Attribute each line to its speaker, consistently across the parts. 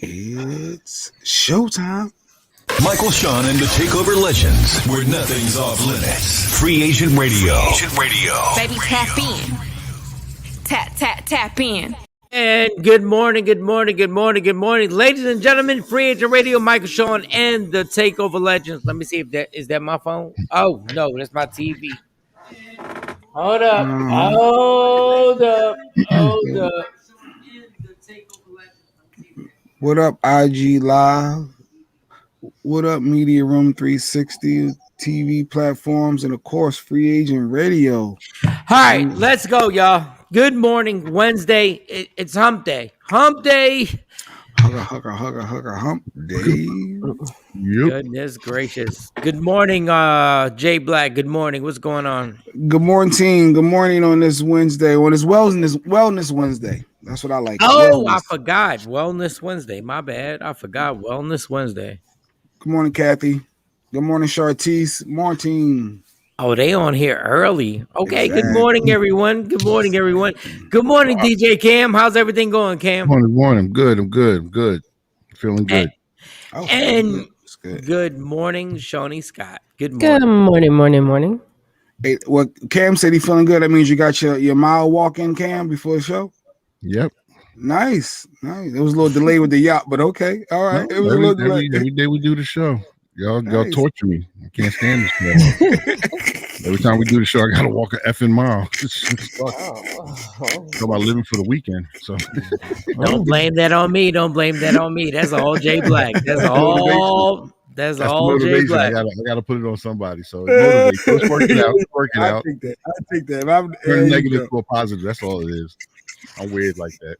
Speaker 1: It's showtime.
Speaker 2: Michael, Shawn, and the TakeOver Legends, where nothing's off limits. Free Agent Radio.
Speaker 3: Baby, tap in. Tap in.
Speaker 4: And good morning. Ladies and gentlemen, Free Agent Radio, Michael, Shawn, and the TakeOver Legends. Let me see if is that my phone? Oh, no, that's my TV. Hold up.
Speaker 1: What up, IG Live? What up, Media Room 360, TV platforms, and of course, Free Agent Radio.
Speaker 4: All right, let's go, y'all. Good morning, Wednesday. It's hump day. Hump day.
Speaker 1: Hugger, hump day.
Speaker 4: Yep. Goodness gracious. Good morning, Jay Black. Good morning. What's going on?
Speaker 1: Good morning, team. Good morning on this Wednesday. On this Wellness Wednesday. That's what I like.
Speaker 4: Oh, I forgot. Wellness Wednesday. My bad. I forgot Wellness Wednesday.
Speaker 1: Good morning, Kathy. Good morning, Chartice. Morning.
Speaker 4: Oh, they on here early. Okay, exactly. Good morning, everyone. Good morning, DJ Cam. How's everything going, Cam?
Speaker 5: Morning. I'm good. Feeling good.
Speaker 4: And good morning, Shawnee Scott. Good morning.
Speaker 6: Good morning.
Speaker 1: Hey, well, Cam said he's feeling good. That means you got your mile walk-in, Cam, before the show?
Speaker 5: Yep.
Speaker 1: Nice. It was a little delay with the yacht, but okay. All right.
Speaker 5: No, every day we do the show. Y'all torture me. I can't stand this show. Every time we do the show, I gotta walk an effing mile. Talk about living for the weekend. So
Speaker 4: don't blame that on me. That's all Jay Black. That's all Jay Black.
Speaker 5: I gotta put it on somebody. So it's working out.
Speaker 1: I think that.
Speaker 5: Turn negative to a positive. That's all it is. I'm weird like that.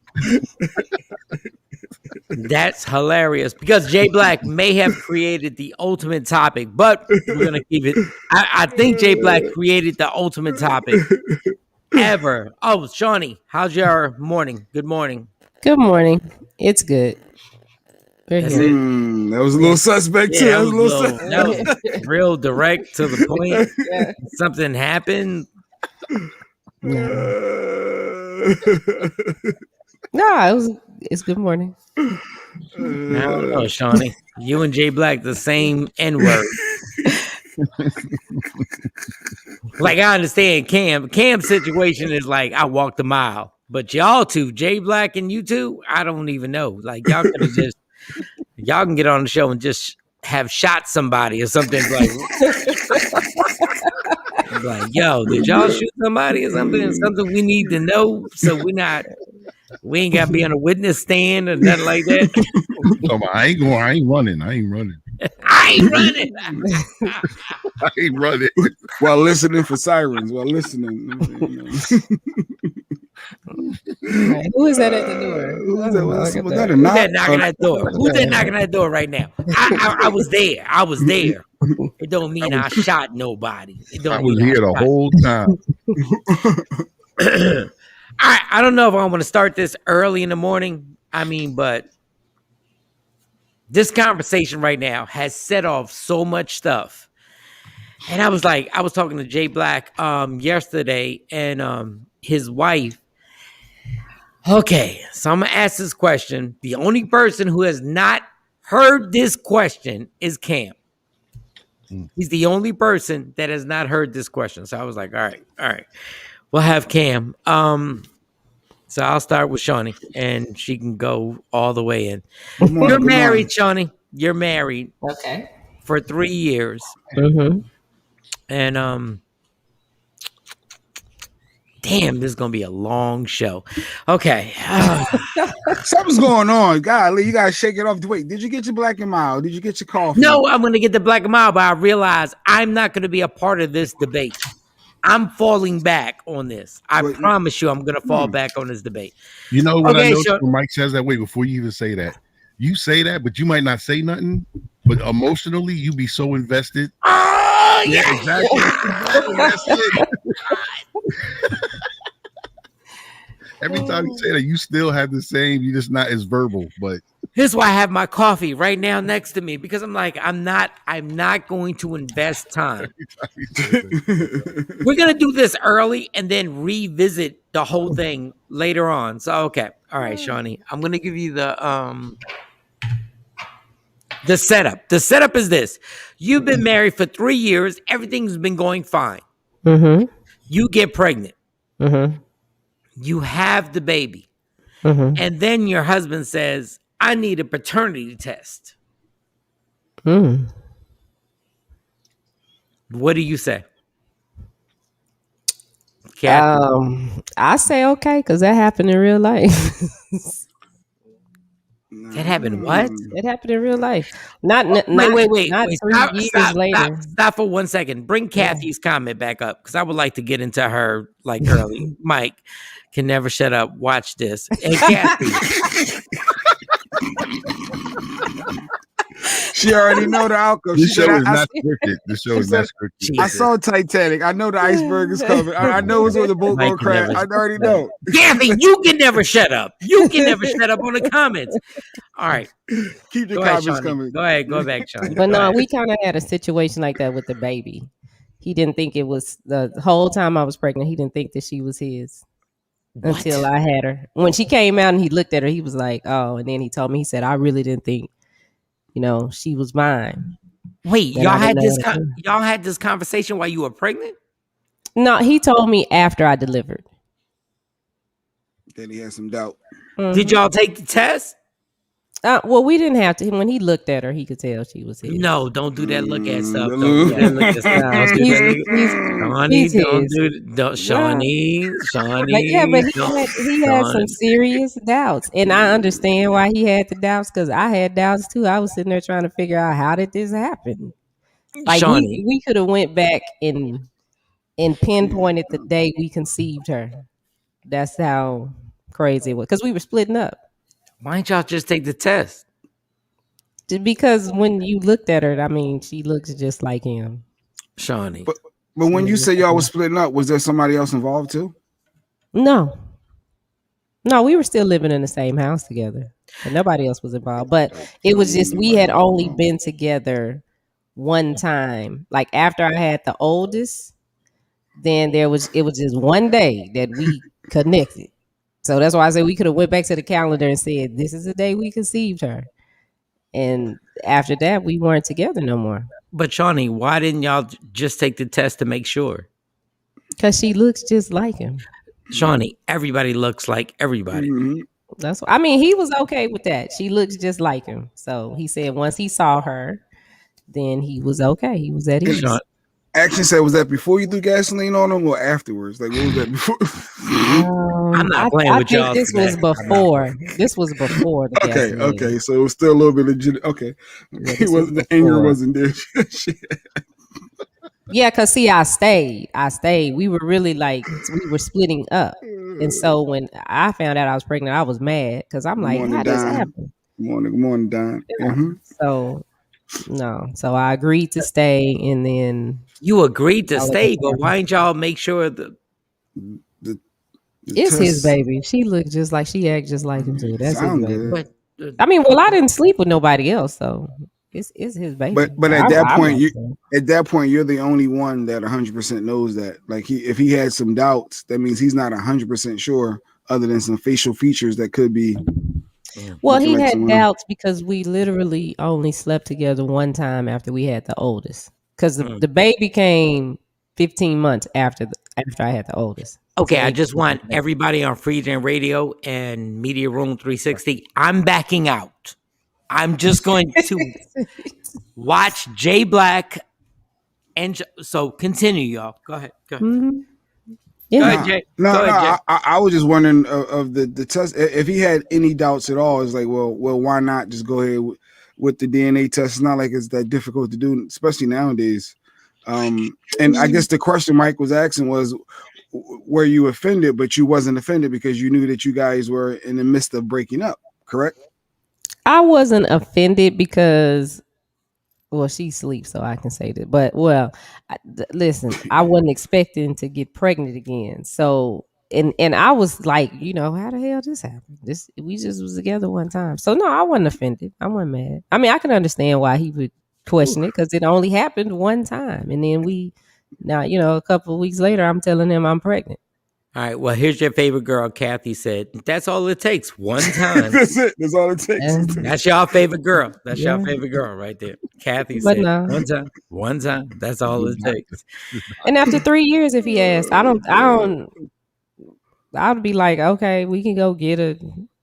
Speaker 4: That's hilarious because Jay Black may have created the ultimate topic, but we're gonna keep it. I think Jay Black created the ultimate topic ever. Oh, Shawnee, how's your morning? Good morning.
Speaker 6: Good morning. It's good.
Speaker 1: That was a little suspect too.
Speaker 4: That was real direct to the point. Yeah. Something happened.
Speaker 6: No, it's good morning.
Speaker 4: I don't know, Shawnee. You and Jay Black the same N-word. Like I understand Cam's situation is like I walked a mile, but y'all two, Jay Black and you two, I don't even know. Like y'all could have y'all can get on the show and just have shot somebody or something like, yo, did y'all shoot somebody or something? Something we need to know so we ain't got to be on a witness stand or nothing like that.
Speaker 5: I ain't running.
Speaker 1: While listening for sirens.
Speaker 6: Right, who is that at the door?
Speaker 4: Who's that knocking at the door? Who's that knocking at the door right now? I was there. It don't mean I shot nobody.
Speaker 5: I was here the whole time.
Speaker 4: I don't know if I want to start this early in the morning. But this conversation right now has set off so much stuff. And I was talking to Jay Black yesterday and his wife. Okay, so I'm going to ask this question. The only person who has not heard this question is Cam. He's the only person that has not heard this question. So I was like, all right. We'll have Cam. So I'll start with Shawnee, and she can go all the way in. You're married, Shawnee. You're married.
Speaker 6: Okay.
Speaker 4: For 3 years.
Speaker 6: Mm-hmm.
Speaker 4: And damn, this is gonna be a long show. Okay.
Speaker 1: Something's going on. Golly, you gotta shake it off. Wait, did you get your black and mild? Did you get your coffee?
Speaker 4: No, I'm gonna get the black and mild, but I realize I'm not gonna be a part of this debate. I'm falling back on this. I promise you I'm going to fall back on this debate.
Speaker 5: You know what I know when Mike says that? Wait, before you even say that. You say that, but you might not say nothing. But emotionally, you be so invested.
Speaker 4: Oh,
Speaker 5: yeah, exactly. That's it. Every time you say that, you still have the same. You're just not as verbal, but
Speaker 4: here's why I have my coffee right now next to me, because I'm like, I'm not going to invest time. We're gonna do this early and then revisit the whole thing later on. So okay, all right, Shawnee, I'm gonna give you the The setup is this. You've been married for 3 years. Everything's been going fine.
Speaker 6: Mm-hmm.
Speaker 4: You get pregnant.
Speaker 6: Mm-hmm.
Speaker 4: You have the baby.
Speaker 6: Mm-hmm.
Speaker 4: And then your husband says, I need a paternity test.
Speaker 6: Mm.
Speaker 4: What do you say? Kathy?
Speaker 6: I say okay because that happened in real life.
Speaker 4: That happened what?
Speaker 6: It happened in real life. Not not
Speaker 4: Wait.
Speaker 6: not 3 years later.
Speaker 4: Stop for 1 second. Bring Kathy's comment back up because I would like to get into her like early. Mike can never shut up. Watch this. And Kathy.
Speaker 1: She already know the outcome.
Speaker 5: This
Speaker 1: She said,
Speaker 5: show is not scripted. This show is not scripted.
Speaker 1: I saw Titanic. I know the iceberg is coming. I know it's where the boat gonna crash. I already know.
Speaker 4: Kathy, you can never shut up. You can never shut up on the comments. All right.
Speaker 1: Keep the
Speaker 4: Go ahead,
Speaker 1: comments
Speaker 4: Shawnee.
Speaker 1: coming.
Speaker 4: Go ahead. Go back, Shawn.
Speaker 6: But no, we kind of had a situation like that with the baby. He didn't think it was the whole time I was pregnant. He didn't think that she was his until I had her. When she came out and he looked at her, he was like, "Oh," and then he told me, he said, "I really didn't think, she was mine."
Speaker 4: Wait,
Speaker 6: That
Speaker 4: y'all
Speaker 6: I
Speaker 4: had
Speaker 6: didn't
Speaker 4: this
Speaker 6: know how to do.
Speaker 4: y'all had this conversation while you were pregnant?
Speaker 6: No, he told me after I delivered.
Speaker 1: Then he had some doubt.
Speaker 4: Did y'all take the test?
Speaker 6: Well, we didn't have to. When he looked at her, he could tell she was his.
Speaker 4: No, don't do that look at stuff.
Speaker 1: the
Speaker 4: Don't do that look at stuff.
Speaker 6: No,
Speaker 4: Don't do that look.
Speaker 6: he's
Speaker 4: Shawnee,
Speaker 6: his.
Speaker 4: Shawnee,
Speaker 6: But yeah, but
Speaker 4: don't-
Speaker 6: he had some serious doubts, and I understand why he had the doubts because I had doubts too. I was sitting there trying to figure out how did this happen. Like
Speaker 4: Shawnee.
Speaker 6: we could have went back and pinpointed the day we conceived her. That's how crazy it was because we were splitting up.
Speaker 4: Why didn't y'all just take the test?
Speaker 6: Because when you looked at her, I mean, she looks just like him.
Speaker 4: Shawnee.
Speaker 1: But when you say y'all was splitting up, was there somebody else involved too?
Speaker 6: No, we were still living in the same house together, and nobody else was involved. But it was just we had only been together one time. Like after I had the oldest, then it was just one day that we connected. So that's why I said we could have went back to the calendar and said this is the day we conceived her. And after that, we weren't together no more.
Speaker 4: But Shawnee, why didn't y'all just take the test to make sure?
Speaker 6: Because she looks just like him.
Speaker 4: Shawnee, everybody looks like everybody.
Speaker 1: Mm-hmm.
Speaker 6: That's what, I mean, he was okay with that. She looks just like him. So he said once he saw her, then he was okay. He was at ease.
Speaker 1: Action said, was that before you threw gasoline on him or afterwards? Like, what was that before?
Speaker 4: I'm not playing with y'all.
Speaker 6: This was before. This was before the gasoline.
Speaker 1: Okay. So it was still a little bit legit. Okay.
Speaker 6: Yeah,
Speaker 1: It wasn't, the anger wasn't there. Shit.
Speaker 6: Yeah, because see, I stayed. We were really we were splitting up. And so when I found out I was pregnant, I was mad because I'm like, how does that happen?
Speaker 1: Good morning, Don. Mm-hmm.
Speaker 6: So, no. So I agreed to stay and then.
Speaker 4: You agreed to stay, but why didn't y'all make sure that
Speaker 6: it's his baby? She looked just like she act just like him too. That's his baby.
Speaker 4: But,
Speaker 6: I mean, well, I didn't sleep with nobody else, so it's his baby.
Speaker 1: But at that point, you're the only one that 100% knows that. Like if he had some doubts, that means he's not 100% sure, other than some facial features that could be.
Speaker 6: Well, he had doubts because we literally only slept together one time after we had the oldest. Because the baby came 15 months after I had the oldest.
Speaker 4: Okay, so I just want everybody on Freedom Radio and Media Room 360. I'm backing out. I'm just going to watch Jay Black. And so continue, y'all. Go ahead.
Speaker 6: Mm-hmm.
Speaker 4: Yeah. Go ahead, Jay.
Speaker 1: No. I was just wondering of the test. If he had any doubts at all, it's like, well, why not just go ahead with the DNA test? It's not like it's that difficult to do, especially nowadays. And I guess the question Mike was asking was, were you offended? But you wasn't offended because you knew that you guys were in the midst of breaking up, correct?
Speaker 6: I wasn't offended because, well, she sleeps, so I can say that. But listen, I wasn't expecting to get pregnant again. So, and I was like, how the hell this happened? We just was together one time. So no, I wasn't offended. I wasn't mad. I mean, I can understand why he would question it because it only happened one time, and then a couple of weeks later, I'm telling him I'm pregnant.
Speaker 4: All right. Well, here's your favorite girl. Kathy said, "That's all it takes. One time."
Speaker 1: That's it. That's all it takes.
Speaker 4: That's y'all favorite girl. That's
Speaker 6: Yeah.
Speaker 4: y'all favorite girl right there. Kathy
Speaker 6: But
Speaker 4: said,
Speaker 6: no.
Speaker 4: "One time. One time. That's all it takes."
Speaker 6: And after 3 years, if he asks, I'd be like, okay, we can go get a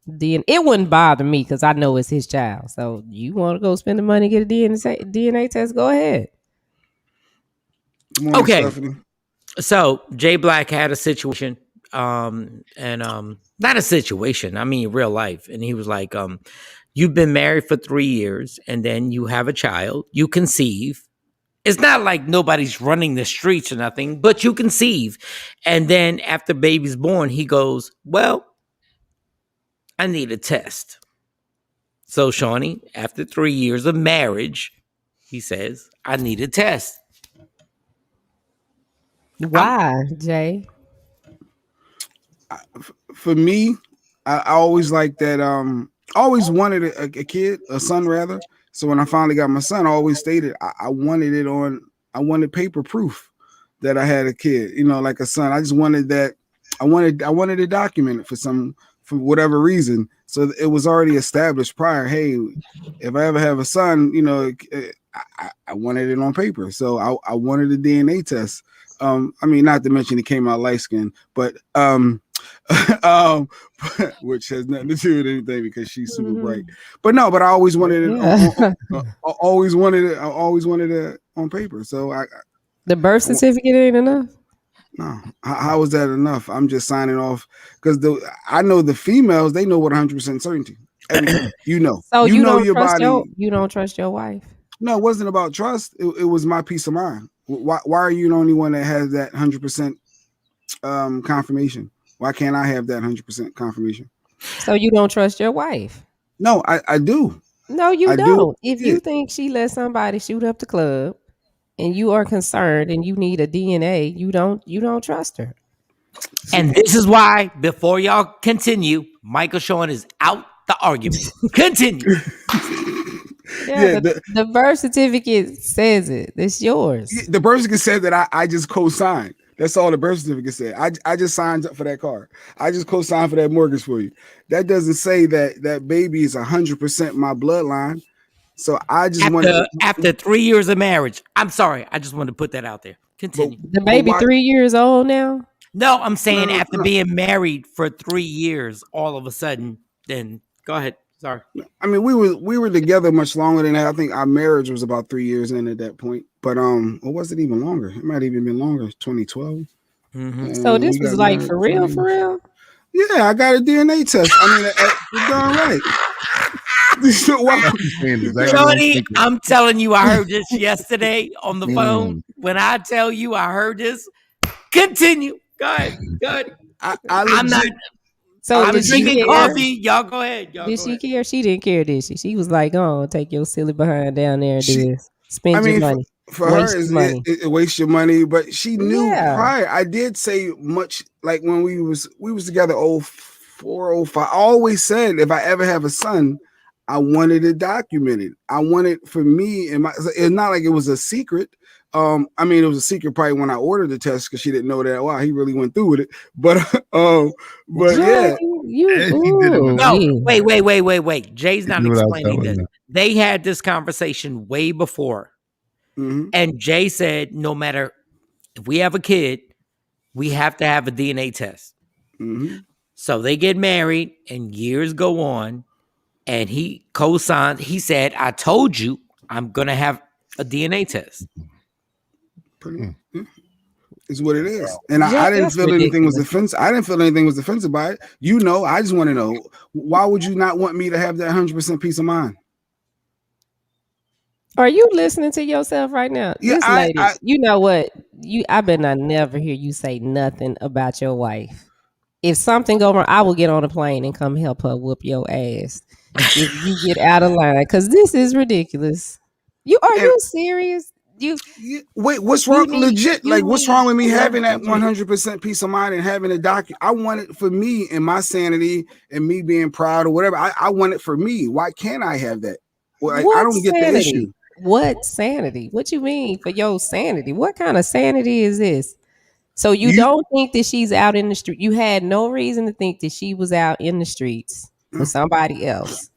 Speaker 6: DNA. It wouldn't bother me because I know it's his child. So you want to go spend the money and get a DNA test? Go ahead.
Speaker 1: Good morning,
Speaker 4: Okay.
Speaker 1: Stephanie.
Speaker 4: So Jay Black had a situation, not a situation, I mean real life. And he was like, you've been married for 3 years and then you have a child, you conceive. It's not like nobody's running the streets or nothing, but you conceive. And then after baby's born, he goes, well, I need a test. So Shawnee, after 3 years of marriage, he says, I need a test.
Speaker 6: Why, Jay?
Speaker 1: For me, I always like that. I always wanted a kid, a son rather. So when I finally got my son, I always stated I wanted it on. I wanted paper proof that I had a kid. You know, like a son. I just wanted that. I wanted to document it for whatever reason. So it was already established prior. Hey, if I ever have a son, you know, I wanted it on paper. So I wanted a DNA test. I mean, not to mention he came out light skinned, but which has nothing to do with anything because she's super bright. But no, but I always wanted it. Always wanted it. I always wanted it on paper. So
Speaker 6: the birth certificate ain't enough.
Speaker 1: No, how is that enough? I'm just signing off because I know the females. They know with 100% certainty. Everything, you know.
Speaker 6: So you know your
Speaker 1: body.
Speaker 6: You don't trust your wife.
Speaker 1: No, it wasn't about trust. It was my peace of mind. Why are you the only one that has that 100% confirmation? Why can't I have that 100% confirmation?
Speaker 6: So you don't trust your wife?
Speaker 1: No, I do.
Speaker 6: No, you don't. If you think she let somebody shoot up the club and you are concerned and you need a DNA, you don't trust her.
Speaker 4: And this is why, before y'all continue, Michael Shawn is out the argument. Continue.
Speaker 6: The birth certificate says it. It's yours.
Speaker 1: The birth certificate said that I just co-signed. That's all the birth certificate said. I just signed up for that car. I just co-signed for that mortgage for you. That doesn't say that baby is 100% my bloodline. So I just
Speaker 4: after 3 years of marriage. I'm sorry. I just wanted to put that out there. Continue.
Speaker 6: The baby 3 years old now?
Speaker 4: No, I'm saying after being married for 3 years, all of a sudden, then go ahead. Sorry.
Speaker 1: I mean, we were together much longer than that. I think our marriage was about 3 years in at that point. But or was it even longer? It might have even been longer, 2012.
Speaker 6: Mm-hmm. So this was like for real, for real?
Speaker 1: Yeah, I got a DNA test. I mean, you're darn
Speaker 4: right. Jody, I'm telling you, I heard this yesterday on the phone. When I tell you I heard this, continue. Go ahead. I'm not. So I'm drinking coffee. Y'all go ahead.
Speaker 6: Did she care? She didn't care, did she? She was like, "Oh, take your silly behind down there and do this. Spend your money."
Speaker 1: For her, it waste your money. But she knew prior. I did say much like when we was together 04, 05. I always said if I ever have a son, I wanted it documented. I wanted for me and it's not like it was a secret. I mean, it was a secret probably when I ordered the test because she didn't know that. Wow, he really went through with it. But yeah,
Speaker 4: no, wait. Jay's not explaining this. They had this conversation way before, and Jay said, no matter if we have a kid, we have to have a DNA test. So they get married, and years go on, and he co-signed. He said, "I told you I'm gonna have a DNA test."
Speaker 1: Is what it is, and I didn't feel anything was offensive. I didn't feel anything was offensive by it. You know, I just want to know why would you not want me to have that 100% peace of mind?
Speaker 6: Are you listening to yourself right now?
Speaker 1: Yeah,
Speaker 6: this lady, you know what? I bet I never hear you say nothing about your wife. If something go wrong, I will get on a plane and come help her whoop your ass if you get out of line. Because this is ridiculous. You serious?
Speaker 1: Wait, what's wrong? Legit, like what's wrong with me having that 100% peace of mind and having a document? I want it for me and my sanity and me being proud or whatever. I want it for me. Why can't I have that? Well, I don't get the issue.
Speaker 6: What sanity? What you mean for your sanity? What kind of sanity is this? So you don't think that she's out in the street? You had no reason to think that she was out in the streets with somebody else.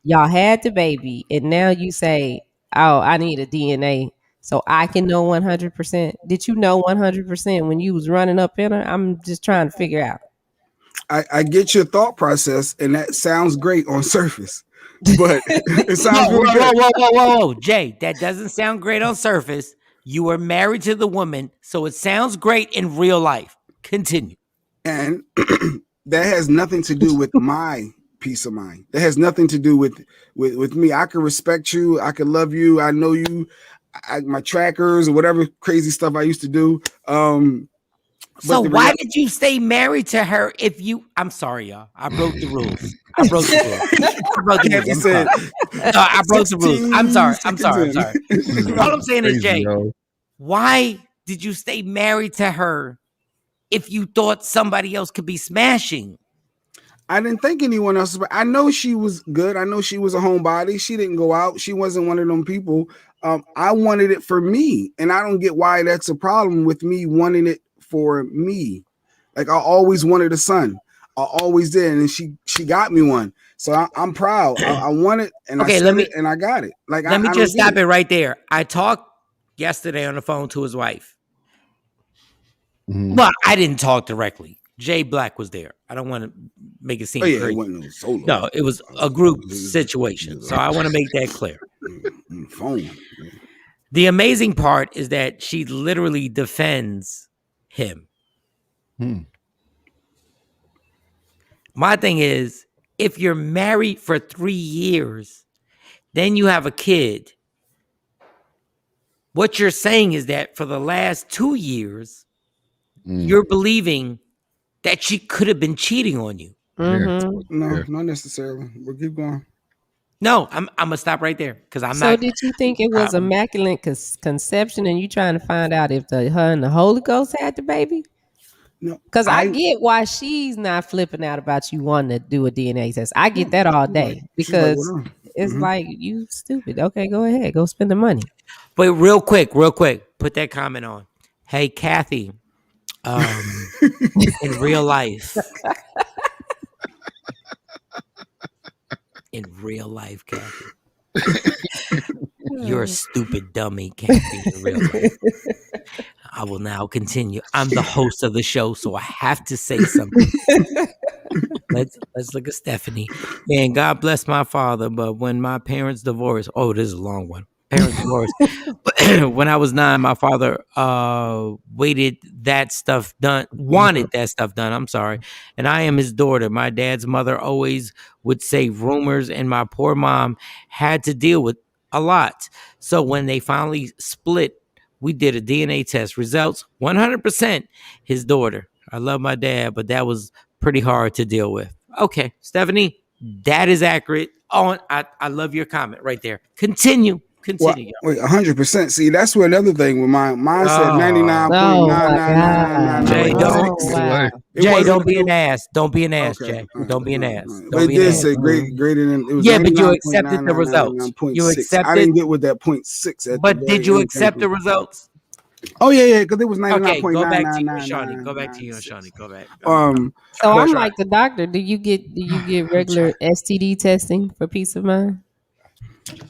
Speaker 6: Y'all had the baby, and now you say, "Oh, I need a DNA so I can know 100%." Did you know 100% when you was running up in her? I'm just trying to figure out.
Speaker 1: I get your thought process, and that sounds great on surface, but it sounds really good.
Speaker 4: Whoa, Jay, that doesn't sound great on surface. You were married to the woman, so it sounds great in real life. Continue.
Speaker 1: And that has nothing to do with my peace of mind. That has nothing to do with me. I can respect you. I can love you. I know you. My trackers or whatever crazy stuff I used to do.
Speaker 4: So why did you stay married to her if you? I'm sorry, y'all. I broke the rules. I broke the rules. I'm sorry. All I'm saying is, Jay, why did you stay married to her if you thought somebody else could be smashing?
Speaker 1: I didn't think anyone else, but I know she was good. I know she was a homebody. She didn't go out. She wasn't one of them people. I wanted it for me, and I don't get why that's a problem with me wanting it for me. Like, I always wanted a son. I always did, and she got me one. So I'm proud. I want it, and I said it, and I got it. Like,
Speaker 4: let me just stop it right there. I talked yesterday on the phone to his wife. Well, I didn't talk directly. Jay Black was there. I don't want to make it seem crazy. No, it was a group situation. So I want to make that clear.
Speaker 1: Phone.
Speaker 4: The amazing part is that she literally defends him. My thing is, if you're married for 3 years, then you have a kid. What you're saying is that for the last 2 years, you're believing that she could have been cheating on you.
Speaker 1: No, not necessarily. We'll keep going.
Speaker 4: No, I'm gonna stop right there because I'm not.
Speaker 6: So did you think it was immaculate conception, and you trying to find out if her and the Holy Ghost had the baby?
Speaker 1: No,
Speaker 6: because I get why she's not flipping out about you wanting to do a DNA test. I get that all day because it's like, you stupid. Okay, go ahead, go spend the money.
Speaker 4: But real quick, put that comment on. Hey, Kathy. In real life, Kathy, you're a stupid dummy, Kathy. In real life, I will now continue. I'm the host of the show, so I have to say something. Let's look at Stephanie. Man, God bless my father, but when my parents divorced, this is a long one. Parents divorced. When I was 9, my father wanted that stuff done. I'm sorry. And I am his daughter. My dad's mother always would say rumors, and my poor mom had to deal with a lot. So when they finally split, we did a DNA test. Results 100% his daughter. I love my dad, but that was pretty hard to deal with. Okay, Stephanie, that is accurate. I love your comment right there. Continue.
Speaker 1: Well, wait, 100%. See, that's where another thing with mine said 99.99996.
Speaker 4: Jay, don't be an ass. Don't be an ass, Jay. Don't be an ass.
Speaker 1: But it did say greater than it was.
Speaker 4: Yeah, but you accepted the results. You accepted.
Speaker 1: I didn't get with that 0.6.
Speaker 4: But did you accept the results?
Speaker 1: Oh yeah, because it was 99.999.
Speaker 4: Okay, go back to you and Shawnee. Go back to you and Shawnee. Go back.
Speaker 6: So I'm like the doctor. Do you get regular STD testing for peace of mind?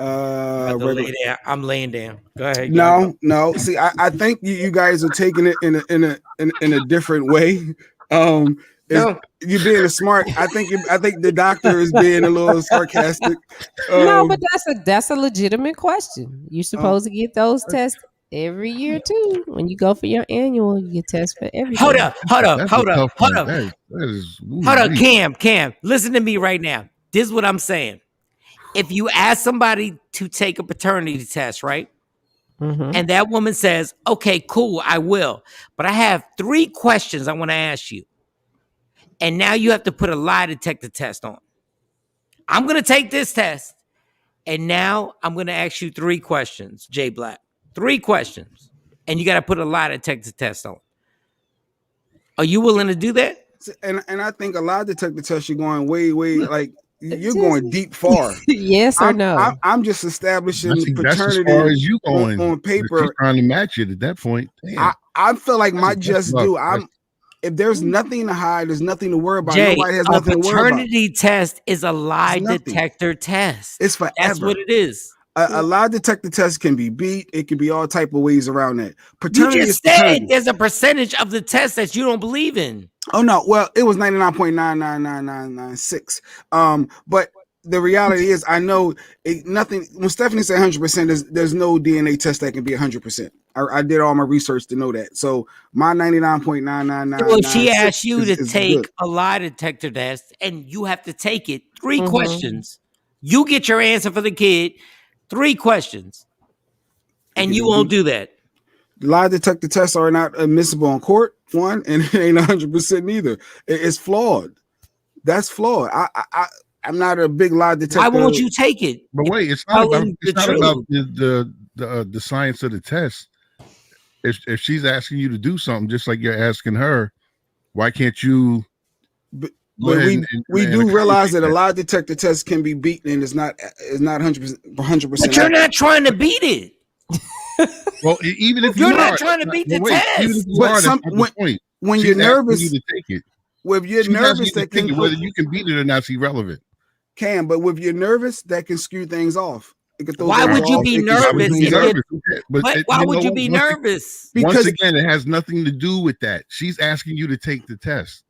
Speaker 4: I'm laying down. Go ahead.
Speaker 1: No. See, I think you guys are taking it in a different way. You're being smart. I think the doctor is being a little sarcastic.
Speaker 6: No, but that's a legitimate question. You're supposed to get those tests every year too. When you go for your annual, you get tests for everything.
Speaker 4: Hold up. Cam, listen to me right now. This is what I'm saying. If you ask somebody to take a paternity test, right? Mm-hmm. And that woman says, okay, cool, I will. But I have 3 questions I want to ask you. And now you have to put a lie detector test on. I'm going to take this test. And now I'm going to ask you 3 questions, Jay Black. 3 questions. And you got to put a lie detector test on. Are you willing to do that?
Speaker 1: And I think a lie detector test, you're going way, like, you're going deep far.
Speaker 6: Yes or no?
Speaker 1: I'm just establishing paternity
Speaker 5: that's as far as you going
Speaker 1: on paper.
Speaker 5: She's trying to match it at that point.
Speaker 1: I feel like my just
Speaker 5: love.
Speaker 1: do. If there's nothing to hide, there's nothing to worry about.
Speaker 4: Jay,
Speaker 1: Nobody has
Speaker 4: a
Speaker 1: nothing to worry about.
Speaker 4: paternity test is a lie
Speaker 1: nothing.
Speaker 4: detector test.
Speaker 1: It's forever.
Speaker 4: That's what it is.
Speaker 1: A lie detector test can be beat. It can be all type of ways around that.
Speaker 4: You
Speaker 1: Paternity
Speaker 4: just
Speaker 1: is
Speaker 4: said
Speaker 1: paternity.
Speaker 4: there's a percentage of the test that you don't believe in.
Speaker 1: Oh no, well, it was 99.99996. But the reality is, I know nothing. When Stephanie said 100%, there's no DNA test that can be 100%. I did all my research to know that. So my 99.999.
Speaker 4: Well, she asked you to
Speaker 1: is
Speaker 4: take
Speaker 1: good.
Speaker 4: a lie detector test, and you have to take it 3 questions. You get your answer for the kid, 3 questions, and you won't do that.
Speaker 1: Lie detector tests are not admissible in court. One, and it ain't 100% neither. It's flawed. That's flawed. I'm not a big lie detector.
Speaker 4: Why won't you take it?
Speaker 5: But wait, it's not about the science of the test. If she's asking you to do something, just like you're asking her, why can't you?
Speaker 1: But we do realize that a lie detector test can be beaten, and it's not 100%.
Speaker 4: But you're not trying to beat it.
Speaker 5: Well, even if
Speaker 4: you're not trying to beat the test,
Speaker 1: when you're nervous,
Speaker 5: you to take it.
Speaker 1: If you're nervous,
Speaker 5: that can whether you can beat it or not is irrelevant.
Speaker 1: But if you're nervous, that can screw things off.
Speaker 4: Why would you be nervous? Why would you be nervous?
Speaker 5: Once again, it has nothing to do with that. She's asking you to take the test.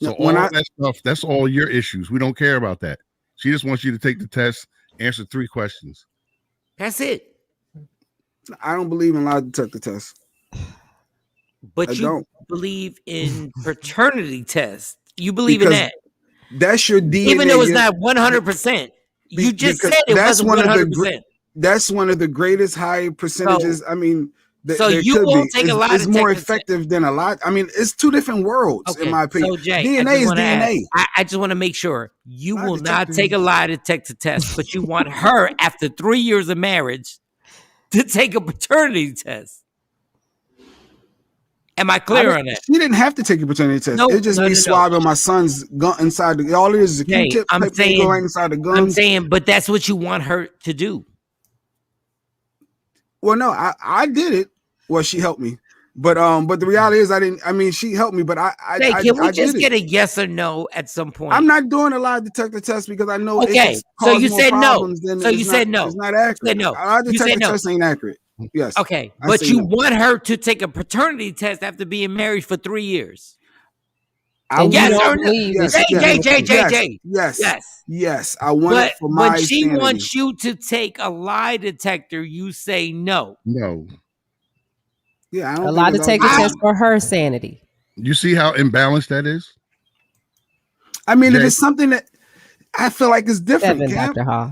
Speaker 5: So all that stuff, that's all your issues. We don't care about that. She just wants you to take the test, answer 3 questions.
Speaker 4: That's it.
Speaker 1: I don't believe in lie detector tests.
Speaker 4: But you believe in paternity tests. You believe in that.
Speaker 1: That's your DNA.
Speaker 4: Even though it's not 100%. You just said it wasn't 100%.
Speaker 1: That's one of the greatest high percentages.
Speaker 4: So you won't take a lie detector.
Speaker 1: It's more effective than a lot. It's 2 different worlds, in my opinion.
Speaker 4: So Jay,
Speaker 1: DNA is DNA.
Speaker 4: I just want to make sure you will not take a lie detector test, but you want her, after 3 years of marriage, to take a paternity test. Am I clear on that?
Speaker 1: She didn't have to take a paternity test. It just be swabbing my son's gun inside. All it is a Q-tip.
Speaker 4: I'm saying,
Speaker 1: go right inside the gun.
Speaker 4: I'm saying, but that's what you want her to do.
Speaker 1: Well, no, I did it. Well, she helped me, but the reality is, I didn't. She helped me, but
Speaker 4: can we just get a yes or no at some point?
Speaker 1: I'm not doing a lie detector test because I know.
Speaker 4: Okay, so you said no. So you said no.
Speaker 1: It's not accurate.
Speaker 4: You said no.
Speaker 1: A lie detector test ain't accurate. Yes.
Speaker 4: Okay, but you want her to take a paternity test after being married for 3 years.
Speaker 1: Yes
Speaker 6: or no?
Speaker 1: Yes. I want it for my.
Speaker 4: But she
Speaker 1: sanity.
Speaker 4: wants you to take a lie detector. You say no.
Speaker 5: No.
Speaker 1: Yeah, I don't
Speaker 6: a lie detector test for her sanity.
Speaker 5: You see how imbalanced that is?
Speaker 1: If it's something that I feel like is different,
Speaker 6: 7, Dr. Hall.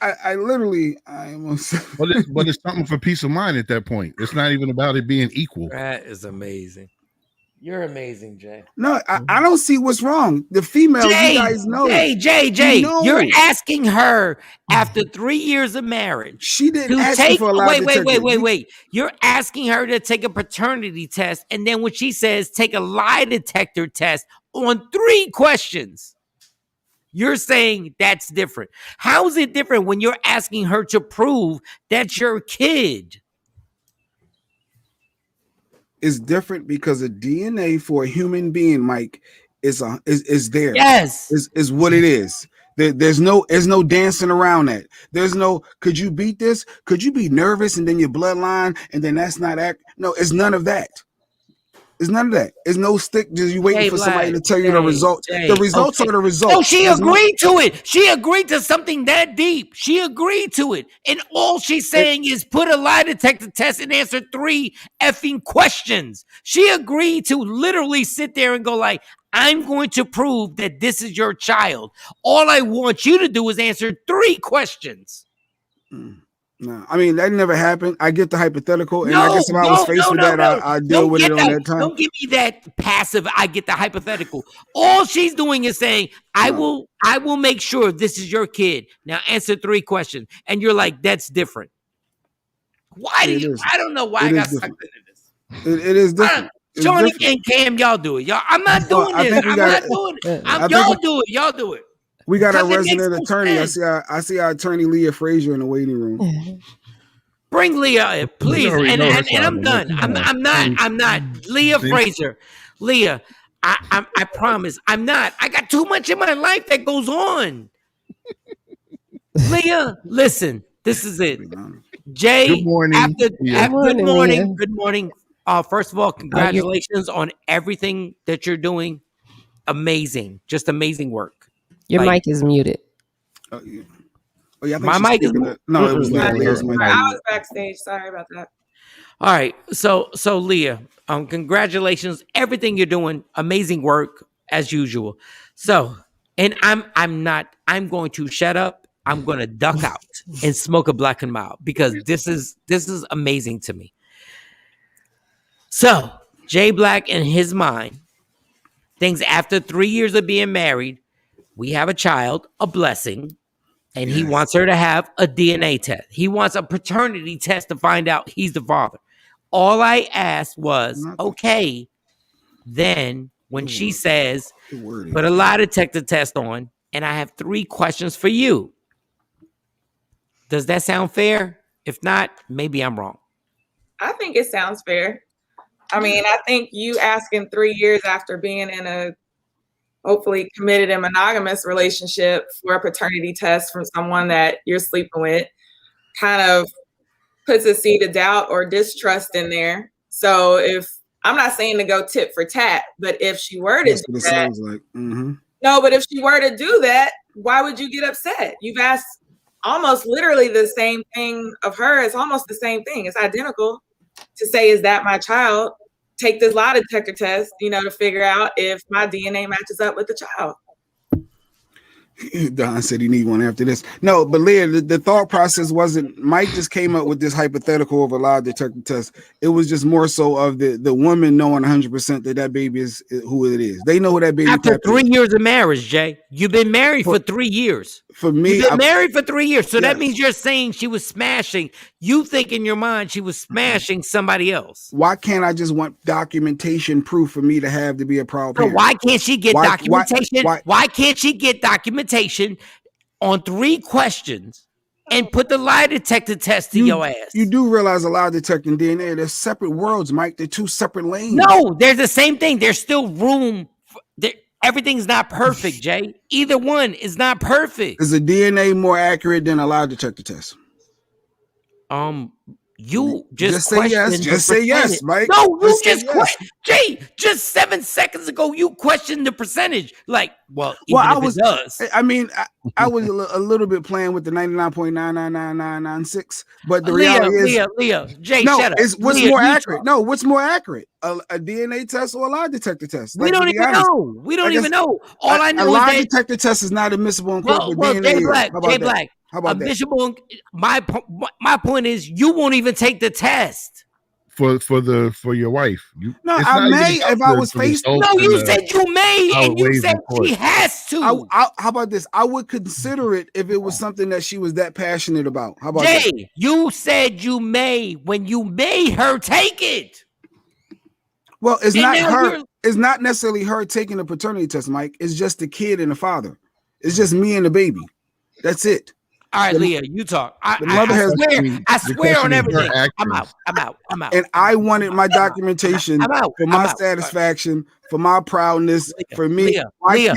Speaker 1: I literally, I almost.
Speaker 5: But it's something for peace of mind at that point. It's not even about it being equal.
Speaker 4: That is amazing. You're amazing, Jay.
Speaker 1: No, I don't see what's wrong. The female, you guys know.
Speaker 4: Jay, you're asking her after 3 years of marriage.
Speaker 1: She didn't ask for a lie detector.
Speaker 4: Wait. You're asking her to take a paternity test, and then when she says take a lie detector test on 3 questions, you're saying that's different. How is it different when you're asking her to prove that's your kid?
Speaker 1: It's different because the DNA for a human being, Mike, is there.
Speaker 4: Yes,
Speaker 1: is what it is. There's no dancing around that. There's no. Could you beat this? Could you be nervous and then your bloodline and then that's not act? No, it's none of that. It's none of that. It's no stick. Just you waiting for somebody to tell you the results. The results are the results.
Speaker 4: Oh, she agreed to it. She agreed to something that deep. She agreed to it. And all she's saying is put a lie detector test and answer 3 effing questions. She agreed to literally sit there and go like, I'm going to prove that this is your child. All I want you to do is answer 3 questions.
Speaker 1: No, that never happened. I get the hypothetical, and I guess if I was faced with that, I deal with it on that time.
Speaker 4: Don't give me that passive. I get the hypothetical. All she's doing is saying, "I will make sure this is your kid." Now answer 3 questions, and you're like, "That's different." Why do you? I don't know why I got sucked into this.
Speaker 1: It is different.
Speaker 4: Shawn and Cam, y'all do it. I'm not doing this. I'm not doing it. Y'all do it. Y'all do it.
Speaker 1: We got our resident attorney. I see our attorney Leah Frazier in the waiting room.
Speaker 4: Bring Leah, please. And I'm done. I'm not. Leah Fraser. Leah, I promise. I'm not. I got too much in my life that goes on. Leah, listen. This is it. Jay,
Speaker 5: Good morning.
Speaker 4: Good morning. First of all, congratulations on everything that you're doing. Amazing. Just amazing work.
Speaker 6: Your mic is muted.
Speaker 1: Oh, yeah,
Speaker 4: my mic is
Speaker 1: no, it was Leah's mic.
Speaker 7: I was backstage. Sorry about that.
Speaker 4: All right. So Leah, congratulations. Everything you're doing, amazing work as usual. So, and I'm going to shut up. I'm going to duck out and smoke a black and mild because this is amazing to me. So, Jay Black in his mind thinks after 3 years of being married, we have a child, a blessing, and he wants her to have a DNA test. He wants a paternity test to find out he's the father. All I asked was, okay, then when she says, put a lie detector test on, and I have 3 questions for you. Does that sound fair? If not, maybe I'm wrong.
Speaker 7: I think it sounds fair. I mean, I think you asking 3 years after being in a hopefully committed and monogamous relationship for a paternity test from someone that you're sleeping with kind of puts a seed of doubt or distrust in there. So if I'm not saying to go tit for tat, but if she were to do that, no, but if she were to do that, why would you get upset? You've asked almost literally the same thing of her. It's almost the same thing. It's identical to say, is that my child? Take this lie detector test, to figure out if my DNA matches up with the child.
Speaker 1: Don said he need one after this. No, but Leah, the thought process wasn't Mike just came up with this hypothetical of a lie detector test. It was just more so of the woman knowing 100% that baby is who it is. They know who that baby is.
Speaker 4: After 3 years of marriage, Jay, you've been married for 3 years.
Speaker 1: For me,
Speaker 4: you've been married for 3 years. So that means you're saying she was smashing. You think in your mind she was smashing somebody else.
Speaker 1: Why can't I just want documentation proof for me to have to be a proud parent?
Speaker 4: So why can't she get documentation? Why can't she get documentation on 3 questions and put the lie detector test to your ass?
Speaker 1: You do realize a lie detector and DNA, they're separate worlds, Mike. They're 2 separate lanes.
Speaker 4: No, they're the same thing. There's still room. Everything's not perfect, Jay. Either one is not perfect.
Speaker 1: Is a DNA more accurate than a lie detector test?
Speaker 4: You just
Speaker 1: say yes. Just say yes, Mike.
Speaker 4: No, you just question. Jay, just 7 seconds ago, you questioned the percentage. Like, well, I was.
Speaker 1: I mean, I was a little bit playing with the 99.99996, but the reality is,
Speaker 4: Leah, Jay,
Speaker 1: no,
Speaker 4: shut up.
Speaker 1: What's more accurate? No, what's more accurate? A DNA test or a lie detector test?
Speaker 4: We don't even know. We don't even know. All I know is
Speaker 1: a lie detector test is not admissible in court.
Speaker 4: Well, Jay Black. How about that? My point is, you won't even take the test
Speaker 5: for your wife.
Speaker 1: I may if I was faced.
Speaker 4: No, you said you may, and you said she has to.
Speaker 1: How about this? I would consider it if it was something that she was that passionate about. How about
Speaker 4: Jay?
Speaker 1: That?
Speaker 4: You said you may when you made her take it.
Speaker 1: Well, it's not her. It's not necessarily her taking the paternity test, Mike. It's just the kid and the father. It's just me and the baby. That's it.
Speaker 4: All right, Leah, you talk. I swear on everything. I'm out.
Speaker 1: And I wanted my documentation for my satisfaction, for my proudness, for me.
Speaker 4: Leah,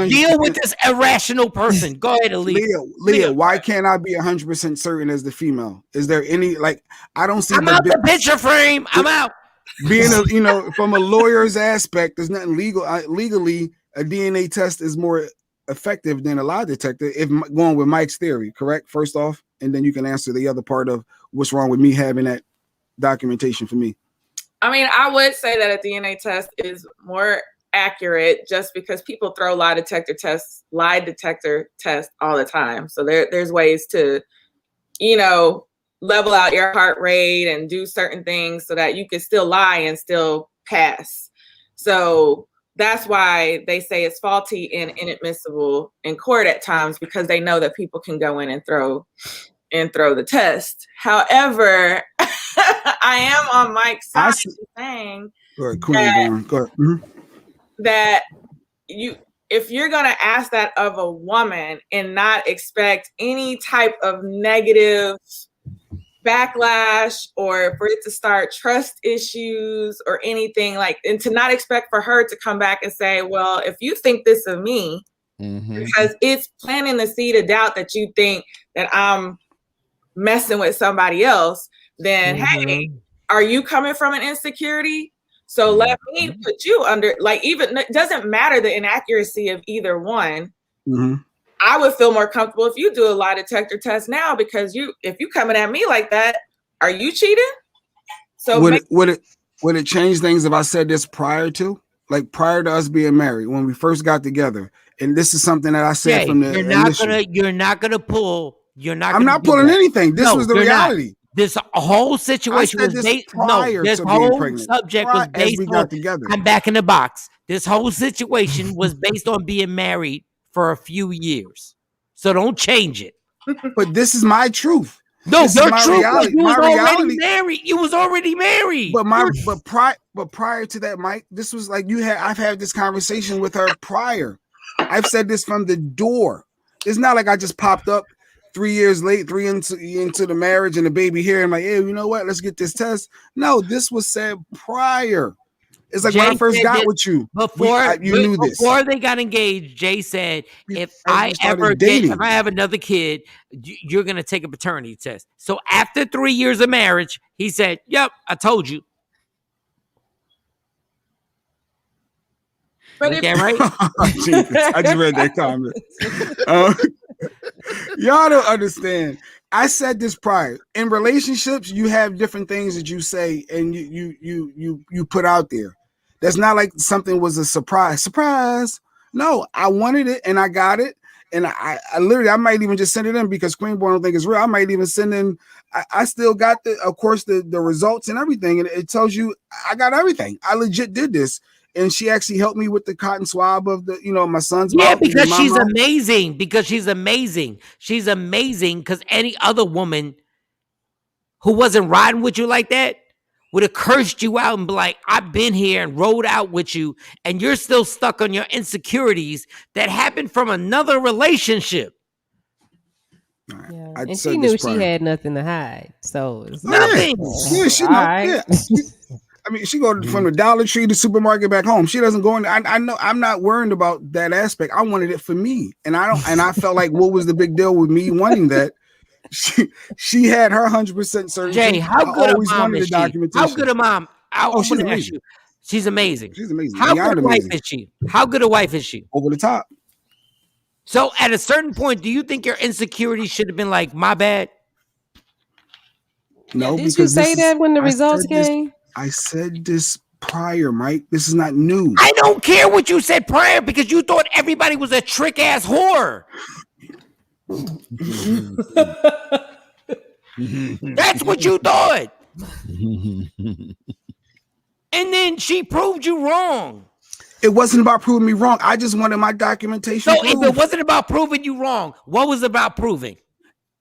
Speaker 4: deal with this irrational person. Go ahead,
Speaker 1: Leah, why can't I be 100% certain as the female? Is there any I don't see.
Speaker 4: I'm out the picture frame. I'm out.
Speaker 1: Being from a lawyer's aspect, there's nothing legal. Legally, a DNA test is more effective than a lie detector, if going with Mike's theory, correct? First off, and then you can answer the other part of what's wrong with me having that documentation for me.
Speaker 7: I mean, I would say that a DNA test is more accurate just because people throw lie detector tests all the time. So there's ways to, level out your heart rate and do certain things so that you can still lie and still pass. So that's why they say it's faulty and inadmissible in court at times, because they know that people can go in and throw the test. However, I am on Mike's side saying that if you're going to ask that of a woman and not expect any type of negative backlash or for it to start trust issues or anything like, and to not expect for her to come back and say, well, if you think this of me, because it's planting the seed of doubt that you think that I'm messing with somebody else, then hey, are you coming from an insecurity? So let me put you under, like, even it doesn't matter the inaccuracy of either one. I would feel more comfortable if you do a lie detector test now, because if you coming at me like that, are you cheating? So
Speaker 1: would it change things if I said this prior to us being married when we first got together? And this is something that I said from the initial.
Speaker 4: You're not gonna pull.
Speaker 1: I'm not pulling anything. This was the reality.
Speaker 4: This whole situation was based. No, this whole subject was based on. I'm back in the box. This whole situation was based on being married for a few years. So don't change it.
Speaker 1: But this is my truth.
Speaker 4: No, your truth was you was already married. You was already married.
Speaker 1: But prior to that, Mike, this was like I've had this conversation with her prior. I've said this from the door. It's not like I just popped up 3 years late, three into the marriage and the baby here. And like, hey, you know what? Let's get this test. No, this was said prior. It's like Jay, when I first got with you, you knew this.
Speaker 4: Before they got engaged, Jay said, if I have another kid, you're going to take a paternity test. So after 3 years of marriage, he said, yep, I told you.
Speaker 7: But
Speaker 4: is that right?
Speaker 1: I just read that comment. Y'all don't understand. I said this prior. In relationships, you have different things that you say and you put out there. That's not like something was a surprise. Surprise. No, I wanted it and I got it. And I literally, I might even just send it in because Queenborn don't think it's real. I might even send in, I still got of course, the results and everything. And it tells you I got everything. I legit did this. And she actually helped me with the cotton swab of my son's mouth.
Speaker 4: Yeah, because she's amazing. Because she's amazing. She's amazing because any other woman who wasn't riding with you like that would have cursed you out and be like, I've been here and rode out with you, and you're still stuck on your insecurities that happened from another relationship.
Speaker 1: Right.
Speaker 6: Yeah. And she knew she had nothing to hide. So it's
Speaker 4: nothing.
Speaker 1: Yeah, she know. Yeah. I mean, she go from the Dollar Tree to supermarket back home. She doesn't go in. I know. I'm not worried about that aspect. I wanted it for me, and I felt like, what was the big deal with me wanting that? She had her 100% certainty.
Speaker 4: Jay, how good a mom is she? How good a mom?
Speaker 1: She's amazing.
Speaker 4: She's amazing.
Speaker 1: She's amazing.
Speaker 4: How good a wife is she? How good a wife is she?
Speaker 1: Over the top.
Speaker 4: So at a certain point, do you think your insecurity should have been like, my bad?
Speaker 1: No.
Speaker 6: Did you say that when the results came?
Speaker 1: I said this prior, Mike. This is not new.
Speaker 4: I don't care what you said prior because you thought everybody was a trick ass whore. That's what you thought. And then she proved you wrong.
Speaker 1: It wasn't about proving me wrong. I just wanted my documentation.
Speaker 4: So if it wasn't about proving you wrong, what was it about proving?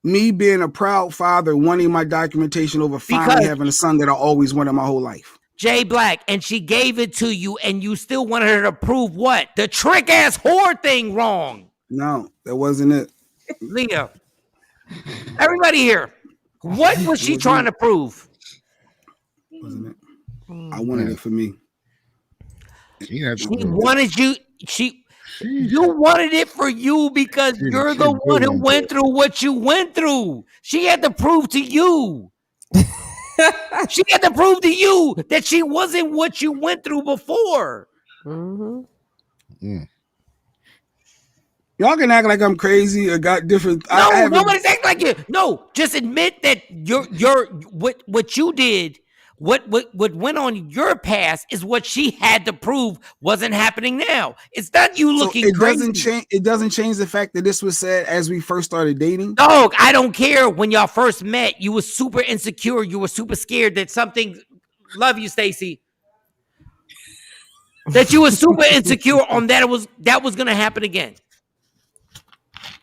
Speaker 1: Me being a proud father, wanting my documentation over finally having a son that I always wanted my whole life.
Speaker 4: Jay Black, and she gave it to you, and you still wanted her to prove what? The trick ass whore thing wrong.
Speaker 1: No, that wasn't it.
Speaker 4: Leah, everybody here, what was she trying to prove?
Speaker 1: Wasn't it? I wanted it for me.
Speaker 4: She wanted you. You wanted it for you because you're the one who went through what you went through. She had to prove to you. She had to prove to you that she wasn't what you went through before.
Speaker 1: Mm. Y'all can act like I'm crazy or got different.
Speaker 4: No, nobody's acting like you. No, just admit that what you did. What went on your past is what she had to prove wasn't happening now. It's not you looking crazy.
Speaker 1: It doesn't change the fact that this was said as we first started dating.
Speaker 4: No, I don't care. When y'all first met, you were super insecure. You were super scared that something. Love you, Stacy. That you were super insecure on that was going to happen again.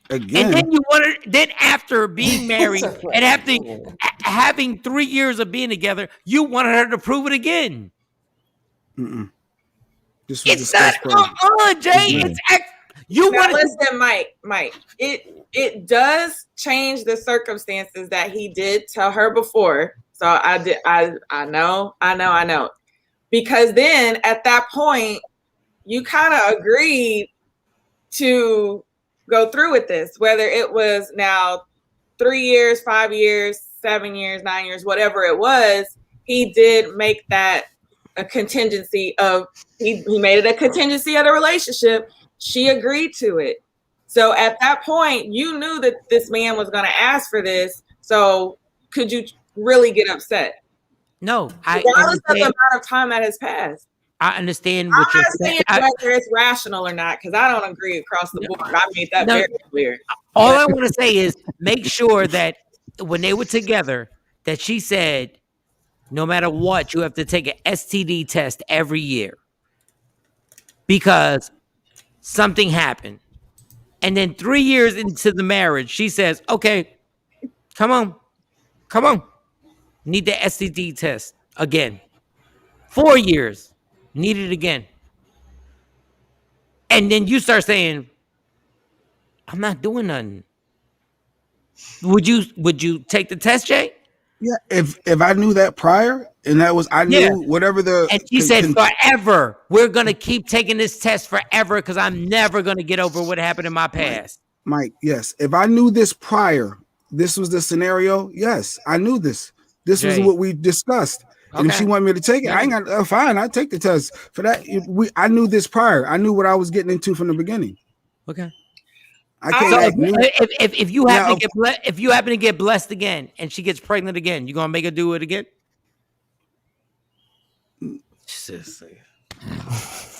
Speaker 4: And then you wanted. Then after being married and having 3 years of being together, you wanted her to prove it again.
Speaker 1: This was
Speaker 4: it's not Jay. You
Speaker 7: now
Speaker 4: want
Speaker 7: listen, Mike. It does change the circumstances that he did tell her before. So I know. Because then at that point, you kind of agreed to go through with this, whether it was now 3 years, 5 years, 7 years, 9 years, whatever it was. He did make that a contingency of he made it a contingency of the relationship. She agreed to it. So at that point, you knew that this man was going to ask for this. So could you really get upset?
Speaker 4: No,
Speaker 7: regardless of the amount of time that has passed.
Speaker 4: I understand what you're saying.
Speaker 7: Whether it's rational or not, because I don't agree across the board. I made that very clear.
Speaker 4: All I want to say is make sure that when they were together, that she said, no matter what, you have to take an STD test every year because something happened. And then 3 years into the marriage, she says, okay, come on. Need the STD test again. 4 years, need it again. And then you start saying, I'm not doing nothing. Would you take the test, Jay?
Speaker 1: Yeah, if I knew that prior, and that was I knew whatever the
Speaker 4: and she said forever, we're gonna keep taking this test forever because I'm never gonna get over what happened in my past.
Speaker 1: Mike, yes. If I knew this prior, this was the scenario. Yes, I knew this. This was what we discussed. And if she wanted me to take it, I ain't got fine. I take the test for that. I knew this prior. I knew what I was getting into from the beginning.
Speaker 4: Okay.
Speaker 1: I can't.
Speaker 4: If you happen to get blessed again and she gets pregnant again, you gonna make her do it again?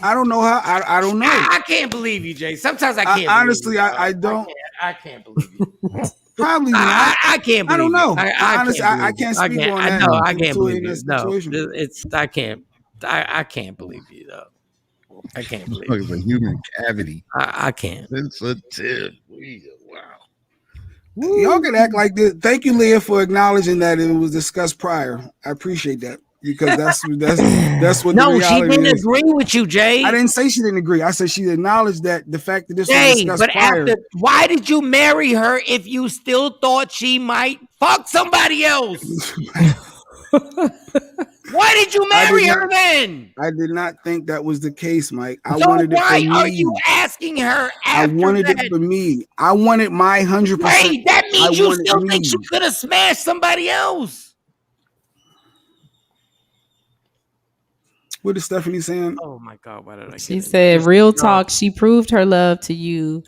Speaker 1: I don't know how. I don't know.
Speaker 4: I can't believe you, Jay. Sometimes I can't.
Speaker 1: Honestly, I don't.
Speaker 4: I can't believe you.
Speaker 1: Probably not.
Speaker 4: I can't.
Speaker 1: I don't know.
Speaker 4: Honestly,
Speaker 1: I can't speak on that.
Speaker 4: No, I can't believe you. No, I can't. I can't believe you though. I can't believe
Speaker 5: it. A human cavity.
Speaker 4: I can't.
Speaker 5: Sensitive. Wow.
Speaker 1: Y'all can act like this. Thank you, Leah, for acknowledging that it was discussed prior. I appreciate that because that's what.
Speaker 4: No, she didn't agree with you, Jay.
Speaker 1: I didn't say she didn't agree. I said she acknowledged that the fact that this was discussed prior.
Speaker 4: Why did you marry her if you still thought she might fuck somebody else? Why did you marry her then?
Speaker 1: I did not think that was the case, Mike.
Speaker 4: Why are you asking her after
Speaker 1: I wanted it for me. I wanted my 100%.
Speaker 4: Wait, that means you still think she could have smashed somebody else.
Speaker 1: What is Stephanie saying?
Speaker 4: Oh my God, why did I?
Speaker 6: She said, "Real talk. She proved her love to you,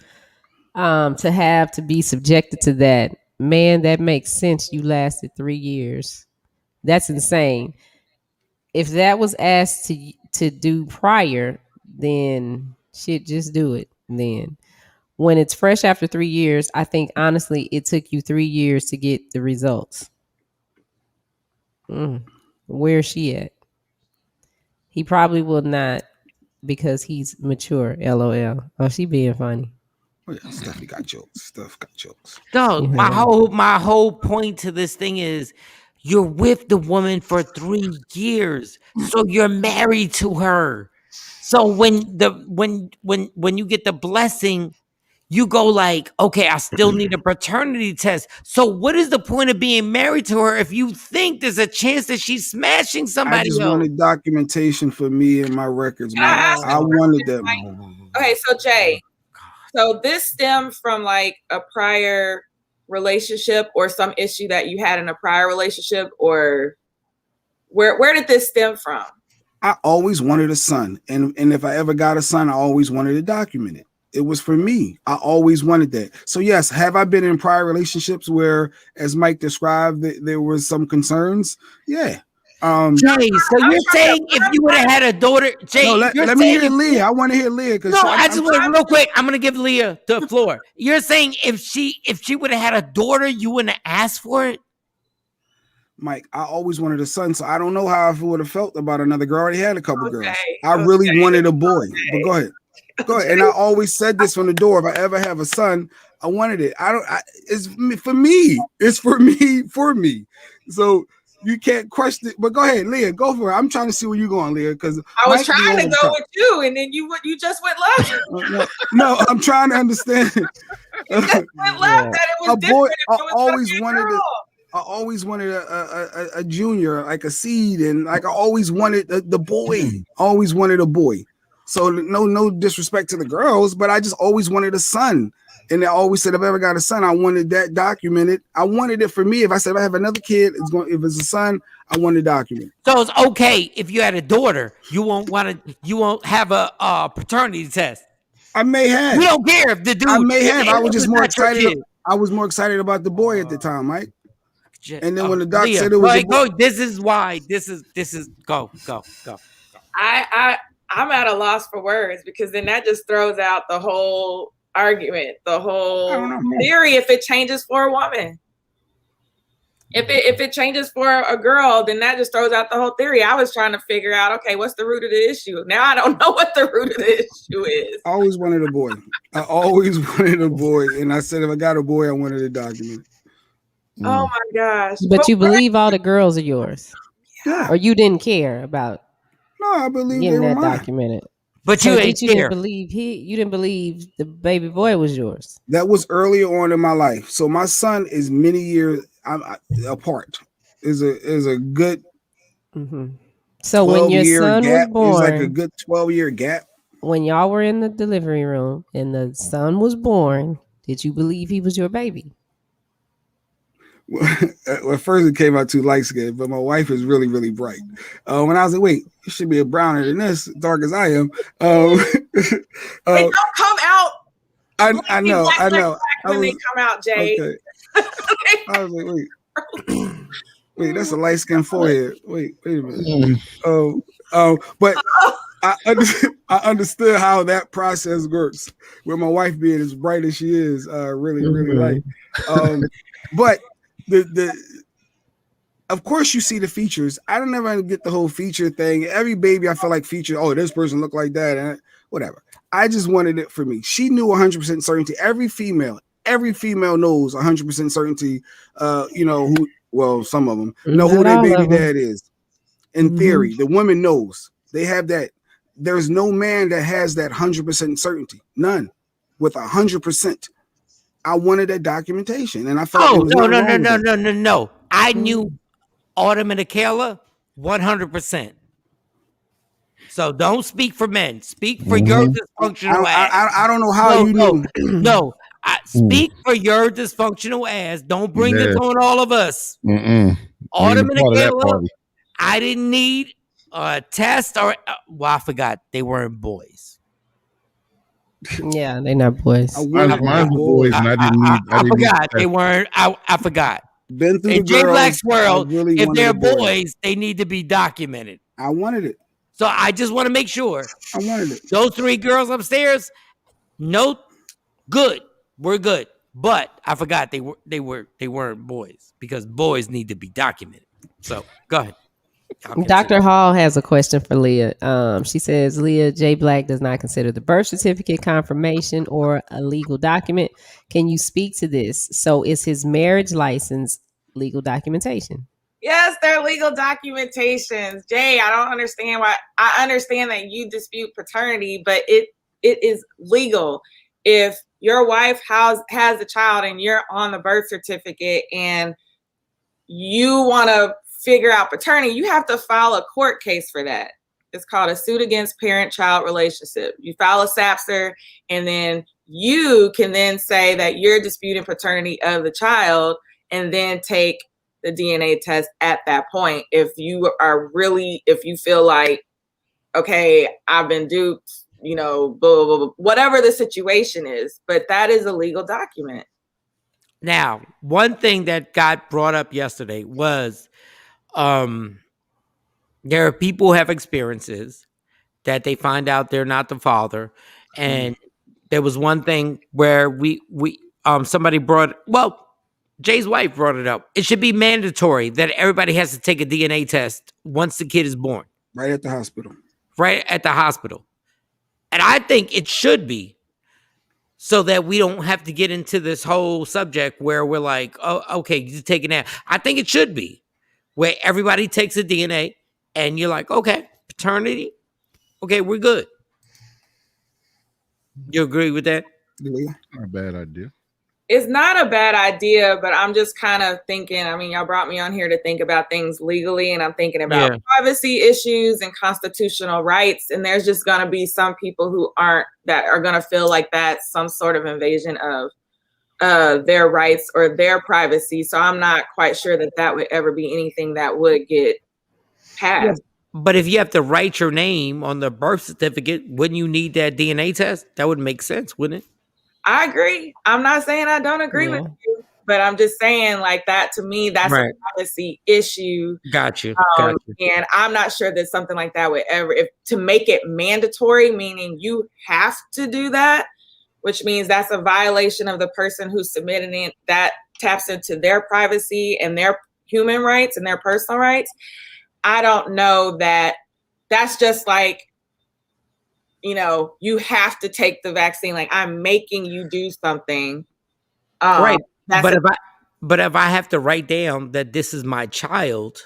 Speaker 6: to be subjected to that. Man, that makes sense. You lasted 3 years. That's insane. If that was asked to do prior, then shit, just do it. Then when it's fresh after 3 years, I think honestly, it took you 3 years to get the results. Where's she at? He probably will not because he's mature. LOL. Oh, she being funny.
Speaker 1: Oh, yeah, Stephanie got jokes. Steph got jokes.
Speaker 4: No, my whole point to this thing is you're with the woman for 3 years, so you're married to her. So when you get the blessing, you go like, okay, I still need a paternity test. So what is the point of being married to her if you think there's a chance that she's smashing somebody
Speaker 1: I just
Speaker 4: else?
Speaker 1: wanted documentation for me and my records, man. I wanted that.
Speaker 7: Okay, so Jay, so this stemmed from like a prior relationship or some issue that you had in a prior relationship, or where did this stem from?
Speaker 1: I always wanted a son, and if I ever got a son, I always wanted to document it. It was for me. I always wanted that. So yes, have I been in prior relationships where, as Mike described, there was some concerns? Yeah.
Speaker 4: Jay, so you're saying if you would have had a daughter, Jay,
Speaker 1: no, let me hear Leah. I want to hear Leah.
Speaker 4: No, I just want real quick. I'm gonna give Leah the floor. You're saying if she would have had a daughter, you wouldn't have asked for it?
Speaker 1: Mike, I always wanted a son, so I don't know how I would have felt about another girl. I already had a couple girls. I really wanted a boy. But go ahead. Go ahead. And I always said this from the door. If I ever have a son, I wanted it. It's for me. It's for me. So You can't question it. But go ahead, Leah. Go for it. I'm trying to see where you're going, Leah, because
Speaker 7: I was trying to go with you, and then you just went left.
Speaker 1: No, I'm trying to understand.
Speaker 7: You just went left. That it was
Speaker 1: A boy.
Speaker 7: different.
Speaker 1: I always wanted a junior, like a seed, and like I always wanted the boy. Always wanted a boy. So no disrespect to the girls, but I just always wanted a son. And I always said if I ever got a son, I wanted that documented. I wanted it for me. If I said if I have another kid, if it's a son, I want it documented.
Speaker 4: So it's okay if you had a daughter, you won't have a paternity test.
Speaker 1: I may have.
Speaker 4: We don't care if the dude.
Speaker 1: I may have. I was just more excited. I was more excited about the boy at the time, Mike. And then when the doc said it was a boy,
Speaker 4: this is why. This is go.
Speaker 7: I'm at a loss for words because then that just throws out the whole argument, the whole theory. If it changes for a woman, if it changes for a girl, then that just throws out the whole theory. I was trying to figure out, okay, what's the root of the issue? Now I don't know what the root of the issue is.
Speaker 1: I always wanted a boy. And I said if I got a boy, I wanted it documented.
Speaker 7: Oh my gosh!
Speaker 6: But you believe all the girls are yours,
Speaker 1: yeah?
Speaker 6: Or you didn't care about?
Speaker 1: No, I believe
Speaker 6: getting
Speaker 1: they were
Speaker 6: that
Speaker 1: mine.
Speaker 6: documented.
Speaker 4: But you didn't
Speaker 6: believe you didn't believe the baby boy was yours.
Speaker 1: That was earlier on in my life. So my son is many years apart. Is a good.
Speaker 6: Mm-hmm. So when your son was born,
Speaker 1: it's like a good 12-year gap.
Speaker 6: When y'all were in the delivery room and the son was born, did you believe he was your baby?
Speaker 1: Well, at first it came out too light skinned, but my wife is really, really bright. When I was like, wait, you should be a browner than this, dark as I am.
Speaker 7: They don't come out.
Speaker 1: I know.
Speaker 7: When they come out, Jay.
Speaker 1: Okay. I was like, wait, that's a light skinned forehead. Wait a minute. But I understood how that process works. With my wife being as bright as she is, really, really light. But of course you see the features. I don't ever get the whole feature thing. Every baby I feel like feature, this person look like that and whatever. I just wanted it for me. She knew 100% certainty. Every female knows 100% certainty. Some of them know who their baby dad is. In theory, the woman knows. They have that. There's no man that has that 100% certainty. None. With 100%. I wanted that documentation, and I felt
Speaker 4: no. I knew Autumn and Akela 100%. So don't speak for men. Speak for your dysfunctional ass.
Speaker 1: I don't know how you knew.
Speaker 4: No, speak for your dysfunctional ass. Don't bring this on all of us. Autumn and Akela, I didn't need a test or I forgot they weren't boys.
Speaker 6: Yeah, they're not boys.
Speaker 5: Mine were boys, and I
Speaker 4: forgot they weren't. I forgot.
Speaker 1: Been through
Speaker 4: in
Speaker 1: J
Speaker 4: Black's world, if they're boys, they need to be documented.
Speaker 1: I wanted it.
Speaker 4: So I just want to make sure.
Speaker 1: I wanted it.
Speaker 4: Those 3 girls upstairs, good. We're good. But I forgot they weren't boys because boys need to be documented. So go ahead.
Speaker 6: Dr. Hall has a question for Leah. She says, Leah, J. Black does not consider the birth certificate confirmation or a legal document. Can you speak to this? So is his marriage license legal documentation?
Speaker 7: Yes, they're legal documentations. Jay, I don't understand why. I understand that you dispute paternity, but it is legal. If your wife has the child and you're on the birth certificate and you want to figure out paternity, you have to file a court case for that. It's called a suit against parent-child relationship. You file a SAPSR, and then you can then say that you're disputing paternity of the child and then take the DNA test at that point. If you feel like, okay, I've been duped, blah, blah, blah, whatever the situation is, but that is a legal document.
Speaker 4: Now, one thing that got brought up yesterday was there are people who have experiences that they find out they're not the father. And there was one thing where somebody Jay's wife brought it up. It should be mandatory that everybody has to take a DNA test once the kid is born.
Speaker 1: Right at the hospital.
Speaker 4: And I think it should be so that we don't have to get into this whole subject where we're like, oh, okay, you're taking that. I think it should be. where everybody takes a DNA and you're like, okay, paternity, okay, we're good. You agree with that?
Speaker 5: Not a bad idea.
Speaker 7: It's not a bad idea, but I'm just kind of thinking, I mean, y'all brought me on here to think about things legally, and I'm thinking about privacy issues and constitutional rights. And there's just going to be some people that are going to feel like that's some sort of invasion of their rights or their privacy. So I'm not quite sure that would ever be anything that would get passed.
Speaker 4: Yeah. But if you have to write your name on the birth certificate, wouldn't you need that DNA test? That would make sense, wouldn't it?
Speaker 7: I agree. I'm not saying I don't agree with you, but I'm just saying, like, that to me, that's a privacy issue.
Speaker 4: Got you.
Speaker 7: And I'm not sure that something like that would ever, to make it mandatory, meaning you have to do that, which means that's a violation of the person who's submitting it. That taps into their privacy and their human rights and their personal rights. I don't know that that's just like, you know, you have to take the vaccine. Like, I'm making you do something.
Speaker 4: Right. But if I have to write down that this is my child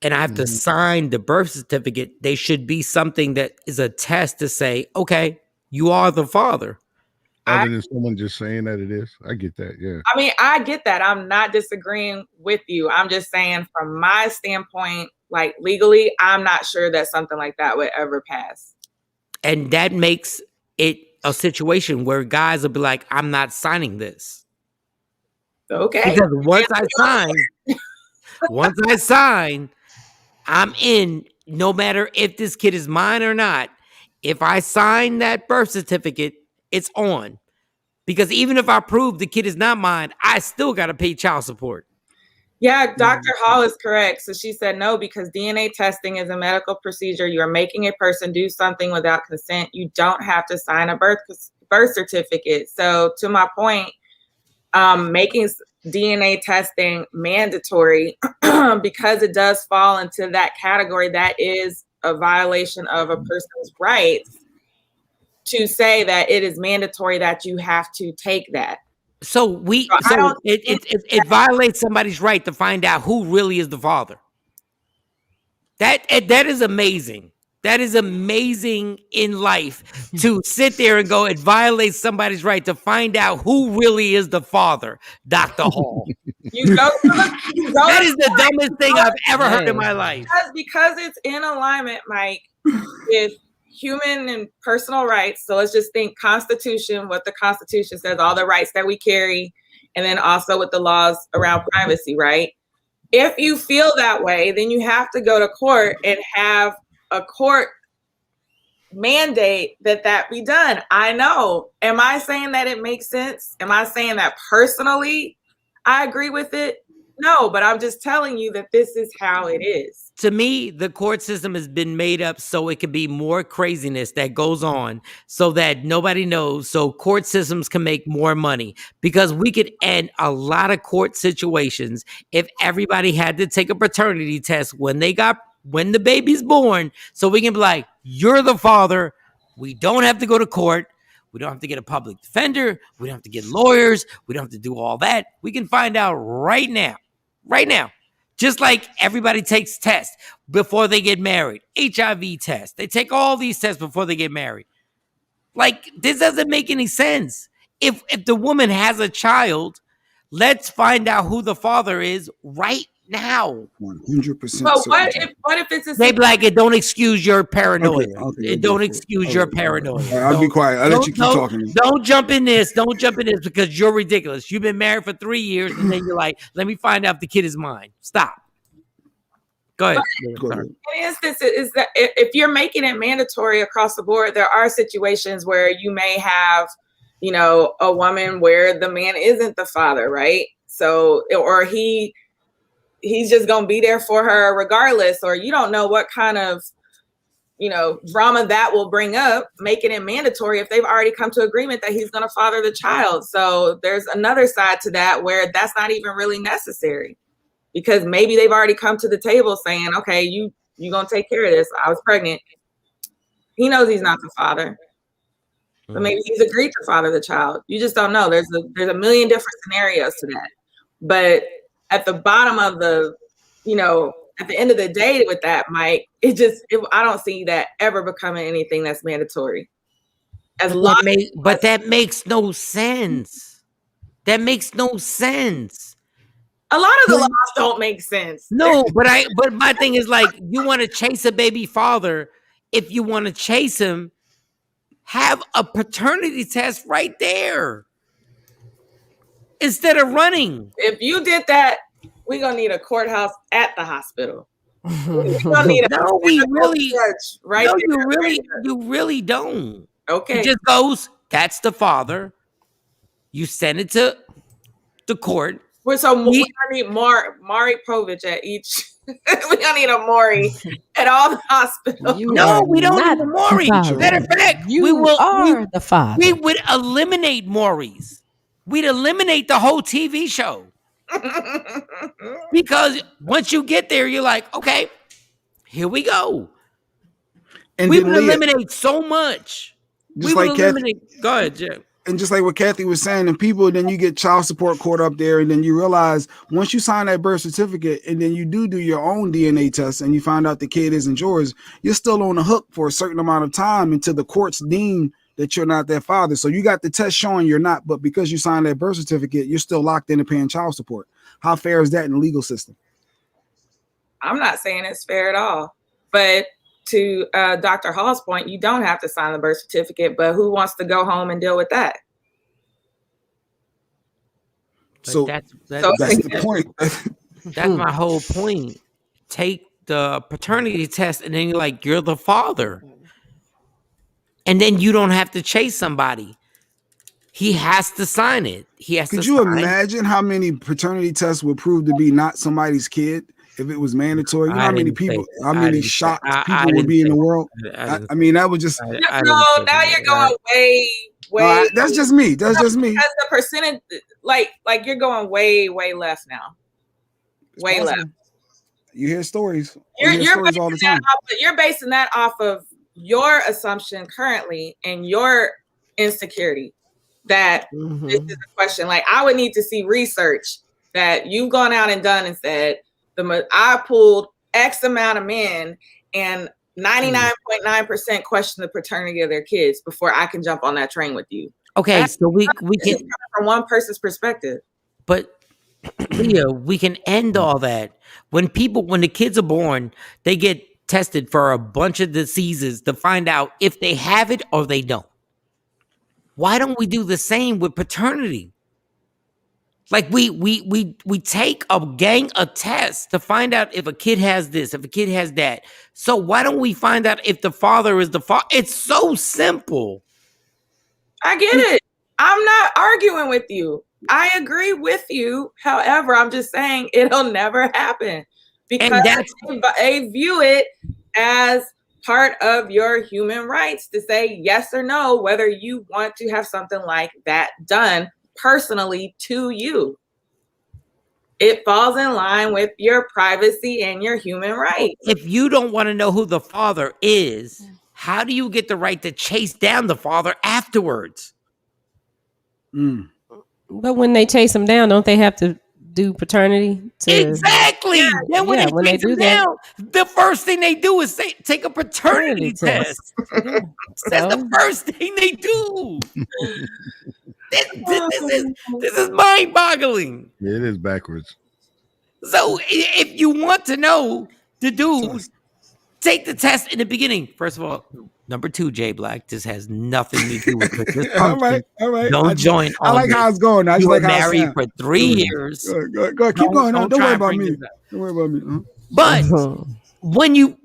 Speaker 4: and I have to sign the birth certificate, they should be something that is a test to say, okay, you are the father.
Speaker 5: Other than someone just saying that it is. I get that. Yeah.
Speaker 7: I mean, I get that. I'm not disagreeing with you. I'm just saying from my standpoint, like legally, I'm not sure that something like that would ever pass.
Speaker 4: And that makes it a situation where guys will be like, I'm not signing this.
Speaker 7: Okay.
Speaker 4: Because once I sign, I'm in, no matter if this kid is mine or not. If I sign that birth certificate, it's on. Because even if I prove the kid is not mine, I still got to pay child support.
Speaker 7: Yeah, Dr. Hall is correct. So she said no, because DNA testing is a medical procedure. You are making a person do something without consent. You don't have to sign a birth certificate. So to my point, making DNA testing mandatory because it does fall into that category, that is a violation of a person's rights, to say that it is mandatory that you have to take that.
Speaker 4: So it violates somebody's right to find out who really is the father. That is amazing. That is amazing in life, to sit there and go, it violates somebody's right to find out who really is the father, Dr. Hall. That is the dumbest thing I've ever heard in my life.
Speaker 7: Because it's in alignment, Mike, with human and personal rights. So let's just think Constitution, what the Constitution says, all the rights that we carry, and then also with the laws around privacy, right? If you feel that way, then you have to go to court and have a court mandate that be done. I know. Am I saying that it makes sense? Am I saying that personally I agree with it? No, but I'm just telling you that this is how it is.
Speaker 4: To me, the court system has been made up so it could be more craziness that goes on so that nobody knows, so court systems can make more money, because we could end a lot of court situations if everybody had to take a paternity test when the baby's born, so we can be like, you're the father. We don't have to go to court. We don't have to get a public defender. We don't have to get lawyers. We don't have to do all that. We can find out right now. Just like everybody takes tests before they get married, HIV tests. They take all these tests before they get married. Like, this doesn't make any sense. If the woman has a child, let's find out who the father is right now.
Speaker 1: 100%.
Speaker 7: But what if it's a
Speaker 4: they be like, it don't excuse your paranoia. It don't excuse your paranoia.
Speaker 1: I'll be quiet. I'll let you keep talking.
Speaker 4: Don't jump in this. Don't jump in this, because you're ridiculous. You've been married for 3 years and then you're like, let me find out if the kid is mine. Stop. Go ahead.
Speaker 7: In instance, is that if you're making it mandatory across the board, there are situations where you may have, you know, a woman where the man isn't the father, right? So, or he's just going to be there for her regardless, or you don't know what kind of, you know, drama that will bring up, making it mandatory if they've already come to agreement that he's going to father the child. So there's another side to that where that's not even really necessary, because maybe they've already come to the table saying, okay, you going to take care of this. I was pregnant. He knows he's not the father, but maybe he's agreed to father the child. You just don't know. There's a million different scenarios to that. But at the bottom of the, you know, at the end of the day with that, Mike, I don't see that ever becoming anything that's mandatory.
Speaker 4: But that makes no sense. That makes no sense.
Speaker 7: A lot of the laws don't make sense.
Speaker 4: No, but my thing is like, you want to chase a baby father. If you want to chase him, have a paternity test right there instead of running.
Speaker 7: If you did that, we're gonna need a courthouse at the hospital.
Speaker 4: You really don't.
Speaker 7: Okay.
Speaker 4: It just goes, that's the father. You send it to the court.
Speaker 7: We're gonna need Maury Povich at each. We're gonna need a Maury at all the hospitals.
Speaker 4: No, we don't need a Maury. Matter of fact, we
Speaker 6: the father.
Speaker 4: We would eliminate Maury's. We'd eliminate the whole TV show. Because once you get there, you're like, okay, here we go. And we would eliminate so much.
Speaker 1: Just like
Speaker 4: eliminate. Go ahead, Jim.
Speaker 1: And just like what Kathy was saying, and people, then you get child support caught up there, and then you realize once you sign that birth certificate, and then you do your own DNA test, and you find out the kid isn't yours, you're still on the hook for a certain amount of time until the courts deem that you're not their father. So you got the test showing you're not, but because you signed that birth certificate, you're still locked into paying child support. How fair is that in the legal system?
Speaker 7: I'm not saying it's fair at all, but to Dr. Hall's point, you don't have to sign the birth certificate, but who wants to go home and deal with that?
Speaker 1: So that's the point.
Speaker 4: That's my whole point. Take the paternity test, and then you're like, you're the father. And then you don't have to chase somebody. He has to sign it.
Speaker 1: Could you imagine how many paternity tests would prove to be not somebody's kid? If it was mandatory, you know how many people, how many shocked people would be in the world? I mean, that would just.
Speaker 7: No, now you're going way.
Speaker 1: That's just me. That's just me.
Speaker 7: Because the percentage, like you're going way left now. Way left.
Speaker 1: You hear stories.
Speaker 7: You're
Speaker 1: stories all the time.
Speaker 7: You're basing that off of your assumption currently and your insecurity that this is a question. Like, I would need to see research that you've gone out and done and said, I pulled X amount of men and 99.9% question the paternity of their kids before I can jump on that train with you.
Speaker 4: Okay, so we can
Speaker 7: from one person's perspective.
Speaker 4: But Leah, we can end all that. When the kids are born, they get tested for a bunch of diseases to find out if they have it or they don't. Why don't we do the same with paternity? Like we take a gang of tests to find out if a kid has this, if a kid has that. So why don't we find out if the father is the father? It's so simple.
Speaker 7: I get it. I'm not arguing with you. I agree with you. However, I'm just saying it'll never happen because they view it as part of your human rights to say yes or no, whether you want to have something like that done personally to you. It falls in line with your privacy and your human rights.
Speaker 4: If you don't want to know who the father is, how do you get the right to chase down the father afterwards?
Speaker 6: But when they chase him down, don't they have to do paternity?
Speaker 4: Exactly. Then when they do that, the first thing they do is take a paternity test. That's the first thing they do. This is mind-boggling.
Speaker 5: It is backwards.
Speaker 4: So if you want to know the dude, take the test in the beginning. First of all, number 2, Jay Black, this has nothing to do with this.
Speaker 1: All right.
Speaker 4: Don't join.
Speaker 1: I like how it's going. I just like how it's
Speaker 4: married for 3 years.
Speaker 1: Go ahead. Keep going. Don't worry about me. Don't worry about me.
Speaker 4: But when you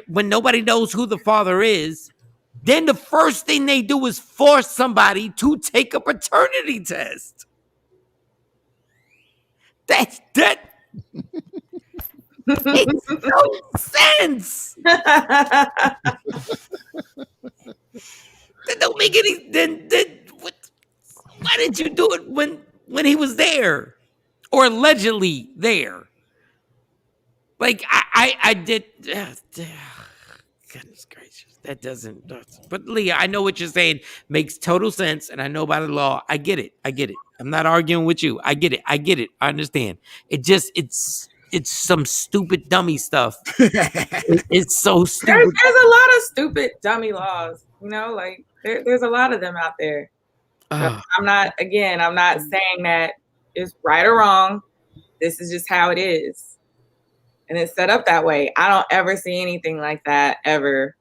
Speaker 4: when nobody knows who the father is, then the first thing they do is force somebody to take a paternity test. That makes no sense. That don't make any. Then why did you do it when he was there, or allegedly there? Like I did. Goodness gracious, that doesn't. But Leah, I know what you're saying makes total sense, and I know about the law. I get it. I'm not arguing with you. I get it. I understand. It's it's some stupid dummy stuff. It's so stupid.
Speaker 7: There's a lot of stupid dummy laws, like there's a lot of them out there. So I'm not saying that it's right or wrong. This is just how it is. And it's set up that way. I don't ever see anything like that ever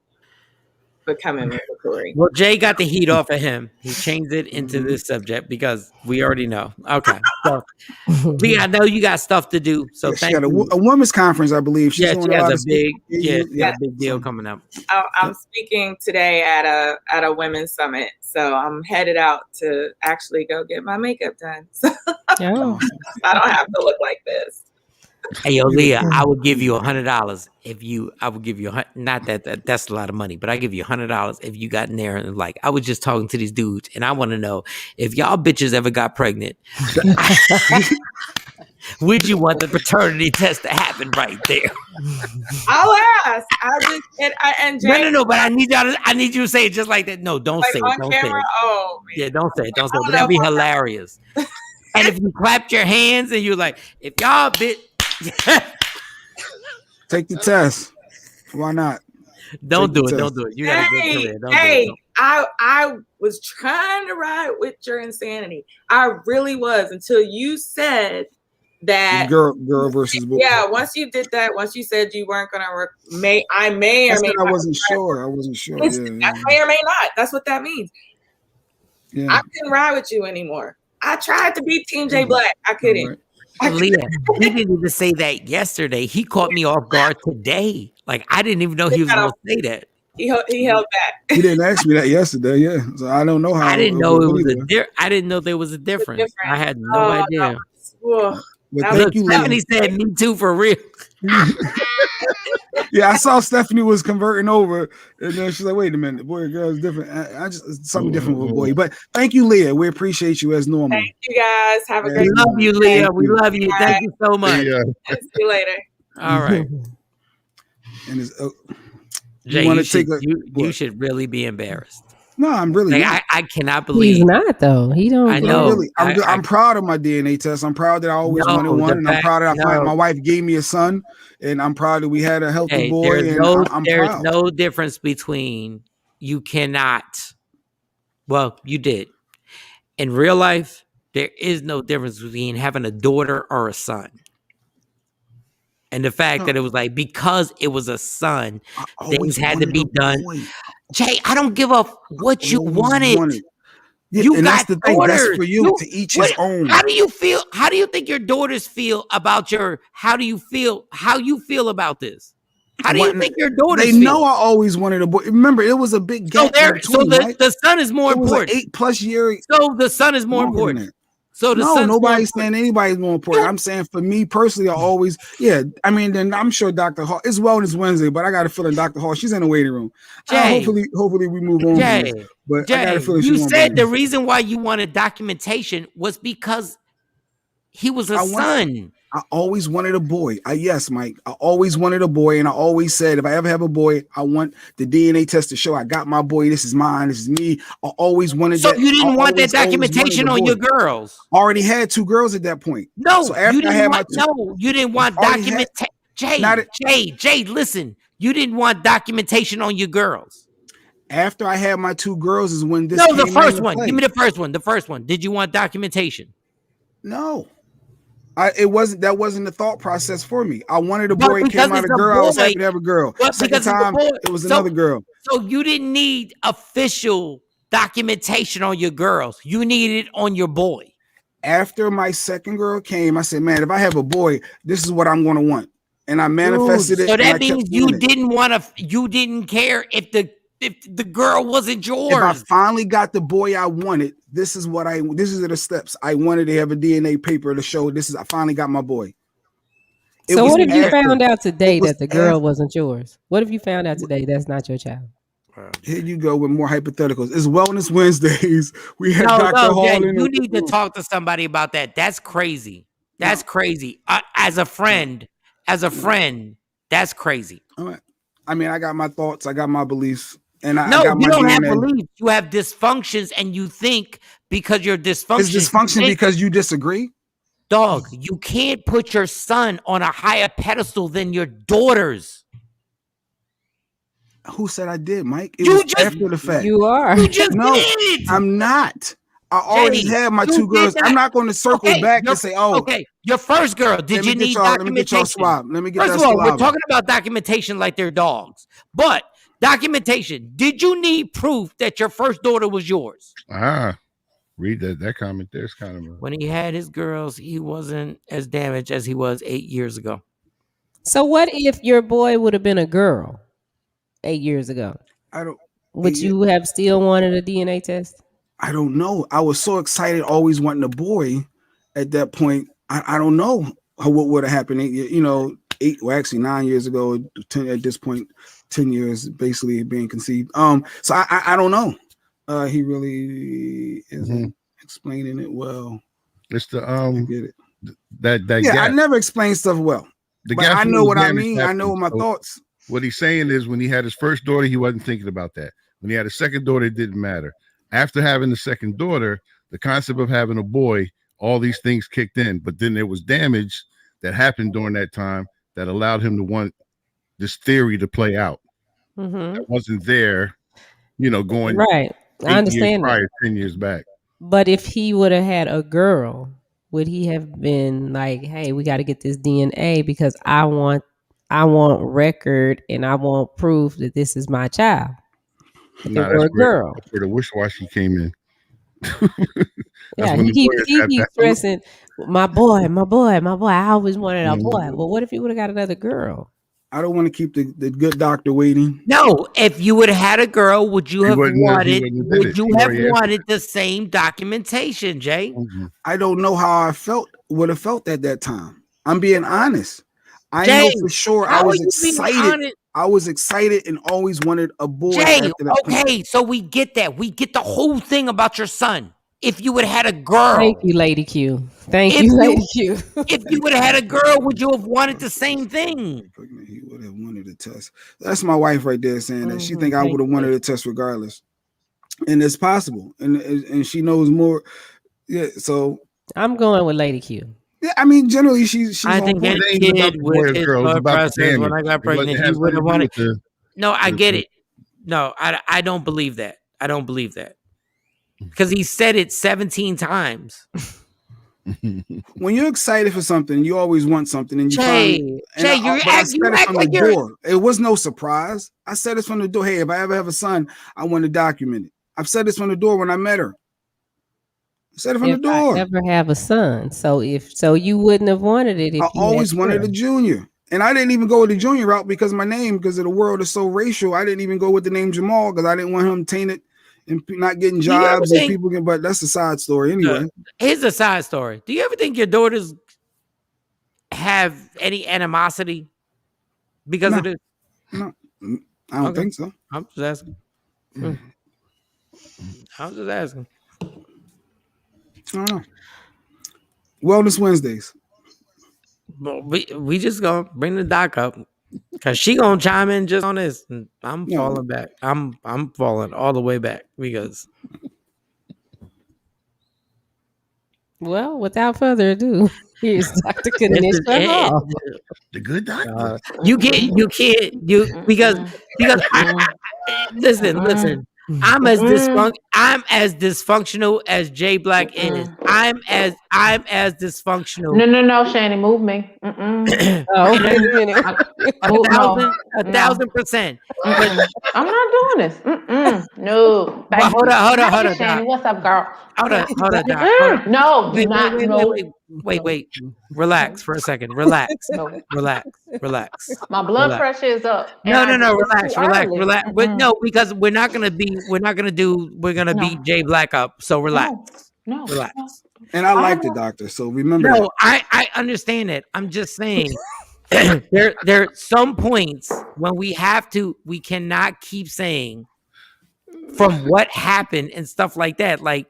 Speaker 7: becoming mandatory.
Speaker 4: Well, Jay got the heat off of him. He changed it into this subject because we already know. Okay. So, I know you got stuff to do. So
Speaker 1: she got a women's conference, I believe.
Speaker 4: She has a big deal coming up.
Speaker 7: I'm speaking today at a women's summit. So I'm headed out to actually go get my makeup done. So I don't have to look like this.
Speaker 4: Hey, yo, Leah, I would give you $100 I would give you not that's a lot of money, but I give you $100 if you got in there and I was just talking to these dudes and I want to know if y'all bitches ever got pregnant. Would you want the paternity test to happen right there?
Speaker 7: I'll ask.
Speaker 4: No. But I need you to say it just like that. No, don't say it.
Speaker 7: On
Speaker 4: don't
Speaker 7: camera?
Speaker 4: Say it.
Speaker 7: Oh, man.
Speaker 4: Yeah, don't say it. Don't say it. That'd be hilarious. And if you clapped your hands and you're like, if y'all
Speaker 1: take the test. Why not?
Speaker 4: Don't do it. Don't do it. You got to get to it.
Speaker 7: I was trying to ride with your insanity. I really was until you said that
Speaker 1: girl versus boy.
Speaker 7: Yeah, once you did that, once you said you weren't gonna work, I may or may not.
Speaker 1: I wasn't sure.
Speaker 7: That may or may not. That's what that means. Yeah. I couldn't ride with you anymore. I tried to be Team J Black. I couldn't.
Speaker 4: Right. Leah, he didn't even say that yesterday. He caught me off guard today. I didn't even know he was going to say that.
Speaker 7: He held back.
Speaker 1: He didn't ask me that yesterday. Yeah, so I don't know how.
Speaker 4: I didn't know I didn't know there was a difference. I had no idea.
Speaker 1: Thank you,
Speaker 4: Stephanie said me too for real.
Speaker 1: Yeah, I saw Stephanie was converting over, and then she's like, "Wait a minute, boy or girl is different." I just something different with boy. But thank you, Leah. We appreciate you as normal.
Speaker 7: Thank you guys. Have a great.
Speaker 4: We love you, Leah. We love you. Thank you so much.
Speaker 7: See you later.
Speaker 4: All right.
Speaker 1: And it's,
Speaker 4: Jay, you should really be embarrassed.
Speaker 1: No, I'm really.
Speaker 4: I cannot believe
Speaker 6: he's not though. He don't.
Speaker 4: I know.
Speaker 1: I'm proud of my DNA test. I'm proud that I always wanted one, and I'm proud that my wife gave me a son, and I'm proud that we had a healthy boy.
Speaker 4: There's no difference between you cannot. Well, you did. In real life, there is no difference between having a daughter or a son. And the fact that it was because it was a son, things had to be done. Jay, I don't give a what you wanted.
Speaker 1: Yeah,
Speaker 4: you got
Speaker 1: that's the thing.
Speaker 4: daughters.
Speaker 1: That's for you to each his own.
Speaker 4: How do you feel? How do you think your daughters feel about how you feel about this? How do you think your daughters feel?
Speaker 1: They know I always wanted a boy. Remember, it was a big gap.
Speaker 4: So the son is more important.
Speaker 1: 8+ year.
Speaker 4: So the son is more important. So
Speaker 1: nobody's saying anybody's more important. I'm saying for me personally, I always, then I'm sure Dr. Hall, it's Wellness Wednesday, but I got a feeling Dr. Hall, she's in the waiting room. Hopefully we move on. But I got a feeling
Speaker 4: you said the reason why you wanted documentation was because he was a son.
Speaker 1: I always wanted a boy. Yes, Mike. I always wanted a boy, and I always said if I ever have a boy, I want the DNA test to show I got my boy. This is mine. This is me. I always wanted that.
Speaker 4: So you didn't want that documentation on your girls?
Speaker 1: I already had 2 girls at that point.
Speaker 4: No,
Speaker 1: so after
Speaker 4: you didn't want documentation. Jay, listen. You didn't want documentation on your girls.
Speaker 1: After I had my 2 girls is when this.
Speaker 4: No, the first one. Give me the first one. The first one. Did you want documentation?
Speaker 1: No. That wasn't the thought process for me. I wanted a boy. It came out a girl. I was happy to have a girl. Second time, it was another girl.
Speaker 4: So you didn't need official documentation on your girls. You needed it on your boy.
Speaker 1: After my second girl came, I said, "Man, if I have a boy, this is what I'm going to want." And I manifested it.
Speaker 4: So that means you didn't want to. You didn't care if the girl wasn't yours.
Speaker 1: If I finally got the boy I wanted, this is the steps. I wanted to have a DNA paper to show I finally got my boy.
Speaker 6: So what if you found out today that the girl wasn't yours? What if you found out today that's not your child?
Speaker 1: Here you go with more hypotheticals. It's Wellness Wednesdays. We had Dr. Hall.
Speaker 4: You need to talk to somebody about that. That's crazy. That's crazy. As a friend, that's crazy.
Speaker 1: All right. I mean, I got my thoughts. I got my beliefs. And you
Speaker 4: don't have beliefs. You have dysfunctions, and you think because you're dysfunctional.
Speaker 1: Is dysfunction because you disagree?
Speaker 4: Dog, you can't put your son on a higher pedestal than your daughters.
Speaker 1: Who said I did, Mike? It
Speaker 4: You
Speaker 1: was
Speaker 4: just-
Speaker 1: after the fact.
Speaker 6: You are.
Speaker 4: You just
Speaker 1: No,
Speaker 4: did.
Speaker 1: I'm not. I already
Speaker 4: Jay,
Speaker 1: had my
Speaker 4: you
Speaker 1: 2 girls.
Speaker 4: did
Speaker 1: I'm
Speaker 4: not.
Speaker 1: not going to circle
Speaker 4: Okay,
Speaker 1: back
Speaker 4: your-
Speaker 1: and say, "Oh,
Speaker 4: okay, your first girl. Did
Speaker 1: let me
Speaker 4: you
Speaker 1: get
Speaker 4: need
Speaker 1: y'all. Let me get y'all
Speaker 4: documentation?
Speaker 1: swab. Let me get
Speaker 4: First
Speaker 1: that
Speaker 4: of all,
Speaker 1: swab.
Speaker 4: we're talking about documentation like they're dogs. But documentation. Did you need proof that your first daughter was yours?
Speaker 5: Read that comment. There's kind of
Speaker 4: When he had his girls, he wasn't as damaged as he was 8 years ago.
Speaker 6: So what if your boy would have been a girl 8 years ago?
Speaker 1: I don't.
Speaker 6: Would you have still wanted a DNA test?
Speaker 1: I don't know. I was so excited, always wanting a boy. At that point, I don't know what would have happened. 9 years ago. 10 at this point, 10 years basically being conceived. So I don't know. He really isn't explaining it well.
Speaker 5: It's the
Speaker 1: I get it.
Speaker 5: that
Speaker 1: Yeah,
Speaker 5: gap.
Speaker 1: I never explain stuff well. But I know what I mean. I know my thoughts.
Speaker 5: What he's saying is when he had his first daughter, he wasn't thinking about that. When he had a second daughter, it didn't matter. After having the second daughter, the concept of having a boy, all these things kicked in. But then there was damage that happened during that time that allowed him to want this theory to play out. That wasn't there, going
Speaker 6: right. I understand
Speaker 5: prior,
Speaker 6: that.
Speaker 5: 10 years back.
Speaker 6: But if he would have had a girl, would he have been like, "Hey, we got to get this DNA because I want record and I want proof that this is my child." If it were a girl,
Speaker 5: That's where the wish-washy came in.
Speaker 6: Yeah, he keeps stressing, my boy. I always wanted a boy. Well, what if he would have got another girl?
Speaker 1: I don't want to keep the good doctor waiting.
Speaker 4: No, if you would have had a girl, would you have wanted? Would you have
Speaker 5: already
Speaker 4: wanted the same documentation, Jay?
Speaker 1: I don't know how I would have felt at that time. I'm being honest. I
Speaker 4: Jay,
Speaker 1: know for sure I
Speaker 4: how
Speaker 1: was
Speaker 4: are you being
Speaker 1: excited.
Speaker 4: honest?
Speaker 1: I was excited and always wanted a boy.
Speaker 4: Jay,
Speaker 1: after that point.
Speaker 4: okay, so we get that. We get the whole thing about your son. If you would have had a girl,
Speaker 6: Thank you, Lady Q. Thank you, Lady Q.
Speaker 4: If you would have had a girl, would you have wanted the same thing?
Speaker 1: He would have wanted a test. That's my wife right there saying that she think I would have wanted a test regardless, and it's possible, and she knows more. Yeah, so
Speaker 6: I'm going with Lady Q.
Speaker 1: Yeah, I mean, generally she's.
Speaker 4: I think any kid with his blood pressure when I got pregnant, he would have wanted. No, I get it. No, I don't believe that. I don't believe that. Because he said it 17 times.
Speaker 1: When you're excited for something, you always want something, and you
Speaker 4: Jay, you act like
Speaker 1: door. It was no surprise. I said this from the door. Hey, if I ever have a son, I want to document it. I've said this from the door when I met her. I said it from the door.
Speaker 6: I ever have a son, so you wouldn't have wanted it. If
Speaker 1: I always wanted a junior, and I didn't even go with the junior route because my name, because of the world is so racial. I didn't even go with the name Jamal because I didn't want him tainted and not getting jobs and people get. But that's a side story anyway.
Speaker 4: Here's a side story. Do you ever think your daughters have any animosity because of this?
Speaker 1: No, I don't think so.
Speaker 4: I'm just asking. I'm just asking.
Speaker 1: I don't know. Wellness Wednesdays.
Speaker 4: Well, we just gonna bring the doc up because she gonna chime in just on this. And I'm falling back. I'm falling all the way back because.
Speaker 6: Well, without further ado, here's Dr. Kanisha Hall.
Speaker 5: The good doctor.
Speaker 4: Because listen. I'm as dysfunctional as Jay Black is. I'm as dysfunctional.
Speaker 8: No, Shannon, move me.
Speaker 6: Oh, wait a minute.
Speaker 4: 1,000%.
Speaker 8: I'm not doing this. No.
Speaker 4: But hold on,
Speaker 8: Shannon, what's up, girl?
Speaker 4: Hold on, Doc.
Speaker 8: No, do not.
Speaker 4: Wait. Relax for a second. Relax. Relax.
Speaker 8: My blood pressure is up.
Speaker 4: No. Relax. But no, because we're gonna beat Jay Black up. So relax.
Speaker 8: No.
Speaker 4: Relax.
Speaker 1: And I like the doctor, so remember.
Speaker 4: No, I understand it. I'm just saying there are some points when we cannot keep saying from what happened and stuff like that. Like,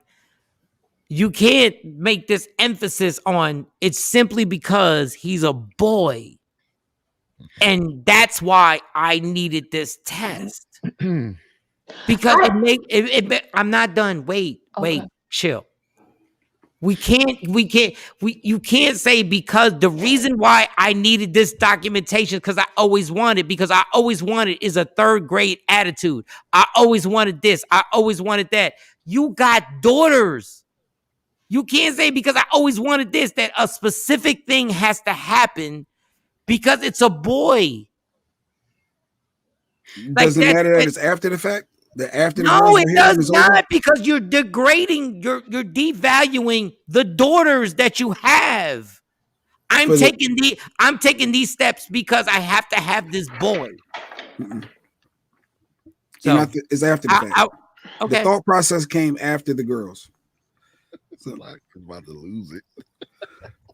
Speaker 4: you can't make this emphasis on it's simply because he's a boy. And that's why I needed this test. Because I'm not done. Wait, chill. You can't say because the reason why I needed this documentation because I always wanted is a third grade attitude. I always wanted this. I always wanted that. You got daughters. You can't say because I always wanted this that a specific thing has to happen because it's a boy.
Speaker 1: Doesn't matter that it's after the fact. After the
Speaker 4: no,
Speaker 1: girls
Speaker 4: it
Speaker 1: are here
Speaker 4: does
Speaker 1: and it's
Speaker 4: not
Speaker 1: over?
Speaker 4: because you're degrading, you're devaluing the daughters that you have. I'm taking these steps because I have to have this boy. So
Speaker 1: it's after the fact.
Speaker 4: Okay.
Speaker 1: The thought process came after the girls. So
Speaker 5: I'm about to lose it.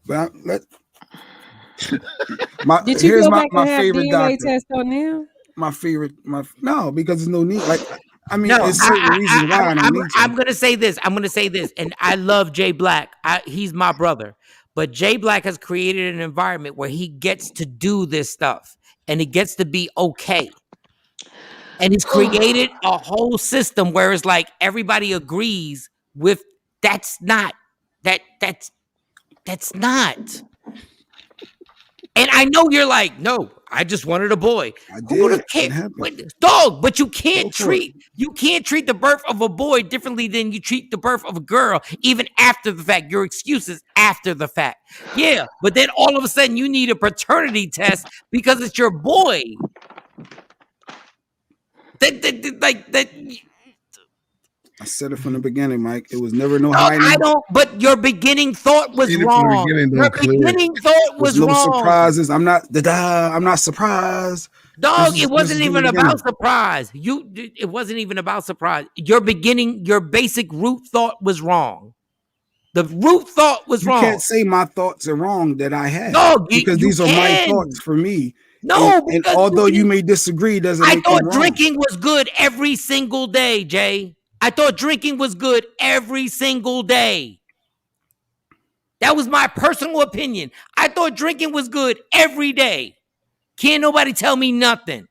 Speaker 1: But
Speaker 6: did you
Speaker 1: here's
Speaker 6: go back
Speaker 1: my
Speaker 6: and have
Speaker 1: favorite
Speaker 6: DNA
Speaker 1: doctor.
Speaker 6: test on him?
Speaker 1: No, because there's no need. Like I mean,
Speaker 4: No,
Speaker 1: there's certain reasons why I don't need to.
Speaker 4: I'm gonna say this, and I love Jay Black. He's my brother, but Jay Black has created an environment where he gets to do this stuff and it gets to be okay. And he's created a whole system where it's like everybody agrees with that's not. And I know you're like, no, I just wanted a boy.
Speaker 1: I
Speaker 4: Who would
Speaker 1: did.
Speaker 4: have
Speaker 1: It
Speaker 4: cared?
Speaker 1: happened.
Speaker 4: Dog, but you
Speaker 1: Go
Speaker 4: can't
Speaker 1: for it.
Speaker 4: treat the birth of a boy differently than you treat the birth of a girl, even after the fact. Your excuse is after the fact. Yeah, but then all of a sudden you need a paternity test because it's your boy.
Speaker 1: I said it from the beginning, Mike. It was never no hiding.
Speaker 4: I don't. But your beginning thought was wrong. Your beginning thought was
Speaker 1: no
Speaker 4: wrong.
Speaker 1: Surprises. I'm not surprised.
Speaker 4: Dog, it wasn't even about surprise. It wasn't even about surprise. Your basic root thought was wrong. The root thought was wrong.
Speaker 1: You can't say my thoughts are wrong that I had.
Speaker 4: No,
Speaker 1: because these are my thoughts for me.
Speaker 4: No,
Speaker 1: and although you may disagree, doesn't
Speaker 4: I
Speaker 1: make
Speaker 4: thought
Speaker 1: it wrong.
Speaker 4: drinking was good every single day, Jay. I thought drinking was good every single day. That was my personal opinion. I thought drinking was good every day. Can't nobody tell me nothing.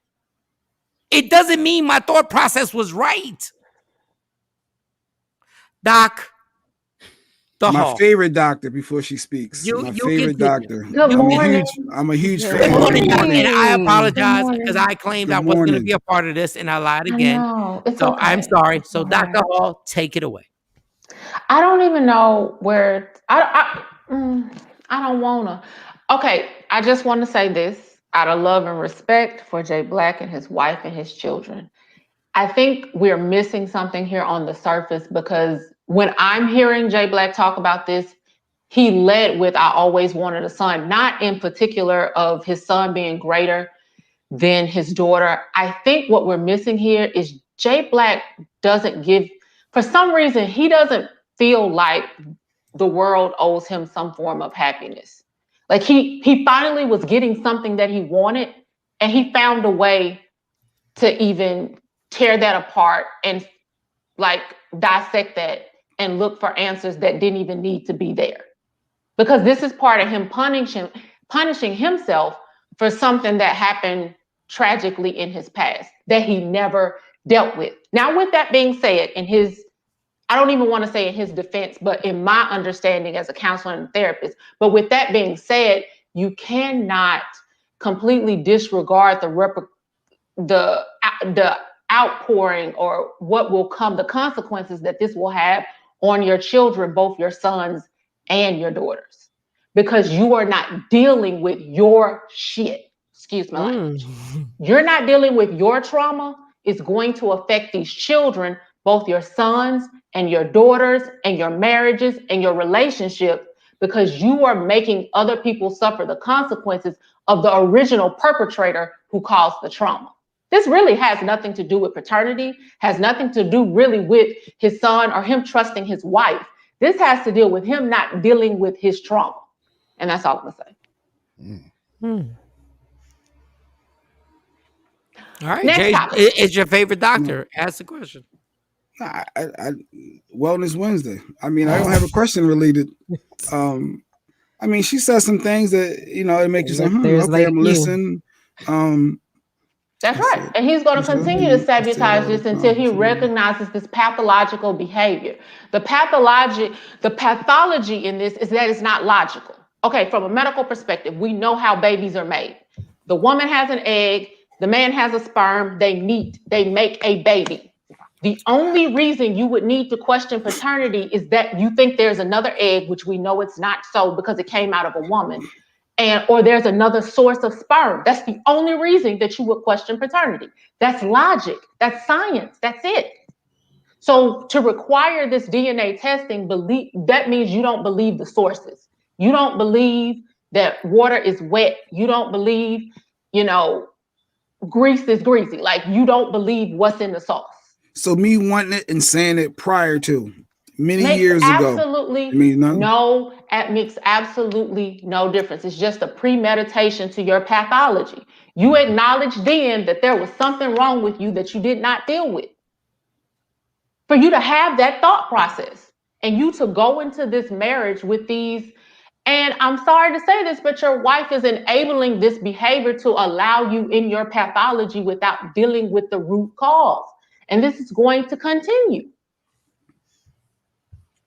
Speaker 4: It doesn't mean my thought process was right. Doc,
Speaker 1: my favorite doctor before she speaks. My favorite doctor.
Speaker 8: Good morning.
Speaker 1: I'm a huge fan.
Speaker 4: Good morning, and I apologize because I claimed I wasn't going to be a part of this, and I lied again.
Speaker 8: So
Speaker 4: okay. I'm sorry. So, Dr. Hall, take it away.
Speaker 8: I don't even know where. I don't wanna. Okay, I just want to say this out of love and respect for Jay Black and his wife and his children. I think we're missing something here on the surface because when I'm hearing Jay Black talk about this, he led with I always wanted a son, not in particular of his son being greater than his daughter. I think what we're missing here is Jay Black doesn't give, for some reason, he doesn't feel like the world owes him some form of happiness. Like he finally was getting something that he wanted and he found a way to even tear that apart and like dissect that and look for answers that didn't even need to be there. Because this is part of him punishing himself for something that happened tragically in his past that he never dealt with. Now, with that being said, I don't even want to say in his defense, but in my understanding as a counselor and therapist, but with that being said, you cannot completely disregard the outpouring or what will come, the consequences that this will have on your children, both your sons and your daughters, because you are not dealing with your shit. Excuse my language. You're not dealing with your trauma. It's going to affect these children, both your sons and your daughters and your marriages and your relationship, because you are making other people suffer the consequences of the original perpetrator who caused the trauma. This really has nothing to do with paternity, has nothing to do really with his son or him trusting his wife. This has to deal with him not dealing with his trauma. And that's all I'm gonna say.
Speaker 4: All right, Jay, is your favorite doctor? Ask the question.
Speaker 1: I Wellness Wednesday. I mean, I don't have a question related. I mean, she says some things that, it makes you say, okay, I'm listening.
Speaker 8: That's right. And he's going to continue to sabotage this until he recognizes this pathological behavior. The pathology in this is that it's not logical. Okay, from a medical perspective, we know how babies are made. The woman has an egg, the man has a sperm, they meet, they make a baby. The only reason you would need to question paternity is that you think there's another egg, which we know it's not so because it came out of a woman, or there's another source of sperm. That's the only reason that you would question paternity. That's logic. That's science. That's it. So to require this DNA testing, that means you don't believe the sources. You don't believe that water is wet. You don't believe, grease is greasy. Like, you don't believe what's in the sauce.
Speaker 1: So me wanting it and saying it prior to many years ago.
Speaker 8: It makes absolutely no difference. It's just a premeditation to your pathology. You acknowledge then that there was something wrong with you that you did not deal with. For you to have that thought process and you to go into this marriage with these, and I'm sorry to say this, but your wife is enabling this behavior to allow you in your pathology without dealing with the root cause. And this is going to continue.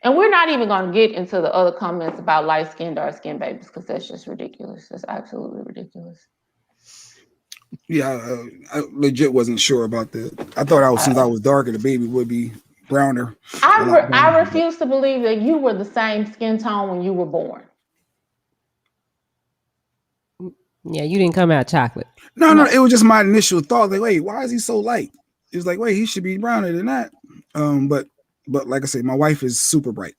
Speaker 8: And we're not even going to get into the other comments about light-skinned, dark-skinned babies, because that's just ridiculous. That's absolutely ridiculous.
Speaker 1: Yeah, I legit wasn't sure about that. I thought since I was darker, the baby would be browner.
Speaker 8: I refuse to believe that you were the same skin tone when you were born.
Speaker 6: Yeah, you didn't come out chocolate.
Speaker 1: No, it was just my initial thought. Like, wait, why is he so light? It was like, wait, he should be browner than that. But like I said, my wife is super bright.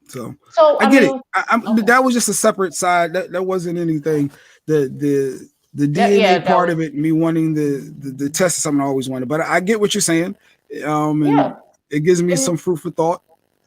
Speaker 1: So I get it. That was just a separate side. That wasn't anything. The DNA part of it, me wanting the test is something I always wanted. But I get what you're saying. And it gives me some food for thought.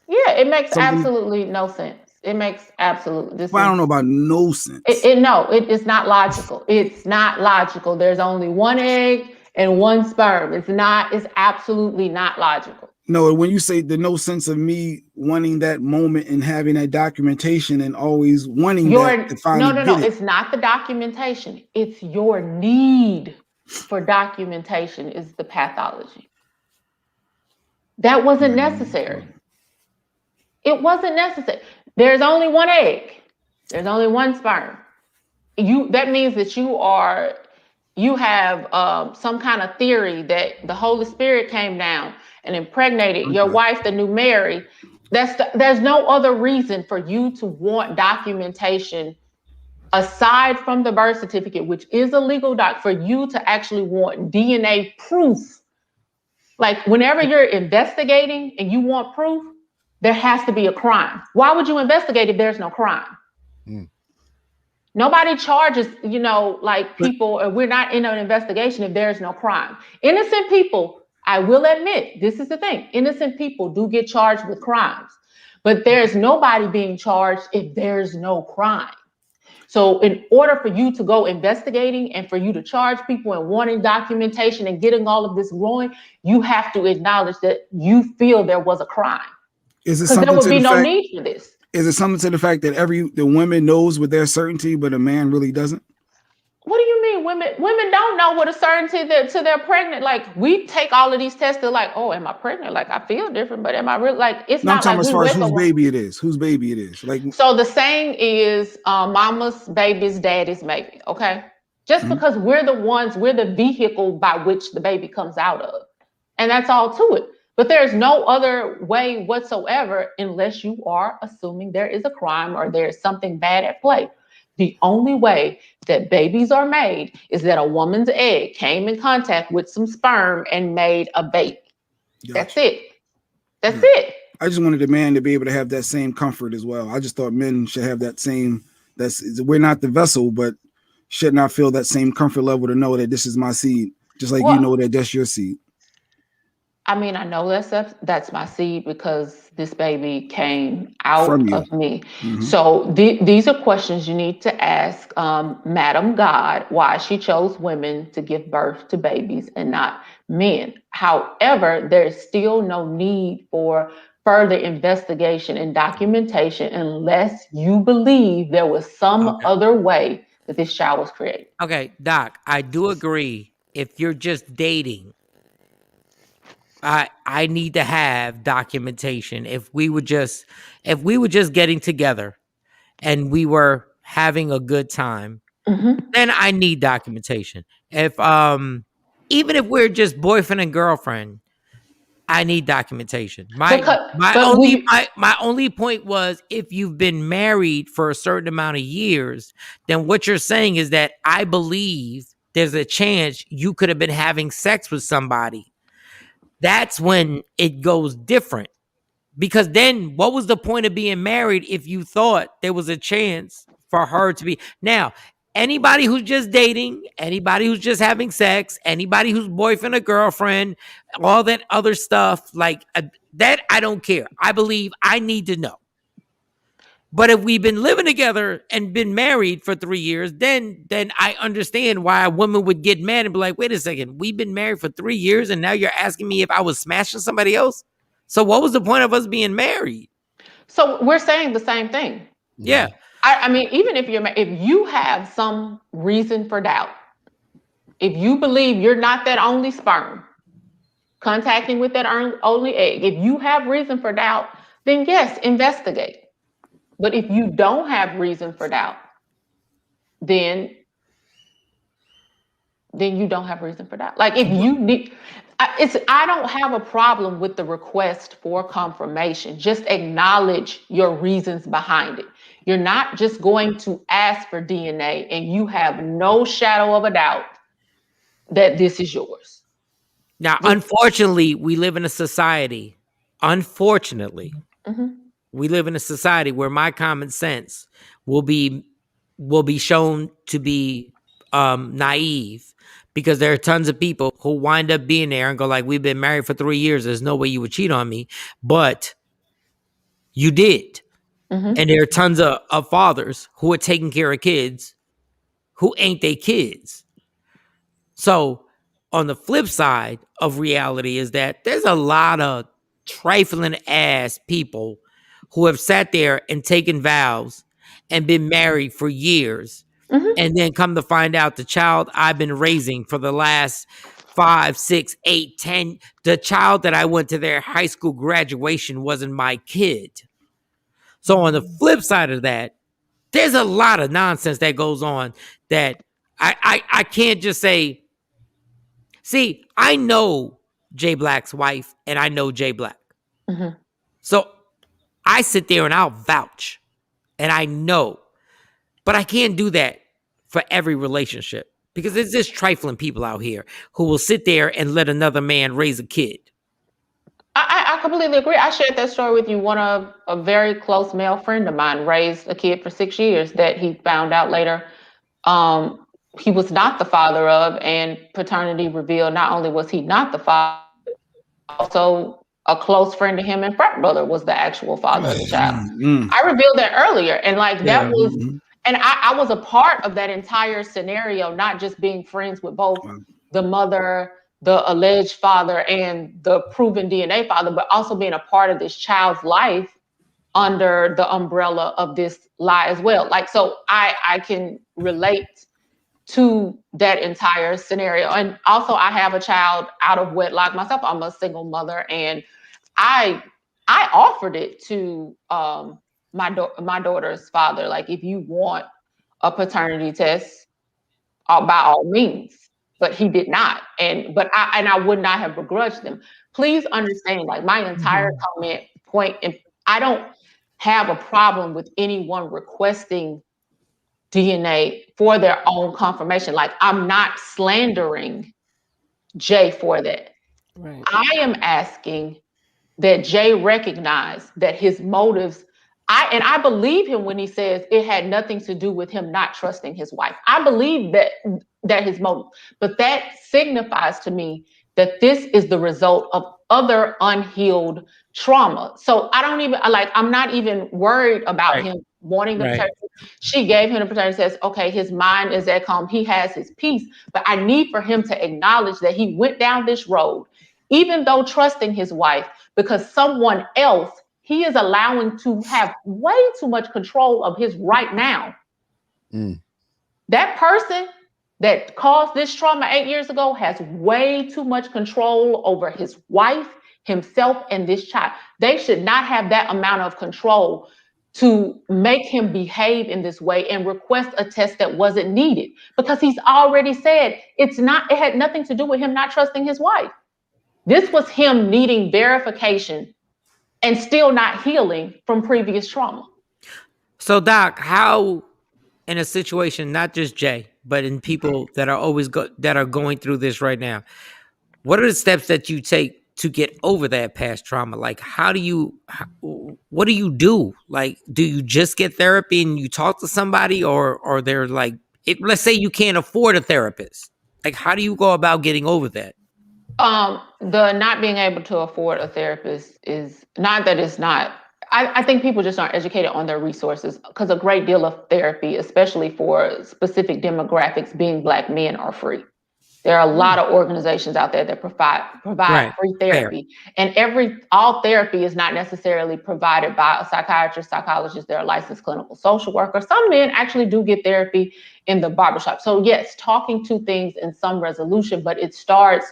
Speaker 8: Yeah, it makes absolutely no sense. It makes absolutely.
Speaker 1: I don't know about no sense.
Speaker 8: It's not logical. It's not logical. There's only one egg and one sperm. It's absolutely not logical.
Speaker 1: No, when you say the no sense of me wanting that moment and having that documentation and always wanting that to finally
Speaker 8: No. It's not the documentation. It's your need for documentation is the pathology. That wasn't necessary. It wasn't necessary. There's only one egg. There's only one sperm. That means that you have some kind of theory that the Holy Spirit came down and impregnated your wife, the new Mary. There's no other reason for you to want documentation aside from the birth certificate, which is a legal doc, for you to actually want DNA proof. Like, whenever you're investigating and you want proof, there has to be a crime. Why would you investigate if there's no crime? Nobody charges, people, or we're not in an investigation if there's no crime. Innocent people, I will admit, this is the thing. Innocent people do get charged with crimes, but there's nobody being charged if there's no crime. So in order for you to go investigating and for you to charge people and wanting documentation and getting all of this going, you have to acknowledge that you feel there was a crime.
Speaker 1: Is it something
Speaker 8: there would be no need for this?
Speaker 1: Is it something to the fact that the woman knows with their certainty, but a man really doesn't?
Speaker 8: What do you mean? Women don't know with a certainty that they're pregnant. Like, we take all of these tests. They're like, oh, am I pregnant? Like, I feel different, but am I really? Like, it's not like
Speaker 1: as far as whose baby it is. Whose baby it is. Like,
Speaker 8: so the saying is, mama's baby's daddy's baby. Okay, just because we're the vehicle by which the baby comes out of, and that's all to it. But there's no other way whatsoever unless you are assuming there is a crime or there is something bad at play. The only way that babies are made is that a woman's egg came in contact with some sperm and made a baby. Gotcha. That's it. That's it.
Speaker 1: I just wanted the man to be able to have that same comfort as well. I just thought men should have that same, we're not the vessel, but should not feel that same comfort level to know that this is my seed, just like you know that that's your seed.
Speaker 8: I mean, I know that's my seed because this baby came out of me. Mm-hmm. So these are questions you need to ask Madam God, why she chose women to give birth to babies and not men. However, there's still no need for further investigation and documentation unless you believe there was some other way that this child was created.
Speaker 4: Okay, Doc, I do agree. If you're just dating, I need to have documentation. If we were just getting together and we were having a good time, then I need documentation. If even if we're just boyfriend and girlfriend, I need documentation. My only point was, if you've been married for a certain amount of years, then what you're saying is that I believe there's a chance you could have been having sex with somebody. That's when it goes different. Because then what was the point of being married if you thought there was a chance for her to be? Now, anybody who's just dating, anybody who's just having sex, anybody who's boyfriend or girlfriend, all that other stuff, like that, I don't care. I believe I need to know. But if we've been living together and been married for 3 years, then I understand why a woman would get mad and be like, wait a second, we've been married for 3 years and now you're asking me if I was smashing somebody else? So what was the point of us being married?
Speaker 8: So we're saying the same thing.
Speaker 4: Yeah.
Speaker 8: I mean, even if you have some reason for doubt, if you believe you're not that only sperm contacting with that only egg, if you have reason for doubt, then yes, investigate. But if you don't have reason for doubt, then you don't have reason for doubt. Like if you need, I don't have a problem with the request for confirmation. Just acknowledge your reasons behind it. You're not just going to ask for DNA and you have no shadow of a doubt that this is yours.
Speaker 4: Now, unfortunately, we live in a society. Unfortunately, we live in a society where my common sense will be shown to be naive, because there are tons of people who wind up being there and go like, we've been married for 3 years. There's no way you would cheat on me, but you did. And there are tons of fathers who are taking care of kids who ain't they kids. So on the flip side of reality is that there's a lot of trifling ass people who have sat there and taken vows and been married for years. And then come to find out the child I've been raising for the last 5, 6, 8, 10, the child that I went to their high school graduation wasn't my kid. So on the flip side of that, there's a lot of nonsense that goes on that I can't just say. See, I know Jay Black's wife and I know Jay Black. So I sit there and I'll vouch and I know, but I can't do that for every relationship, because there's just trifling people out here who will sit there and let another man raise a kid.
Speaker 8: I completely agree. I shared that story with you. A very close male friend of mine raised a kid for 6 years that he found out later he was not the father of, and paternity revealed not only was he not the father, also a close friend to him and frat brother was the actual father of the child. I revealed that earlier, and that was, and I was a part of that entire scenario, not just being friends with both the mother, the alleged father, and the proven DNA father, but also being a part of this child's life under the umbrella of this lie as well. Like, so I can relate to that entire scenario. And also I have a child out of wedlock myself. I'm a single mother, and I offered it to my daughter's father. Like, if you want a paternity test, by all means. But he did not. But I would not have begrudged them. Please understand, like, my entire comment point, and I don't have a problem with anyone requesting DNA for their own confirmation. Like, I'm not slandering Jay for that.
Speaker 6: Right.
Speaker 8: I am asking that Jay recognize that his motives, I believe him when he says it had nothing to do with him not trusting his wife. I believe that his motive, but that signifies to me that this is the result of other unhealed trauma. So I'm not even worried about him wanting the paternity. She gave him the paternity test. Okay, his mind is at calm. He has his peace, but I need for him to acknowledge that he went down this road, even though trusting his wife, because someone else he is allowing to have way too much control of his right now. That person that caused this trauma 8 years ago has way too much control over his wife, himself, and this child. They should not have that amount of control to make him behave in this way and request a test that wasn't needed, because he's already said it had nothing to do with him not trusting his wife. This was him needing verification and still not healing from previous trauma.
Speaker 4: So, Doc, how in a situation, not just Jay, but in people that are that are going through this right now, what are the steps that you take to get over that past trauma? Like, what do you do? Like, do you just get therapy and you talk to somebody, or they're like, let's say you can't afford a therapist. Like, how do you go about getting over that?
Speaker 8: The not being able to afford a therapist is not that it's not. I think people just aren't educated on their resources, because a great deal of therapy, especially for specific demographics, being Black men, are free. There are a lot of organizations out there that provide
Speaker 4: Right.
Speaker 8: free therapy. Fair. And all therapy is not necessarily provided by a psychiatrist, psychologist. They're a licensed clinical social worker. Some men actually do get therapy in the barbershop. So yes, talking to things in some resolution, but it starts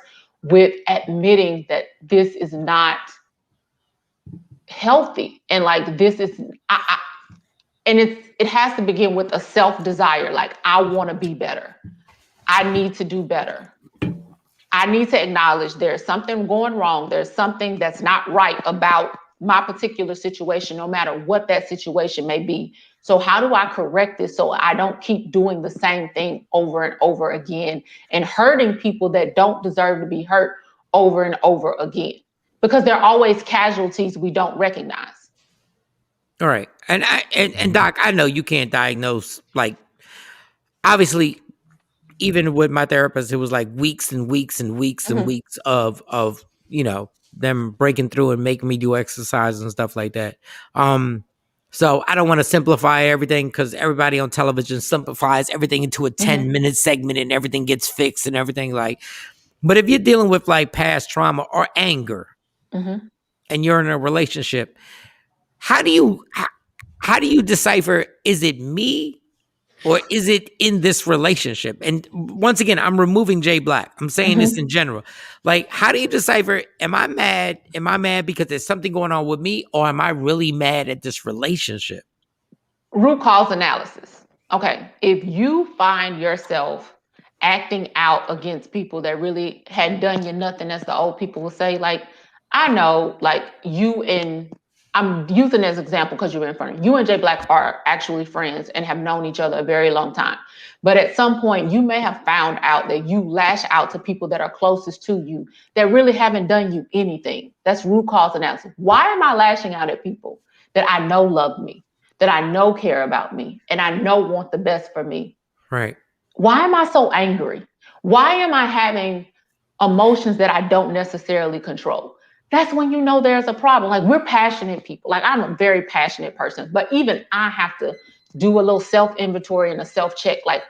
Speaker 8: with admitting that this is not healthy, and like this is and it has to begin with a self-desire. Like, I want to be better. I need to do better. I need to acknowledge there's something going wrong. There's something that's not right about my particular situation, no matter what that situation may be. So how do I correct this so I don't keep doing the same thing over and over again and hurting people that don't deserve to be hurt over and over again? Because they're always casualties we don't recognize.
Speaker 4: All right. And Doc, I know you can't diagnose, like, obviously, even with my therapist, it was like weeks and weeks and weeks and weeks of them breaking through and making me do exercise and stuff like that. So I don't want to simplify everything, because everybody on television simplifies everything into a 10-minute segment and everything gets fixed and everything. Like, but if you're dealing with like past trauma or anger and you're in a relationship, how do you decipher, is it me or is it in this relationship? And once again, I'm removing Jay Black. I'm saying this in general. Like, how do you decipher, am I mad? Am I mad because there's something going on with me, or am I really mad at this relationship?
Speaker 8: Root cause analysis. Okay, if you find yourself acting out against people that really had done you nothing, as the old people will say, like, I know, like, I'm using as an example because you're in front of you and Jay Black are actually friends and have known each other a very long time. But at some point, you may have found out that you lash out to people that are closest to you that really haven't done you anything. That's root cause analysis. Why am I lashing out at people that I know love me, that I know care about me, and I know want the best for me?
Speaker 4: Right.
Speaker 8: Why am I so angry? Why am I having emotions that I don't necessarily control? That's when you know there's a problem. Like, we're passionate people. Like, I'm a very passionate person, but even I have to do a little self-inventory and a self-check. Like,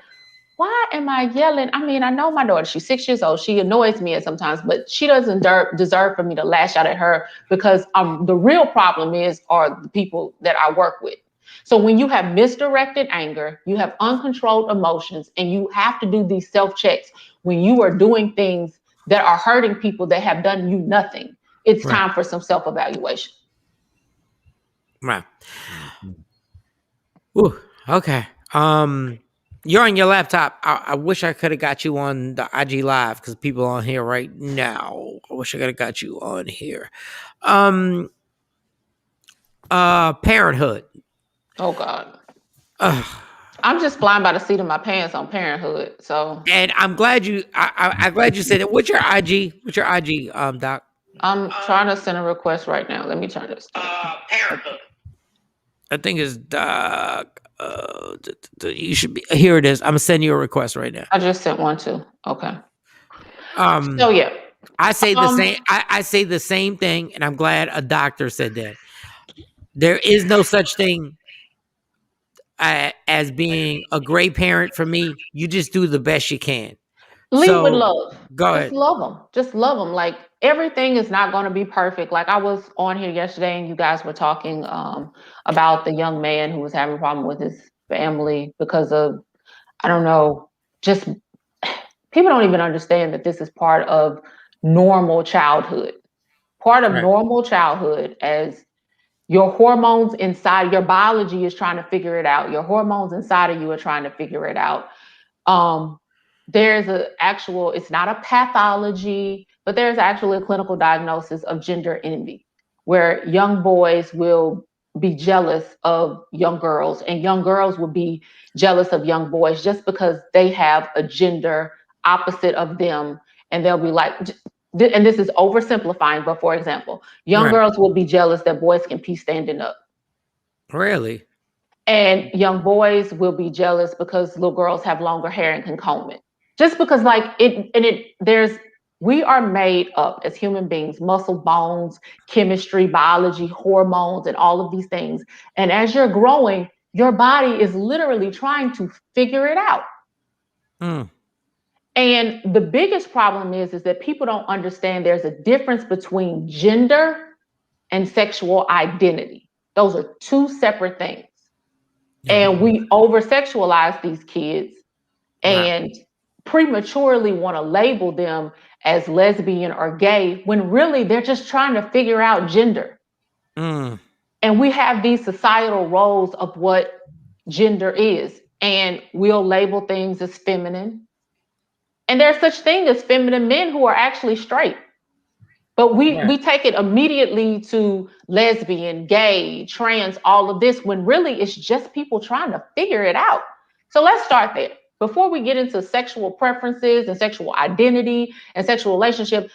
Speaker 8: why am I yelling? I mean, I know my daughter, she's 6 years old. She annoys me at sometimes, but she doesn't deserve for me to lash out at her, because the real problem are the people that I work with. So when you have misdirected anger, you have uncontrolled emotions, and you have to do these self-checks when you are doing things that are hurting people that have done you nothing. It's time for some self-evaluation.
Speaker 4: Right. Ooh, okay. You're on your laptop. I wish I could have got you on the IG Live, because people on here right now. I wish I could have got you on here. Parenthood.
Speaker 8: Oh God. I'm just flying by the seat of my pants on parenthood. So.
Speaker 4: And I'm glad I'm glad you said it. What's your IG? Doc?
Speaker 8: I'm trying to send a request right now. Let me turn this.
Speaker 4: Parenthood. I think it's Doc. You should be here. It is. I'm gonna send you a request right now.
Speaker 8: I just sent one too. Okay. So yeah,
Speaker 4: I say the same. I say the same thing, and I'm glad a doctor said that. There is no such thing as being a great parent. For me, you just do the best you can.
Speaker 8: Lead with love.
Speaker 4: Go ahead.
Speaker 8: Just love them. Just love them. Like, everything is not going to be perfect. Like, I was on here yesterday and you guys were talking about the young man who was having a problem with his family because of I don't know, just people don't even understand that this is part of normal childhood. Part of
Speaker 4: Right.
Speaker 8: normal childhood, as your hormones inside your biology is trying to figure it out. Your hormones inside of you are trying to figure it out. Um, there's a actual, it's not a pathology, but there's actually a clinical diagnosis of gender envy, where young boys will be jealous of young girls, and young girls will be jealous of young boys just because they have a gender opposite of them. And they'll be like, and this is oversimplifying, but for example, young
Speaker 4: Right.
Speaker 8: girls will be jealous that boys can pee standing up.
Speaker 4: Really?
Speaker 8: And young boys will be jealous because little girls have longer hair and can comb it. Just because we are made up as human beings, muscle, bones, chemistry, biology, hormones, and all of these things. And as you're growing, your body is literally trying to figure it out.
Speaker 4: Mm.
Speaker 8: And the biggest problem is that people don't understand there's a difference between gender and sexual identity. Those are two separate things. And we over sexualize these kids
Speaker 4: Right.
Speaker 8: and prematurely want to label them as lesbian or gay when really they're just trying to figure out gender.
Speaker 4: Mm.
Speaker 8: And we have these societal roles of what gender is, and we'll label things as feminine. And there's such thing as feminine men who are actually straight. But we
Speaker 4: Right.
Speaker 8: we take it immediately to lesbian, gay, trans, all of this, when really it's just people trying to figure it out. So let's start there. Before we get into sexual preferences and sexual identity and sexual relationship,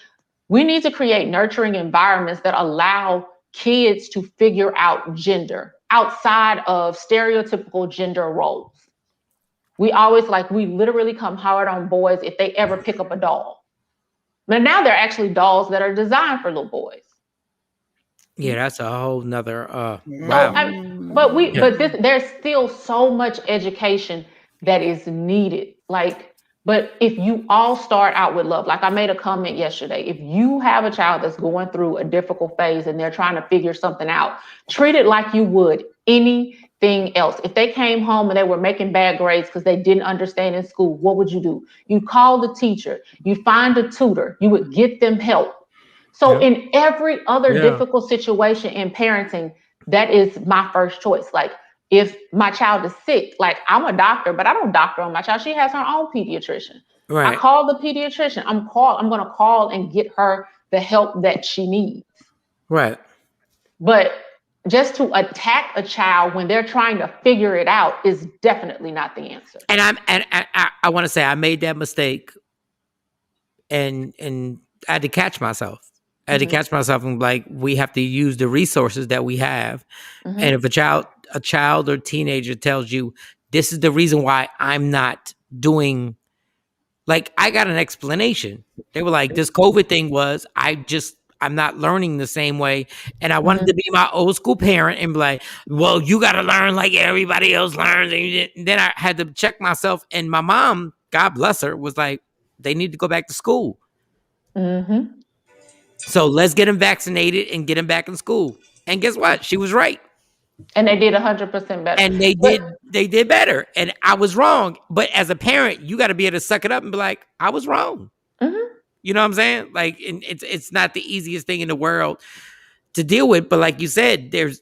Speaker 8: we need to create nurturing environments that allow kids to figure out gender outside of stereotypical gender roles. We literally come hard on boys if they ever pick up a doll. But now there are actually dolls that are designed for little boys.
Speaker 4: Yeah, that's a whole nother
Speaker 8: So,
Speaker 4: wow. Yeah.
Speaker 8: there's still so much education that is needed. But if you all start out with love, like I made a comment yesterday, if you have a child that's going through a difficult phase and they're trying to figure something out, treat it like you would anything else. If they came home and they were making bad grades because they didn't understand in school, what would you do? You call the teacher, you find a tutor, you would get them help. So
Speaker 4: Yeah.
Speaker 8: in every other
Speaker 4: Yeah.
Speaker 8: difficult situation in parenting, that is my first choice. Like, if my child is sick, like, I'm a doctor, but I don't doctor on my child. She has her own pediatrician. I
Speaker 4: Right.
Speaker 8: call the pediatrician. I'm going to call and get her the help that she needs.
Speaker 4: Right.
Speaker 8: But just to attack a child when they're trying to figure it out is definitely not the answer.
Speaker 4: And I want to say I made that mistake, and I had to catch myself. I had to catch myself and like, we have to use the resources that we have. And if a child or teenager tells you this is the reason why I'm not doing, like, I got an explanation. They were like, this COVID thing was, I'm not learning the same way. And I wanted to be my old school parent and be like, well, you got to learn like everybody else learns. And then I had to check myself. And my mom, God bless her, was like, they need to go back to school. So let's get them vaccinated and get them back in school. And guess what? She was right.
Speaker 8: And they did 100% better.
Speaker 4: And they did better. And I was wrong. But as a parent, you got to be able to suck it up and be like, I was wrong. You know what I'm saying? Like, and it's not the easiest thing in the world to deal with. But like you said, there's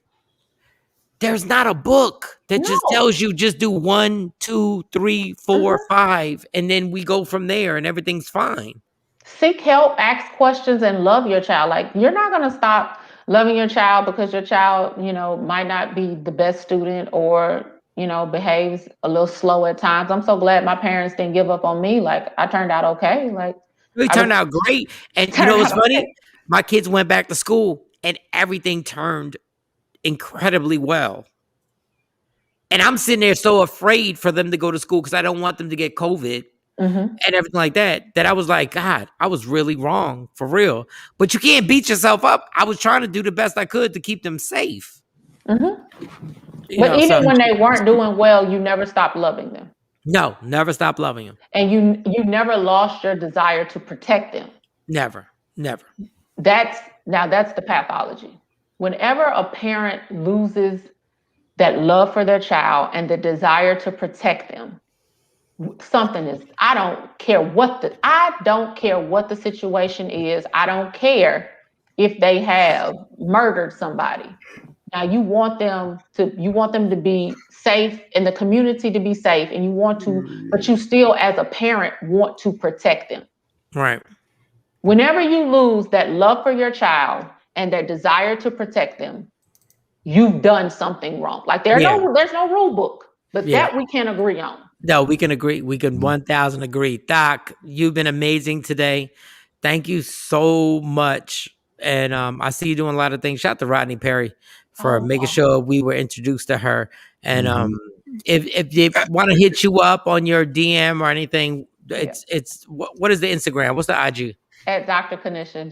Speaker 4: not a book that just tells you just do 1, 2, 3, 4, 5, and then we go from there and everything's fine.
Speaker 8: Seek help, ask questions, and love your child. Like, you're not going to stop loving your child because your child, might not be the best student or, behaves a little slow at times. I'm so glad my parents didn't give up on me. Like, I turned out okay. Like,
Speaker 4: It turned out great. And you know what's funny? Okay. My kids went back to school and everything turned incredibly well. And I'm sitting there so afraid for them to go to school because I don't want them to get COVID and everything like that I was like, God, I was really wrong, for real. But you can't beat yourself up. I was trying to do the best I could to keep them safe.
Speaker 8: But even when they weren't doing well, you never stopped loving them.
Speaker 4: No, never stopped loving them.
Speaker 8: And you never lost your desire to protect them.
Speaker 4: Never.
Speaker 8: That's the pathology. Whenever a parent loses that love for their child and the desire to protect them, something is, I don't care what the situation is. I don't care if they have murdered somebody. Now you want them to be safe and the community to be safe, and you want to, but you still as a parent want to protect them.
Speaker 4: Right.
Speaker 8: Whenever you lose that love for your child and that desire to protect them, you've done something wrong. Like there's no rule book, but that we can agree on.
Speaker 4: No, we can agree. We can 1,000 agree. Doc, you've been amazing today. Thank you so much. And I see you doing a lot of things. Shout out to Rodney Perry for making sure we were introduced to her. And if they want to hit you up on your DM or anything, it's what is the Instagram? What's the IG?
Speaker 8: At Dr. Kanisha,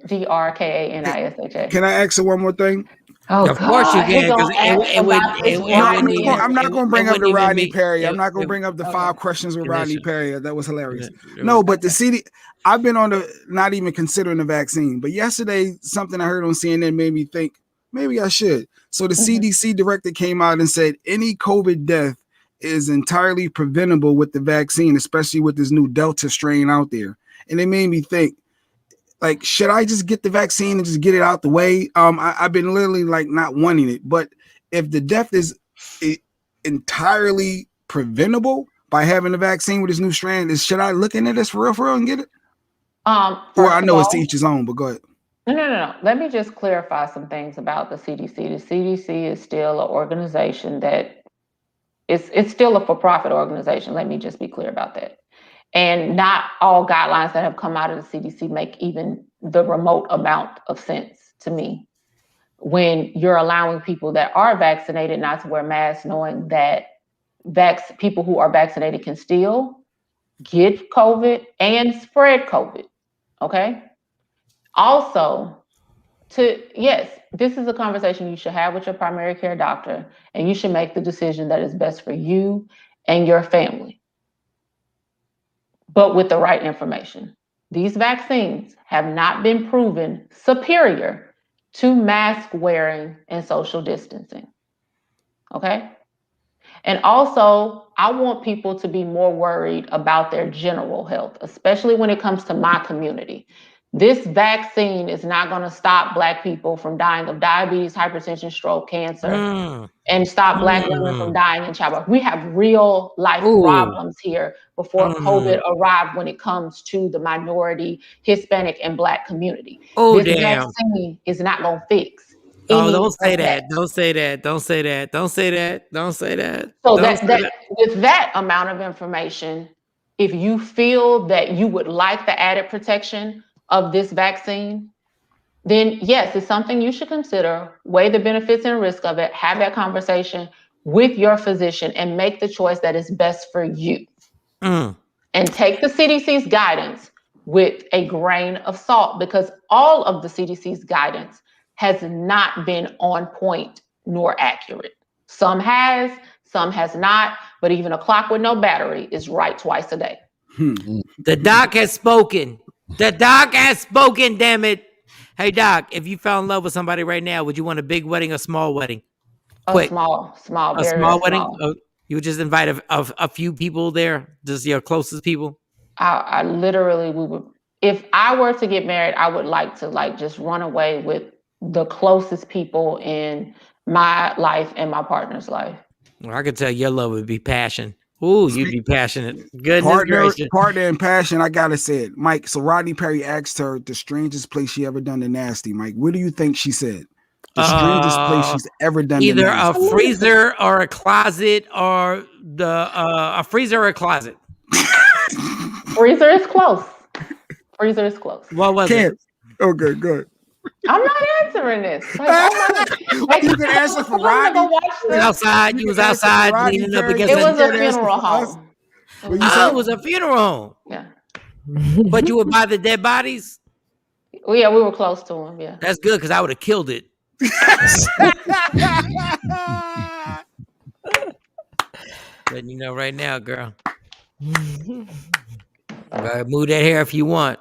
Speaker 8: DrKanisha.
Speaker 1: Can I ask her one more thing?
Speaker 8: Oh,
Speaker 4: of course you can, because
Speaker 1: I'm not going to bring up the Rodney Perry. I'm not going to bring up the 5 questions with Rodney Perry. That was hilarious. No, but the CD, I've been on not even considering the vaccine. But yesterday, something I heard on CNN made me think maybe I should. So the CDC director came out and said any COVID death is entirely preventable with the vaccine, especially with this new Delta strain out there. And it made me think, like, should I just get the vaccine and just get it out the way? I've been literally like not wanting it. But if the death is entirely preventable by having the vaccine with this new strand, should I look into this for real and get it? Or I know it's to each his own, but go ahead.
Speaker 8: No. Let me just clarify some things about the CDC. The CDC is still an organization that it's still a for-profit organization. Let me just be clear about that. And not all guidelines that have come out of the CDC make even the remote amount of sense to me. When you're allowing people that are vaccinated not to wear masks, knowing that people who are vaccinated can still get COVID and spread COVID, okay? Also, this is a conversation you should have with your primary care doctor, and you should make the decision that is best for you and your family, but with the right information. These vaccines have not been proven superior to mask wearing and social distancing, okay? And also, I want people to be more worried about their general health, especially when it comes to my community. This vaccine is not going to stop Black people from dying of diabetes, hypertension, stroke, cancer, and stop Black women from dying in childbirth. We have real life problems here before COVID arrived when it comes to the minority, Hispanic, and Black community. This vaccine is not going to fix.
Speaker 4: Don't say that. Don't say that. Don't say that. Don't say that. Don't say that.
Speaker 8: So with that amount of information, if you feel that you would like the added protection of this vaccine, then yes, it's something you should consider, weigh the benefits and risk of it, have that conversation with your physician and make the choice that is best for you. And take the CDC's guidance with a grain of salt, because all of the CDC's guidance has not been on point nor accurate. Some has not, but even a clock with no battery is right twice a day.
Speaker 4: The doc has spoken. The doc has spoken, damn it. Hey, Doc, if you fell in love with somebody right now, would you want a big wedding or small wedding? Quick.
Speaker 8: Small,
Speaker 4: a
Speaker 8: very
Speaker 4: small wedding?
Speaker 8: small.
Speaker 4: You would just invite a few people there, just your closest people?
Speaker 8: I literally, if I were to get married, I would like to just run away with the closest people in my life and my partner's life.
Speaker 4: Well, I could tell your love would be passion. Ooh, you'd be passionate. Goodness
Speaker 1: partner and passion, I gotta say it. Mike, so Rodney Perry asked her the strangest place she ever done the nasty. Mike, what do you think she said? The strangest place she's ever done
Speaker 4: either
Speaker 1: the nasty.
Speaker 4: A freezer or a closet, or a freezer or a closet.
Speaker 8: Freezer is close. Freezer is close.
Speaker 4: What was it?
Speaker 1: Okay, good.
Speaker 8: I'm not answering this.
Speaker 1: You can answer for Rodney.
Speaker 4: Outside, you was outside leaning up against.
Speaker 8: It was a funeral home.
Speaker 4: It was a funeral home.
Speaker 8: Yeah.
Speaker 4: But you were by the dead bodies?
Speaker 8: Well, yeah, we were close to him. Yeah.
Speaker 4: That's good, because I would have killed it. Letting you know right now, girl. Move that hair if you want.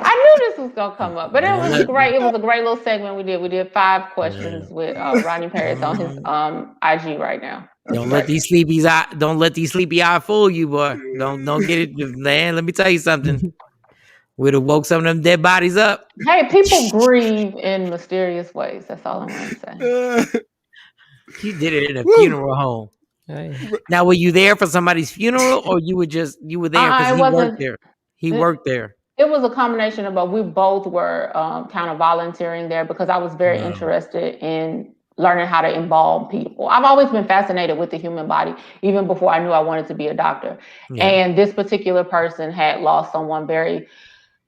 Speaker 8: I knew this was gonna come up, but it was great. It was a great little segment we did. We did 5 questions with Rodney Paris on his IG right now.
Speaker 4: Don't let these sleepy eye fool you, boy. Don't get it, man. Let me tell you something. We'd have woke some of them dead bodies up.
Speaker 8: Hey, people grieve in mysterious ways. That's all I'm gonna say.
Speaker 4: You did it in a funeral home.
Speaker 6: Hey.
Speaker 4: Now, were you there for somebody's funeral, or you were there because he worked there? He worked there.
Speaker 8: It was a combination of both. We both were kind of volunteering there because I was very interested in learning how to embalm people. I've always been fascinated with the human body, even before I knew I wanted to be a doctor. Yeah. And this particular person had lost someone very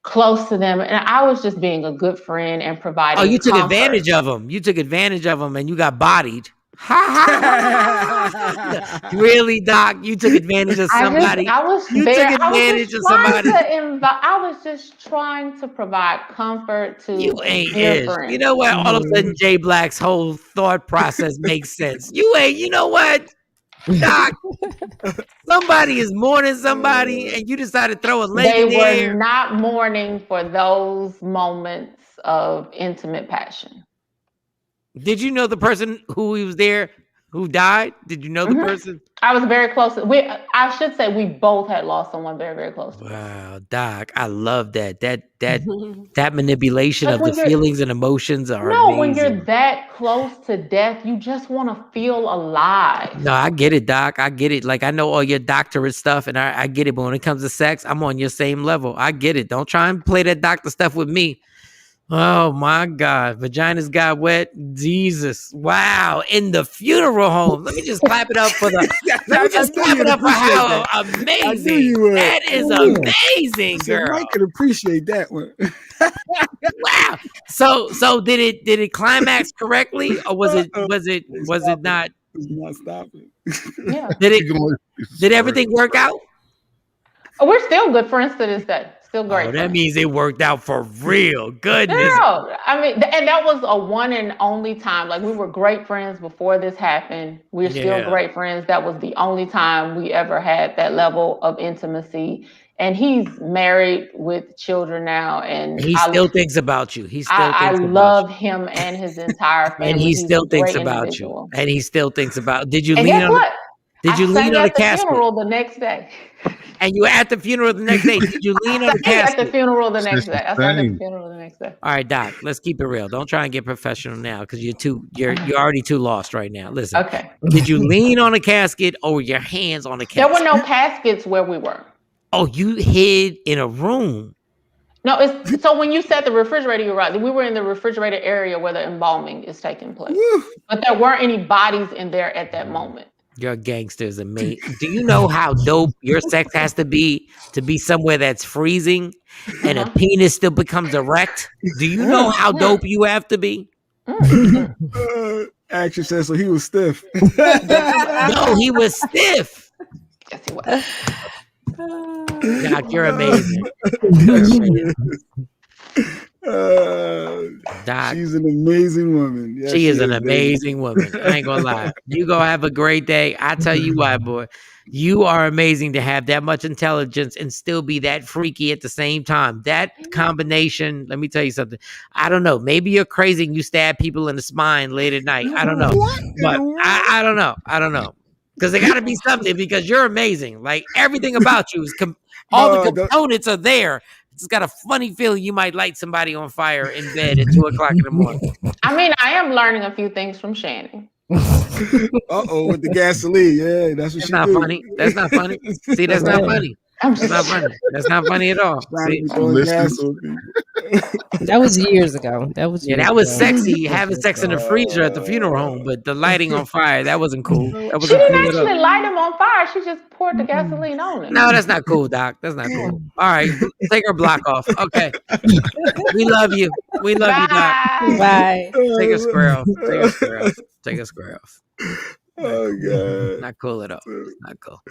Speaker 8: close to them, and I was just being a good friend and providing.
Speaker 4: Oh, you took advantage of them. You took advantage of them, and you got bodied. Really, Doc? You took advantage of somebody.
Speaker 8: I was just trying to provide comfort to
Speaker 4: you. You know what? All of a sudden, Jay Black's whole thought process makes sense. You know what, Doc? Somebody is mourning somebody, and you decided to throw a leg in the air.
Speaker 8: They were not mourning for those moments of intimate passion.
Speaker 4: Did you know the person who he was there who died? Did you know the person?
Speaker 8: I was very close. I should say we both had lost someone very, very close to.
Speaker 4: Wow, Doc, I love that. That manipulation of the feelings and emotions are amazing.
Speaker 8: When you're that close to death, you just want to feel alive.
Speaker 4: No, I get it, Doc. I get it. Like, I know all your doctorate stuff, and I get it. But when it comes to sex, I'm on your same level. I get it. Don't try and play that doctor stuff with me. Oh my God, vaginas got wet. Jesus, wow! In the funeral home. Let me just clap it up for the. Let me just clap it up for how amazing that is. Amazing, girl.
Speaker 1: I can appreciate that one.
Speaker 4: Wow. So did it climax correctly, or was it not?
Speaker 1: It's not stopping.
Speaker 8: Yeah.
Speaker 4: Did everything work out?
Speaker 8: Oh, we're still good friends to this day. Still great.
Speaker 4: Oh, that means it worked out for real. Goodness.
Speaker 8: No, I mean, and that was a one and only time. Like, we were great friends before this happened. We're still great friends. That was the only time we ever had that level of intimacy. And he's married with children now, and
Speaker 4: he still thinks about you.
Speaker 8: I love him and his entire family.
Speaker 4: And he still thinks about you. And he still thinks about. Did you lean
Speaker 8: guess
Speaker 4: on?
Speaker 8: What?
Speaker 4: Did you lean on the casket?
Speaker 8: Funeral the next day.
Speaker 4: And you were at the funeral the next day. Did you lean on the casket?
Speaker 8: At the funeral the next day. I sang at the funeral the next day.
Speaker 4: All right, Doc. Let's keep it real. Don't try and get professional now, because you're already too lost right now. Listen.
Speaker 8: Okay.
Speaker 4: Did you lean on a casket or were your hands on the casket?
Speaker 8: There were no caskets where we were.
Speaker 4: Oh, you hid in a room.
Speaker 8: No, so when you said the refrigerator, you're right. We were in the refrigerator area where the embalming is taking place. But there weren't any bodies in there at that moment.
Speaker 4: Your gangsters are made. Do you know how dope your sex has to be somewhere that's freezing and a penis still becomes erect? Do you know how dope you have to be?
Speaker 1: Action says so. He was stiff.
Speaker 4: No, he was stiff.
Speaker 8: Yes, he was.
Speaker 4: Doc, you're amazing. Doc,
Speaker 1: she's an amazing woman.
Speaker 4: Yes, she is an amazing woman. I ain't gonna lie. You go have a great day. I tell you what, boy, you are amazing to have that much intelligence and still be that freaky at the same time. That combination, let me tell you something. I don't know. Maybe you're crazy and you stab people in the spine late at night. I don't know. But I don't know. I don't know. Because there got to be something, because you're amazing. Like, everything about you is all the components are there. It's got a funny feeling you might light somebody on fire in bed at 2:00 in the morning.
Speaker 8: I mean, I am learning a few things from Shannon.
Speaker 1: With the gasoline. Yeah, that's what
Speaker 4: she's not funny. That's not funny. See, that's not funny. That's not funny. That's not funny at all.
Speaker 6: That was years ago. That was
Speaker 4: sexy, having sex in the freezer at the funeral home, but the lighting on fire, that wasn't cool. That wasn't
Speaker 8: she didn't actually light him on fire. She just poured the gasoline on it.
Speaker 4: No, that's not cool, Doc. That's not cool. All right, take her block off. Okay. We love you. We love you, Doc.
Speaker 6: Bye.
Speaker 4: Take a square off. Take a square off. Take a square off.
Speaker 1: Oh, God.
Speaker 4: Not cool at all. Not cool.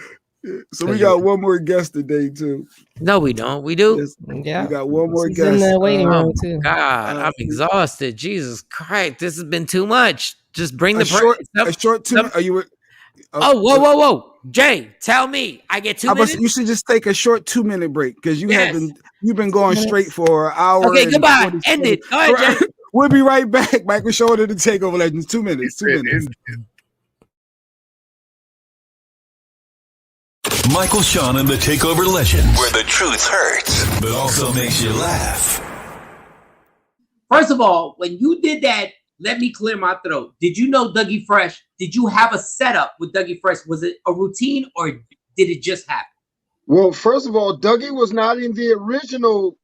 Speaker 1: So we got one more guest today too.
Speaker 4: No, we don't. We do.
Speaker 6: Yeah,
Speaker 1: we got one more guest
Speaker 6: in the waiting room too.
Speaker 4: God, I'm exhausted. Jesus Christ, this has been too much. Just bring the
Speaker 1: short. Are you?
Speaker 4: Oh, whoa. Jay, tell me. I get 2 minutes?
Speaker 1: You should just take a short 2-minute break because
Speaker 4: Yes.
Speaker 1: you've been going straight for an hour.
Speaker 4: Okay,
Speaker 1: and
Speaker 4: goodbye.
Speaker 1: 40
Speaker 4: End it. Go ahead, Jay.
Speaker 1: We'll be right back. Michael Shawn and the TakeOver Legends. 2 minutes. 2 minutes.
Speaker 2: Michael Shawn and the TakeOver Legends, where the truth hurts, but also makes you laugh.
Speaker 9: First of all, when you did that, let me clear my throat. Did you know Dougie Fresh? Did you have a setup with Dougie Fresh? Was it a routine or did it just happen?
Speaker 10: Well, first of all, Dougie was not in the original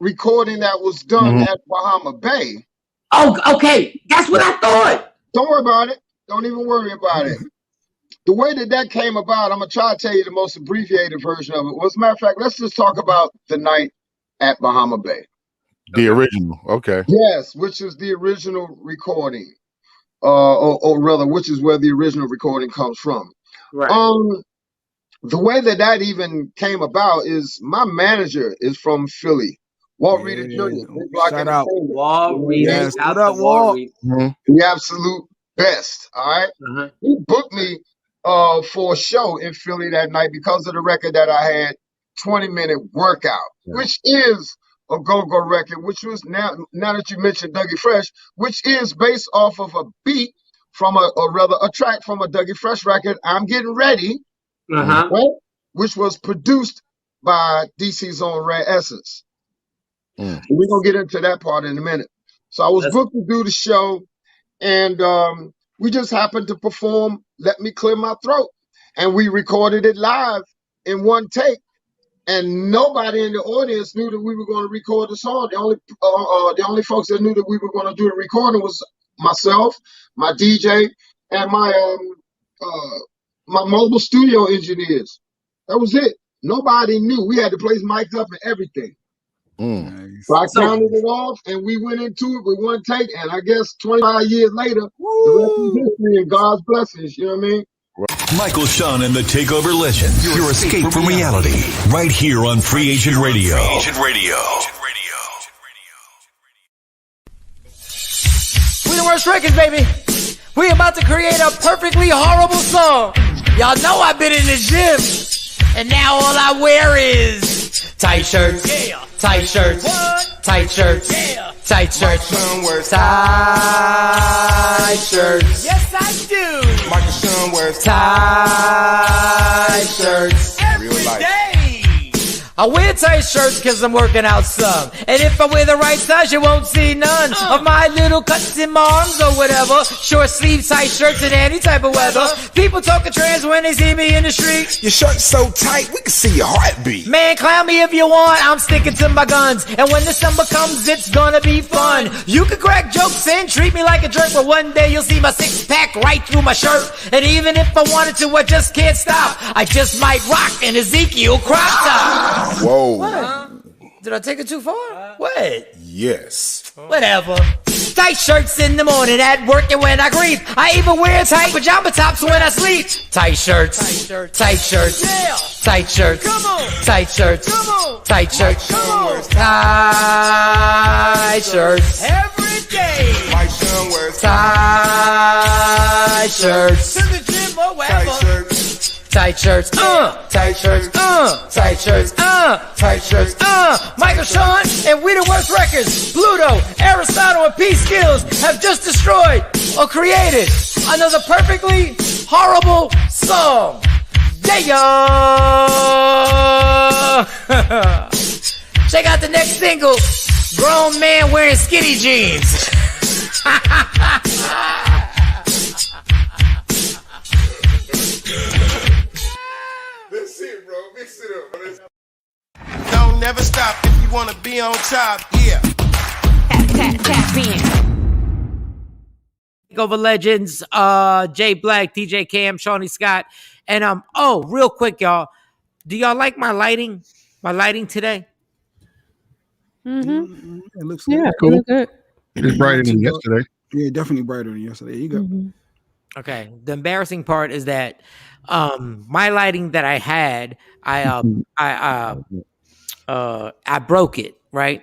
Speaker 10: recording that was done at Bahama Bay.
Speaker 9: Oh, okay. That's what I thought.
Speaker 10: Don't worry about it. Don't even worry about it. The way that came about, I'm going to try to tell you the most abbreviated version of it. Well, as a matter of fact, let's just talk about the night at Bahama Bay.
Speaker 5: The original, okay.
Speaker 10: Yes, which is the original recording, or rather, which is where the original recording comes from.
Speaker 9: Right.
Speaker 10: The way that even came about is my manager is from Philly, Walt Reeder Jr.
Speaker 1: Shout out.
Speaker 9: Walt Reeder.
Speaker 1: Yes, what up, Walt?
Speaker 10: The absolute best. All right. He booked me for a show in Philly that night because of the record that I had, 20-minute workout, which is a go-go record, which was now that you mentioned Dougie Fresh, which is based off of a beat from a track from a Dougie Fresh record, I'm Getting Ready, right? Which was produced by DC's own Red Essence. We're going to get into that part in a minute. So I was booked to do the show, and we just happened to perform Let Me Clear My Throat. And we recorded it live in one take. And nobody in the audience knew that we were going to record the song. The only folks that knew that we were going to do the recording was myself, my DJ, and my mobile studio engineers. That was it. Nobody knew. We had the place mic'd up and everything.
Speaker 1: Nice.
Speaker 10: So I counted it off, and we went into it with one take. And I guess 25 years later, the rest is history and God's blessings. You know what I mean?
Speaker 2: Michael Shawn and the TakeOver Legends. Your escape from reality. Right here on Free Agent Radio.
Speaker 4: We the worst records, baby. We about to create a perfectly horrible song. Y'all know I've been in the gym, and now all I wear is tight shirts, tight shirts, tight shirts, tight shirts, tight shirts. Yes, I do.
Speaker 11: Michael Shawn wears
Speaker 4: tight shirts every day. I wear tight shirts because I'm working out some. And if I wear the right size, you won't see none of my little cuts in my arms or whatever. Short sleeve tight shirts in any type of weather. People talking trans when they see me in the street.
Speaker 11: Your shirt's so tight, we can see your heartbeat.
Speaker 4: Man, clown me if you want, I'm sticking to my guns. And when December comes, it's gonna be fun. You can crack jokes and treat me like a jerk, but one day you'll see my six-pack right through my shirt. And even if I wanted to, I just can't stop. I just might rock an Ezekiel crop top.
Speaker 11: Whoa.
Speaker 4: What? Did I take it too far? What?
Speaker 11: Yes.
Speaker 4: Whatever. Tight shirts in the morning at work and when I grieve. I even wear tight pajama tops when I sleep. Tight shirts. Tight shirts. Tight shirts. Come on. Tight shirts. Come on. Tight shirts. Come on. Tight shirts. Every day.
Speaker 11: Mike Shawn wears
Speaker 4: tight shirts. To the gym or wherever.
Speaker 11: tight shirts.
Speaker 4: Tight shirts, tight shirts, tight shirts, tight shirts, Michael Shawn and We the Worst Records, Pluto, Aristotle, and P Skills have just destroyed or created another perfectly horrible song. Yeah. Check out the next single, Grown Man Wearing Skinny Jeans.
Speaker 11: That's it, bro. Mix it up. Don't never stop if you want to be on top. Yeah.
Speaker 3: Tap in.
Speaker 4: TakeOver Legends, Jay Black, DJ Cam, Shawnee Scott, and real quick, y'all. Do y'all like my lighting? My lighting today?
Speaker 1: It looks good.
Speaker 6: Yeah,
Speaker 5: Cool.
Speaker 6: good.
Speaker 5: It's brighter than yesterday.
Speaker 1: Yeah, definitely brighter than yesterday. There you go.
Speaker 4: Okay. The embarrassing part is that my lighting that I had, I broke it, right?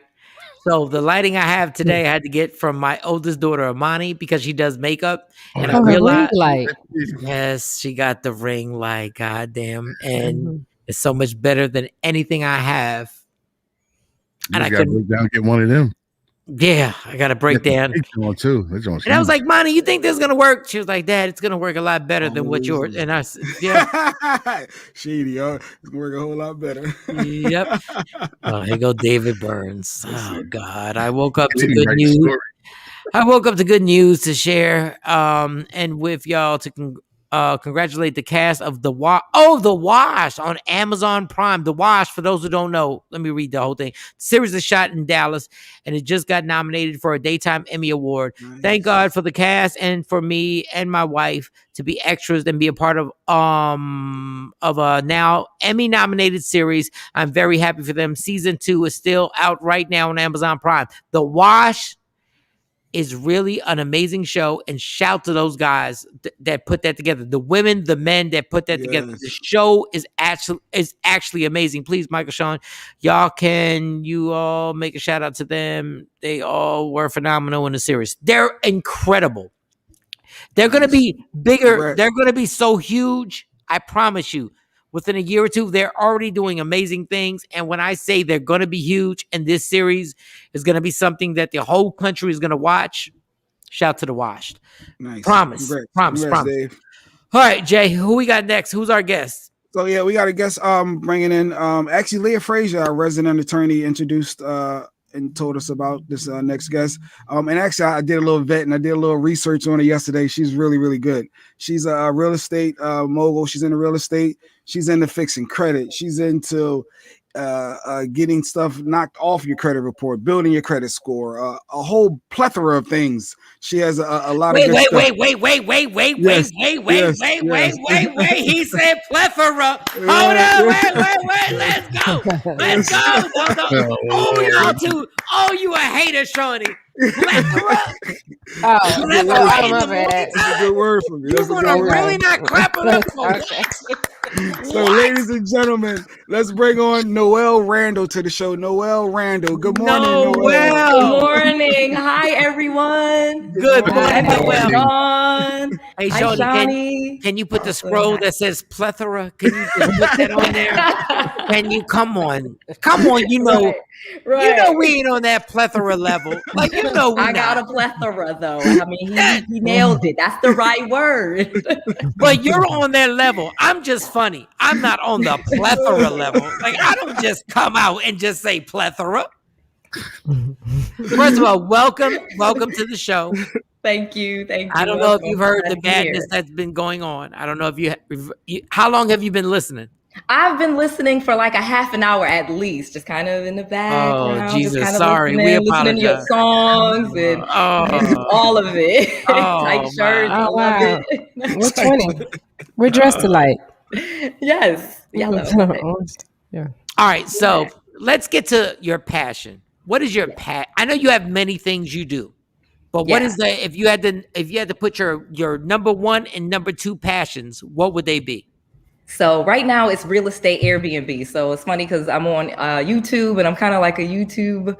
Speaker 4: So the lighting I have today, I had to get from my oldest daughter, Amani, because she does makeup, and I
Speaker 6: Oh, her ring
Speaker 4: realized,
Speaker 6: light.
Speaker 4: yes, she got the ring light. Goddamn, and
Speaker 6: Mhm.
Speaker 4: it's so much better than anything I have.
Speaker 5: You
Speaker 4: And
Speaker 5: just
Speaker 4: I
Speaker 5: gotta
Speaker 4: couldn't.
Speaker 5: break down and get one of them.
Speaker 4: Yeah, I got to break down.
Speaker 5: On too. That's on.
Speaker 4: And I was like, Monty, you think this is gonna work? She was like, Dad, it's gonna work a lot better than what yours. And I said, yeah,
Speaker 1: Shady, yo, it's gonna work a whole lot better.
Speaker 4: yep. Oh, here go David Burns. Oh God, I woke up to
Speaker 5: Lady
Speaker 4: good
Speaker 5: writes
Speaker 4: news.
Speaker 5: story.
Speaker 4: I woke up to good news to share, and with y'all to congratulate the cast of The Wash on Amazon Prime. The Wash, for those who don't know, let me read the whole thing. The series is shot in Dallas, and it just got nominated for a Daytime Emmy Award.
Speaker 1: Nice.
Speaker 4: Thank God for the cast and for me and my wife to be extras and be a part of a now Emmy nominated series. I'm very happy for them. Season 2 is still out right now on Amazon Prime. The Wash is really an amazing show, and shout to those guys that put that together. The women, the men that put that together. The show is actually amazing. Please, Michael, Shawn, you all make a shout out to them. They all were phenomenal in the series. They're incredible. They're going to be bigger.
Speaker 1: Correct.
Speaker 4: They're going to be so huge. I promise you. Within a year or two, they're already doing amazing things. And when I say they're going to be huge and this series is going to be something that the whole country is going to watch, shout to The Washed.
Speaker 1: Nice.
Speaker 4: Promise. Promise.
Speaker 1: Dave.
Speaker 4: All right, Jay, who we got next? Who's our guest?
Speaker 1: So yeah, we got a guest bringing in actually Leah Frazier, our resident attorney, introduced and told us about this next guest. And actually I did a little vet and I did a little research on her yesterday. She's really, really good. She's a real estate mogul. She's into real estate. She's into fixing credit. She's into getting stuff knocked off your credit report, building your credit score, a whole plethora of things. She has a lot of good stuff.
Speaker 4: Wait. He said plethora. Hold on, wait. Let's go. Oh, you a hater, Shawnee. Plethora.
Speaker 1: That's a good word for me.
Speaker 4: You're gonna really not clap it up for
Speaker 1: So, ladies and gentlemen, let's bring on Noelle Randall to the show. Noelle Randall, good morning, Noelle.
Speaker 12: Good morning. Hi, everyone.
Speaker 4: Good morning,
Speaker 12: Noelle.
Speaker 4: Shawn. Hey,
Speaker 12: Hi,
Speaker 4: Shawnee, can you put the scroll that says plethora? Can you just put that on there? Can you come on? You know,
Speaker 12: Right.
Speaker 4: You know we ain't on that plethora level. Like you know,
Speaker 12: I got a plethora though. I mean, he nailed it. That's the right word.
Speaker 4: But you're on that level. I'm just funny. I'm not on the plethora level. Like I don't just come out and just say plethora. First of all, welcome to the show.
Speaker 12: Thank you.
Speaker 4: I don't know if you've heard the madness that's been going on. I don't know if you how long have you been listening?
Speaker 12: I've been listening for like a half an hour at least, just kind of in the background.
Speaker 4: Oh, Jesus,
Speaker 12: just kind of
Speaker 4: sorry. We
Speaker 12: listening to your songs and all of it. Tight shirts, I love it.
Speaker 6: We're 20. We're dressed alike.
Speaker 12: Yes. Yellow.
Speaker 6: Yeah.
Speaker 4: All right, so let's get to your passion. What is your passion? I know you have many things you do, but what is if you had to put your number one and number two passions, what would they be?
Speaker 12: So right now it's real estate Airbnb. So it's funny because I'm on YouTube and I'm kind of like a YouTube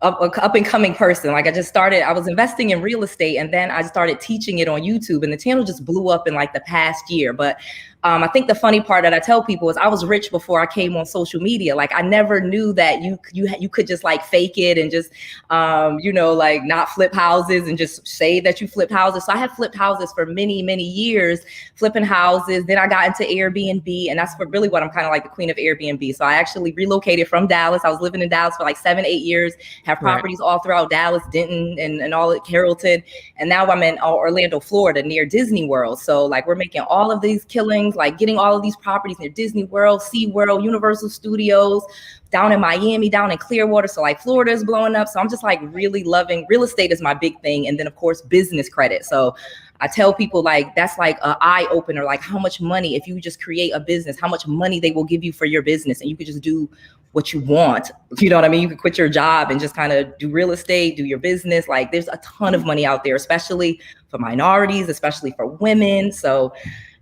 Speaker 12: up and coming person. Like I was investing in real estate and then I started teaching it on YouTube and the channel just blew up in like the past year. But I think the funny part that I tell people is I was rich before I came on social media. Like I never knew that you could just like fake it and just, like not flip houses and just say that you flipped houses. So I had flipped houses for many, many years, flipping houses. Then I got into Airbnb and that's really what I'm kind of like the queen of Airbnb. So I actually relocated from Dallas. I was living in Dallas for like 7-8 years, have properties all throughout Dallas, Denton and all at Carrollton. And now I'm in Orlando, Florida near Disney World. So like we're making all of these killings, like getting all of these properties near Disney World, SeaWorld, Universal Studios, down in Miami, down in Clearwater. So like Florida is blowing up. So I'm just like really loving real estate is my big thing. And then of course, business credit. So I tell people like, that's like an eye opener, like how much money, if you just create a business, how much money they will give you for your business and you could just do what you want. You know what I mean? You could quit your job and just kind of do real estate, do your business. Like there's a ton of money out there, especially for minorities, especially for women. So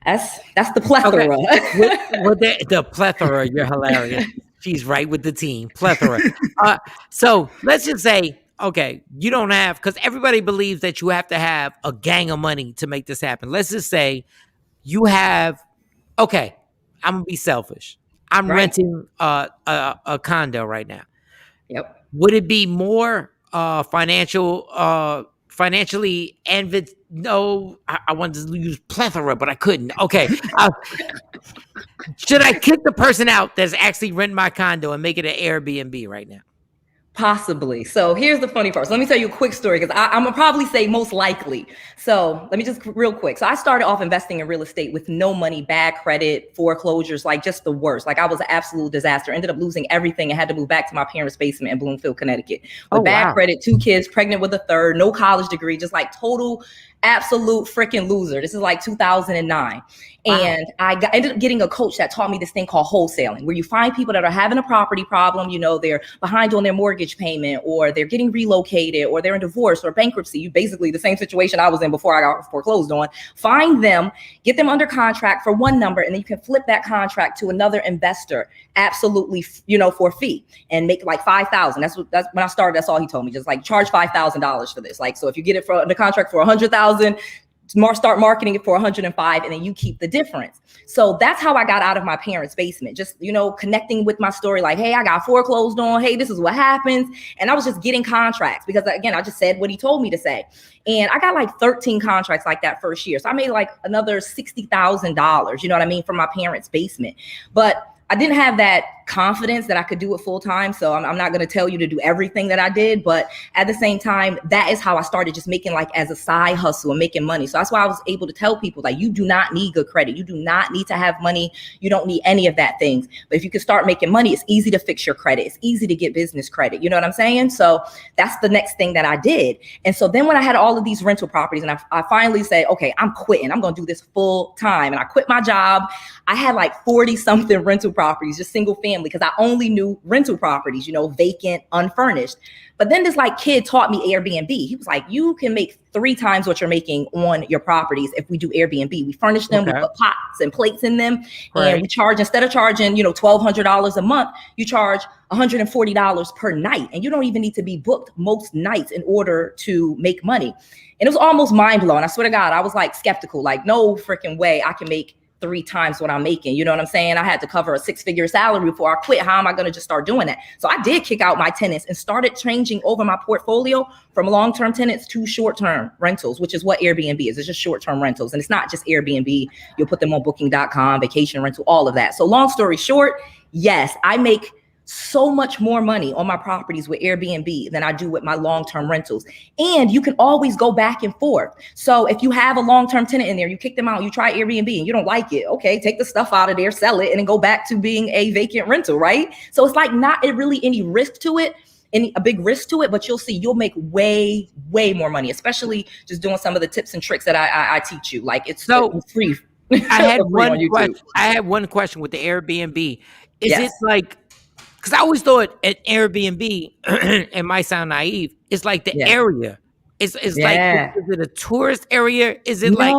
Speaker 12: that's the plethora.
Speaker 4: Okay. With the plethora, you're hilarious. She's right with the team. Plethora. So let's just say, okay, you don't have, because everybody believes that you have to have a gang of money to make this happen. Let's just say you have, okay, I'm going to be selfish. I'm
Speaker 12: Right.
Speaker 4: renting a condo right now.
Speaker 12: Yep.
Speaker 4: Would it be more financially no, I wanted to use plethora, but I couldn't. Okay. Should I kick the person out that's actually renting my condo and make it an Airbnb right now?
Speaker 12: Possibly. So here's the funny part. So let me tell you a quick story because I'm gonna probably say most likely. So let me just real quick. So I started off investing in real estate with no money, bad credit, foreclosures, like just the worst. Like I was an absolute disaster. Ended up losing everything and had to move back to my parents' basement in Bloomfield, Connecticut. With bad credit, 2 kids, pregnant with a third, no college degree, just like total absolute freaking loser. This is like 2009. And I ended up getting a coach that taught me this thing called wholesaling, where you find people that are having a property problem, you know, they're behind on their mortgage payment, or they're getting relocated, or they're in divorce or bankruptcy. You basically the same situation I was in before I got foreclosed on. Find them, get them under contract for one number, and then you can flip that contract to another investor absolutely, you know, for a fee and make like $5,000. That's when I started. That's all he told me. Just like charge $5,000 for this. Like, so if you get it for the contract for $100,000, start marketing it for 105, and then you keep the difference. So that's how I got out of my parents' basement. Just, you know, connecting with my story, like, hey, I got foreclosed on. Hey, this is what happens. And I was just getting contracts because, again, I just said what he told me to say. And I got like 13 contracts like that first year. So I made like another $60,000, you know what I mean, from my parents' basement. But I didn't have that confidence that I could do it full time. So I'm not going to tell you to do everything that I did, but at the same time, that is how I started just making like as a side hustle and making money. So that's why I was able to tell people like, you do not need good credit. You do not need to have money. You don't need any of that things. But if you can start making money, it's easy to fix your credit. It's easy to get business credit. You know what I'm saying? So that's the next thing that I did. And so then when I had all of these rental properties and I finally said, okay, I'm quitting. I'm going to do this full time. And I quit my job. I had like 40 something rental properties, just single family, because I only knew rental properties, you know, vacant, unfurnished. But then this like kid taught me Airbnb. He was like, you can make 3 times what you're making on your properties if we do Airbnb. We furnish them, we put pots and plates in them, and we charge, instead of charging, you know, $1,200 a month, you charge $140 per night. And you don't even need to be booked most nights in order to make money. And it was almost mind blowing. I swear to God, I was like skeptical, like no freaking way I can make 3 times what I'm making. You know what I'm saying? I had to cover a 6-figure salary before I quit. How am I going to just start doing that? So I did kick out my tenants and started changing over my portfolio from long-term tenants to short-term rentals, which is what Airbnb is. It's just short-term rentals. And it's not just Airbnb. You'll put them on booking.com, vacation rental, all of that. So long story short, yes, I make so much more money on my properties with Airbnb than I do with my long-term rentals. And you can always go back and forth. So if you have a long-term tenant in there, you kick them out, you try Airbnb and you don't like it. Okay, take the stuff out of there, sell it, and then go back to being a vacant rental, right? So it's like not really any risk to it, a big risk to it, but you'll see you'll make way, way more money, especially just doing some of the tips and tricks that I teach you. Like it's free.
Speaker 4: I had one question with the Airbnb. Is it like, because I always thought at Airbnb, it might sound naive, it's like the area. It's like, is it a tourist area? Is it like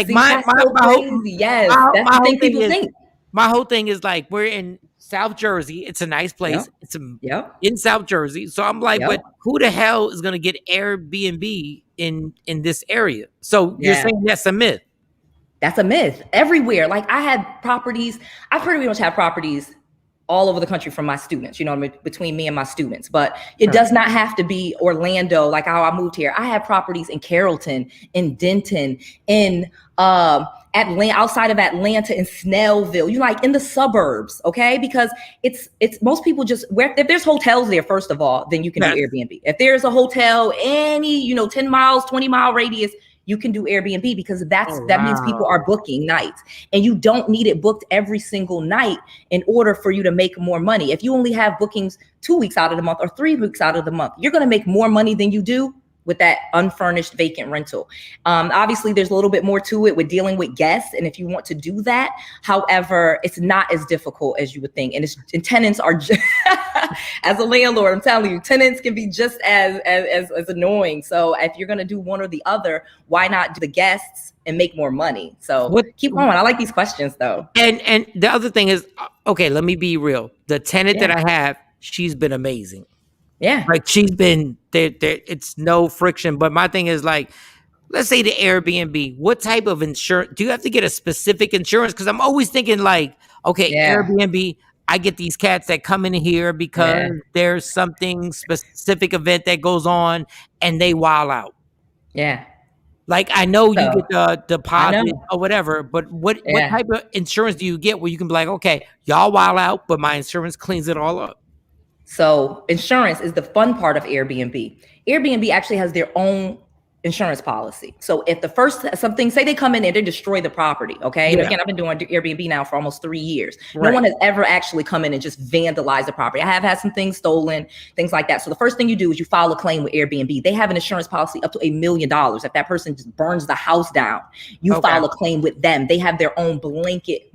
Speaker 12: see, my whole,
Speaker 4: yes,
Speaker 12: that's the thing people think.
Speaker 4: My whole thing is like, we're in South Jersey. It's a nice place. It's in South Jersey. So I'm like, but who the hell is going to get Airbnb in this area? So you're saying that's a myth?
Speaker 12: That's a myth everywhere. Like I had properties, I pretty much have properties all over the country from my students, you know, between me and my students, but it does not have to be Orlando, like how I moved here. I have properties in Carrollton, in Denton, in Atlanta, outside of Atlanta, in Snellville, you know, like in the suburbs, okay? Because it's most people just, if there's hotels there, first of all, then you can do Airbnb. If there's a hotel, any, you know, 10 miles, 20-mile radius, you can do Airbnb because that means people are booking nights, and you don't need it booked every single night in order for you to make more money. If you only have bookings 2 weeks out of the month or 3 weeks out of the month, you're going to make more money than you do with that unfurnished vacant rental. Obviously, there's a little bit more to it with dealing with guests, and if you want to do that, however, it's not as difficult as you would think. And tenants are, as a landlord, I'm telling you, tenants can be just as annoying. So if you're gonna do one or the other, why not do the guests and make more money? So keep going. I like these questions though.
Speaker 4: And the other thing is, okay, let me be real. The tenant that
Speaker 12: Yeah.
Speaker 4: I have, she's been amazing.
Speaker 12: Yeah.
Speaker 4: Like she's been there. It's no friction. But my thing is like, let's say the Airbnb. What type of insurance do you have to get? A specific insurance? Because I'm always thinking like, okay,
Speaker 12: Yeah.
Speaker 4: Airbnb. I get these cats that come in here because
Speaker 12: Yeah.
Speaker 4: there's something specific event that goes on, and they wild out.
Speaker 12: Yeah.
Speaker 4: Like I know you
Speaker 12: So
Speaker 4: get the
Speaker 12: I
Speaker 4: deposit
Speaker 12: know.
Speaker 4: or whatever, but what
Speaker 12: Yeah.
Speaker 4: type of insurance do you get where you can be like, okay, y'all wild out, but my insurance cleans it all up?
Speaker 12: So insurance is the fun part of Airbnb. Airbnb actually has their own insurance policy. So if the first something, say they come in and they destroy the property, okay? And
Speaker 4: Yeah.
Speaker 12: again, I've been doing Airbnb now for almost 3 years. No
Speaker 4: Right.
Speaker 12: one has ever actually come in and just vandalized the property. I have had some things stolen, things like that. So the first thing you do is you file a claim with Airbnb. They have an insurance policy up to $1 million. If that person just burns the house down, you
Speaker 4: Okay.
Speaker 12: file a claim with them. They have their own blanket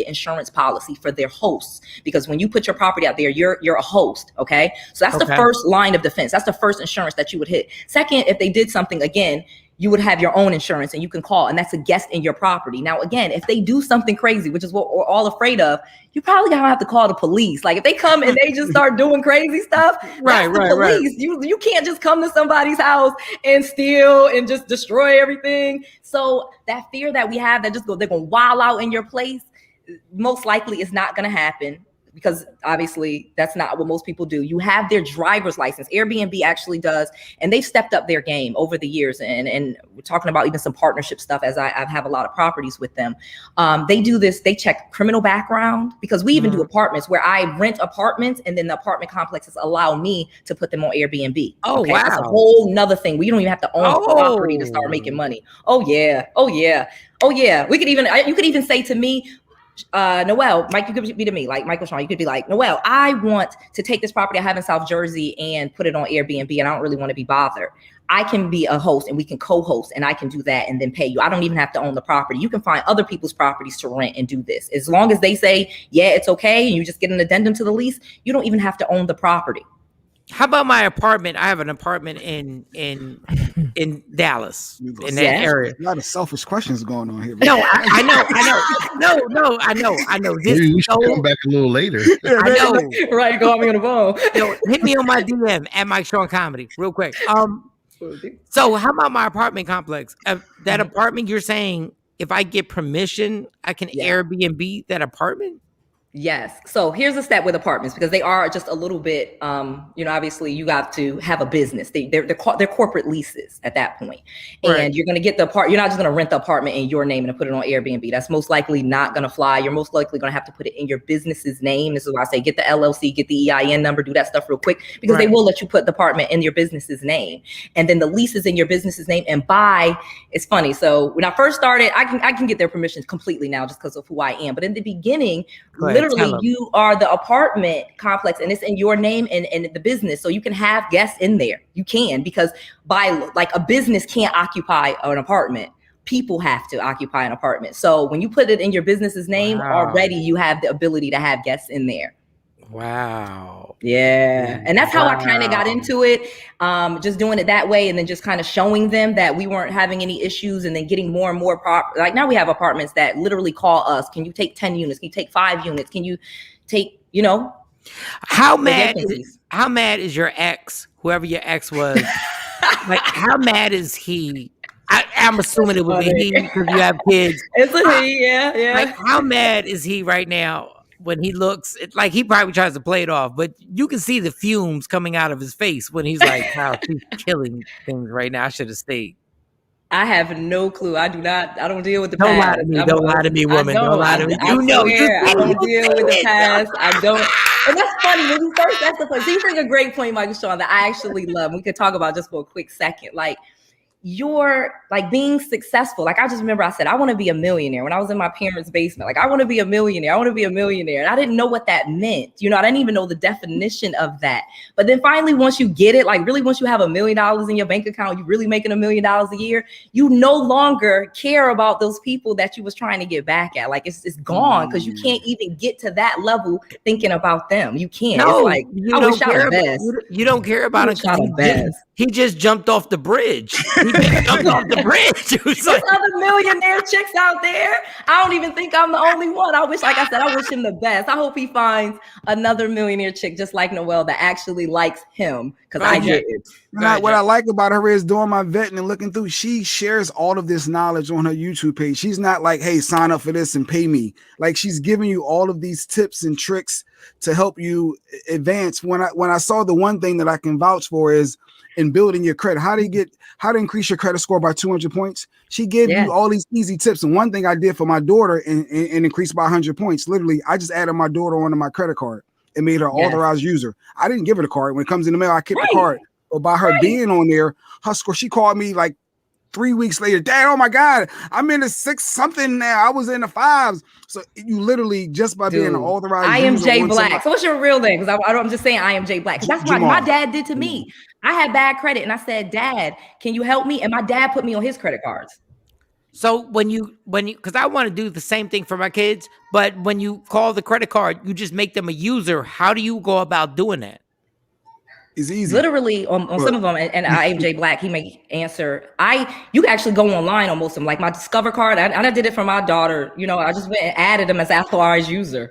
Speaker 12: insurance policy for their hosts, because when you put your property out there, you're a host, okay? So that's the
Speaker 4: Okay.
Speaker 12: first line of defense. That's the first insurance that you would hit. Second, if they did something again, you would have your own insurance and you can call, and that's a guest in your property. Now, again, if they do something crazy, which is what we're all afraid of, you probably gonna have to call the police. Like if they come and they just start doing crazy stuff,
Speaker 4: Right,
Speaker 12: that's the police. You can't just come to somebody's house and steal and just destroy everything. So that fear that we have that they're gonna wild out in your place, most likely is not gonna happen, because obviously that's not what most people do. You have their driver's license. Airbnb actually does, and they've stepped up their game over the years. And we're talking about even some partnership stuff, as I have a lot of properties with them. They do this, they check criminal background, because we even do apartments where I rent apartments and then the apartment complexes allow me to put them on Airbnb.
Speaker 4: Oh,
Speaker 12: okay? That's a
Speaker 4: wow.
Speaker 12: whole nother thing. We don't even have to own property to start making money. Oh yeah. Oh yeah. Oh yeah. You could even say to me, Noel, Mike, you could be to me, like Michael Shawn, you could be like, Noel, I want to take this property I have in South Jersey and put it on Airbnb, and I don't really want to be bothered. I can be a host and we can co-host, and I can do that and then pay you. I don't even have to own the property. You can find other people's properties to rent and do this. As long as they say, yeah, it's okay, and you just get an addendum to the lease, you don't even have to own the property.
Speaker 4: How about my apartment? I have an apartment in Dallas, in that area.
Speaker 1: A lot of selfish questions going on here.
Speaker 4: No, I know. No, I know. This
Speaker 5: Maybe we should come back a little later.
Speaker 4: I know.
Speaker 12: Right, go on me on the phone.
Speaker 4: Hit me on my DM at Mike Shawn Comedy real quick. So how about my apartment complex? That apartment, you're saying if I get permission, I can Airbnb that apartment?
Speaker 12: Yes. So here's the step with apartments, because they are just a little bit, obviously you got to have a business. They're corporate leases at that point. And you're going to get the you're not just going to rent the apartment in your name and put it on Airbnb. That's most likely not going to fly. You're most likely going to have to put it in your business's name. This is why I say get the LLC, get the EIN number, do that stuff real quick, because they will let you put the apartment in your business's name. And then the lease is in your business's name. And it's funny. So when I first started, I can get their permissions completely now just because of who I am. But in the beginning, literally you are the apartment complex and it's in your name and the business. So you can have guests in there. You can, because a business can't occupy an apartment. People have to occupy an apartment. So when you put it in your business's name, already you have the ability to have guests in there.
Speaker 4: Wow.
Speaker 12: Yeah. And that's how I kind of got into it. Just doing it that way, and then just kind of showing them that we weren't having any issues, and then getting more and more like now we have apartments that literally call us. Can you take 10 units? Can you take 5 units? Can you take,
Speaker 4: how mad is your ex, whoever your ex was? Like, how mad is he? I'm assuming it would be he because you have kids.
Speaker 12: It's a he, yeah.
Speaker 4: Like, how mad is he right now? When he looks like he probably tries to play it off, but you can see the fumes coming out of his face when he's like, wow, she's killing things right now. I should have stayed.
Speaker 12: I have no clue. I don't deal with the
Speaker 4: don't
Speaker 12: past.
Speaker 4: Don't lie to me, woman. Don't lie to me.
Speaker 12: I don't deal with the past. I don't. And that's funny. When you first, that's the point. So you bring a great point, Michael Shawn, that I actually love. We could talk about just for a quick second. Like, you're like being successful. Like I just remember I said, I want to be a millionaire when I was in my parents' basement. Like, I want to be a millionaire. I want to be a millionaire. And I didn't know what that meant. I didn't even know the definition of that. But then finally, once you get it, like really, once you have $1 million in your bank account, you're really making $1 million a year. You no longer care about those people that you was trying to get back at. Like it's gone, because you can't even get to that level thinking about them. You can't.
Speaker 4: No,
Speaker 12: it's like, I wish I was best.
Speaker 4: You don't care about it. He just jumped off the bridge. He just jumped off the bridge. It was
Speaker 12: There's
Speaker 4: like,
Speaker 12: other millionaire chicks out there. I don't even think I'm the only one. I wish, like I said, I wish him the best. I hope he finds another millionaire chick just like Noelle that actually likes him, because I get it.
Speaker 1: What I like about her is doing my vetting and looking through, she shares all of this knowledge on her YouTube page. She's not like, hey, sign up for this and pay me. Like, she's giving you all of these tips and tricks to help you advance. When I saw the one thing that I can vouch for is in building your credit, how to increase your credit score by 200 points. She gave you all these easy tips. And one thing I did for my daughter and increased by 100 points, literally, I just added my daughter onto my credit card and made her authorized user. I didn't give her the card. When it comes in the mail, I keep the card. But by her being on there, her score, she called me like 3 weeks later. Dad, oh my God, I'm in the 6 something now. I was in the 5s. So you literally, just by being an authorized
Speaker 12: I am
Speaker 1: user
Speaker 12: Jay Black. So what's your real name? Because I'm just saying I am Jay Black. That's what my dad did to me. I had bad credit and I said, Dad, can you help me? And my dad put me on his credit cards.
Speaker 4: so when you, because I want to do the same thing for my kids, but when you call the credit card, you just make them a user. How do you go about doing that?
Speaker 1: It's easy.
Speaker 12: Literally on some of them, and I am Jay Black, he may answer. You can actually go online on most of them. Like my Discover card, I did it for my daughter. You know, I just went and added them as authorized user.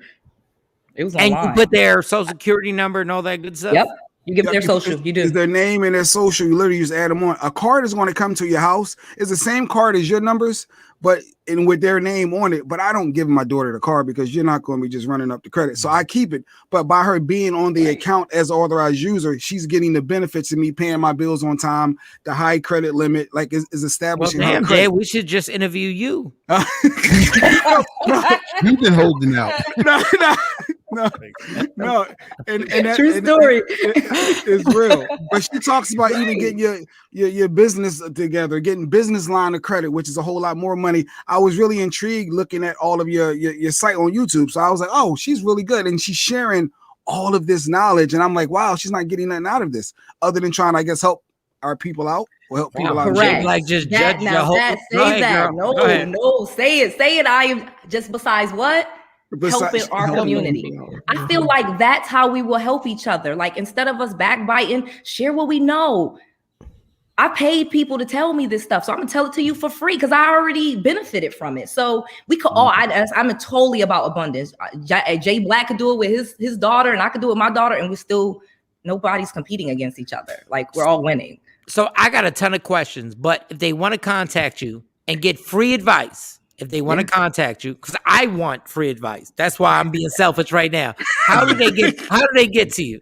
Speaker 12: It was online.
Speaker 4: And you put their social security number and all that good stuff?
Speaker 12: Yep. You give them their social. You do.
Speaker 1: Is their name and their social. You literally just add them on. A card is going to come to your house. It's the same card as your numbers, but with their name on it. But I don't give my daughter the card because you're not going to be just running up the credit. So I keep it. But by her being on the account as an authorized user, she's getting the benefits of me paying my bills on time. The high credit limit, like, is establishing.
Speaker 4: Well, damn, Jay, we should just interview you.
Speaker 5: You've been holding out.
Speaker 1: No. And
Speaker 12: true story.
Speaker 1: It's real. But she talks about even getting your business together, getting business line of credit, which is a whole lot more money. I was really intrigued looking at all of your site on YouTube. So I was like, oh, she's really good. And she's sharing all of this knowledge. And I'm like, wow, she's not getting nothing out of this other than trying to, I guess, help our people out or help people out.
Speaker 12: Correct.
Speaker 4: Like just
Speaker 12: that,
Speaker 4: judge
Speaker 12: now
Speaker 4: the whole.
Speaker 12: that, say that. No, say it. I am just besides what? Helping our community. I feel like that's how we will help each other. Like, instead of us backbiting, share what we know. I paid people to tell me this stuff, so I'm gonna tell it to you for free because I already benefited from it. So we could all. I'm totally about abundance. Jay Black could do it with his daughter, and I could do it with my daughter, and nobody's competing against each other. Like, we're all winning.
Speaker 4: So I got a ton of questions, but if they want to contact you and get free advice, if they want to contact you, because I want free advice. That's why I'm being selfish right now. How do they get to you?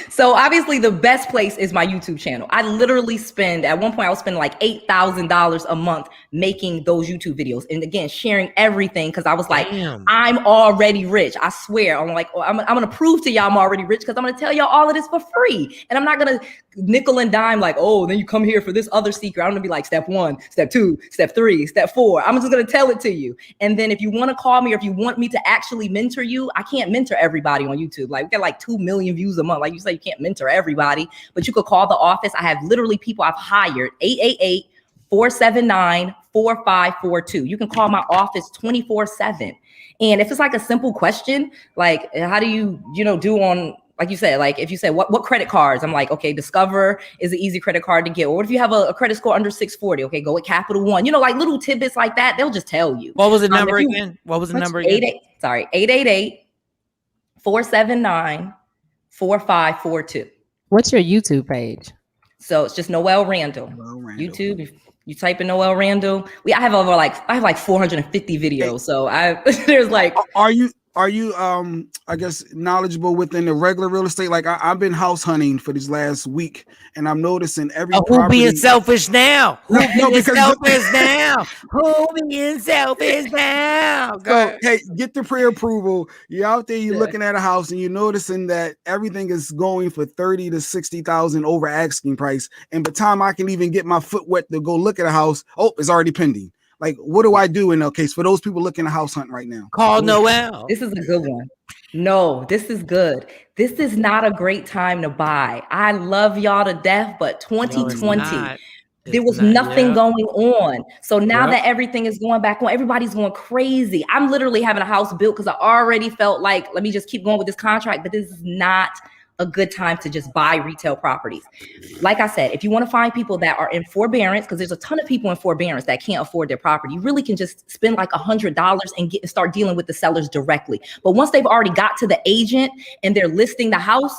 Speaker 12: So obviously the best place is my YouTube channel. I literally at one point I was spending like $8,000 a month making those YouTube videos. And again, sharing everything. Cause I was like, I'm already rich. I swear. I'm like, I'm going to prove to y'all I'm already rich. Cause I'm going to tell y'all all of this for free. And I'm not going to nickel and dime like, oh, then you come here for this other secret. I'm going to be like step 1, step 2, step 3, step 4. I'm just going to tell it to you. And then if you want to call me or if you want me to actually mentor you, I can't mentor everybody on YouTube. Like, we got like 2 million views a month. Like you say, you can't mentor everybody, but you could call the office. I have literally people I've hired, 888-479-4542. You can call my office 24/7. And if it's like a simple question, like how do you do on, like you said, like if you say what credit cards, I'm like, okay, Discover is an easy credit card to get. Or what if you have a credit score under 640? Okay, go with Capital One. Like little tidbits like that. They'll just tell you.
Speaker 4: What was the number again? What was the number again?
Speaker 12: 888-479-4542.
Speaker 6: What's your YouTube page?
Speaker 12: So it's just Noelle Randall. YouTube. If you type in Noelle Randall, I have like 450 videos. So there's like.
Speaker 1: Are you I guess knowledgeable within the regular real estate? Like I've been house hunting for this last week, and I'm noticing every
Speaker 4: who
Speaker 1: property.
Speaker 4: Being selfish now? Who being selfish now? Who being selfish now?
Speaker 1: So, hey, get the pre-approval. You're out there, you're looking at a house, and you're noticing that everything is going for 30 to 60,000 over asking price. And by the time I can even get my foot wet to go look at a house, it's already pending. Like, what do I do in that case for those people looking at house hunt right now?
Speaker 4: Call Noelle.
Speaker 12: This is a good one. No, this is good. This is not a great time to buy. I love y'all to death, but 2020, there was nothing going on. So now that everything is going back on, everybody's going crazy. I'm literally having a house built because I already felt like, let me just keep going with this contract, but this is not a good time to just buy retail properties. Like I said, if you want to find people that are in forbearance, because there's a ton of people in forbearance that can't afford their property, you really can just spend like $100 and start dealing with the sellers directly. But once they've already got to the agent and they're listing the house,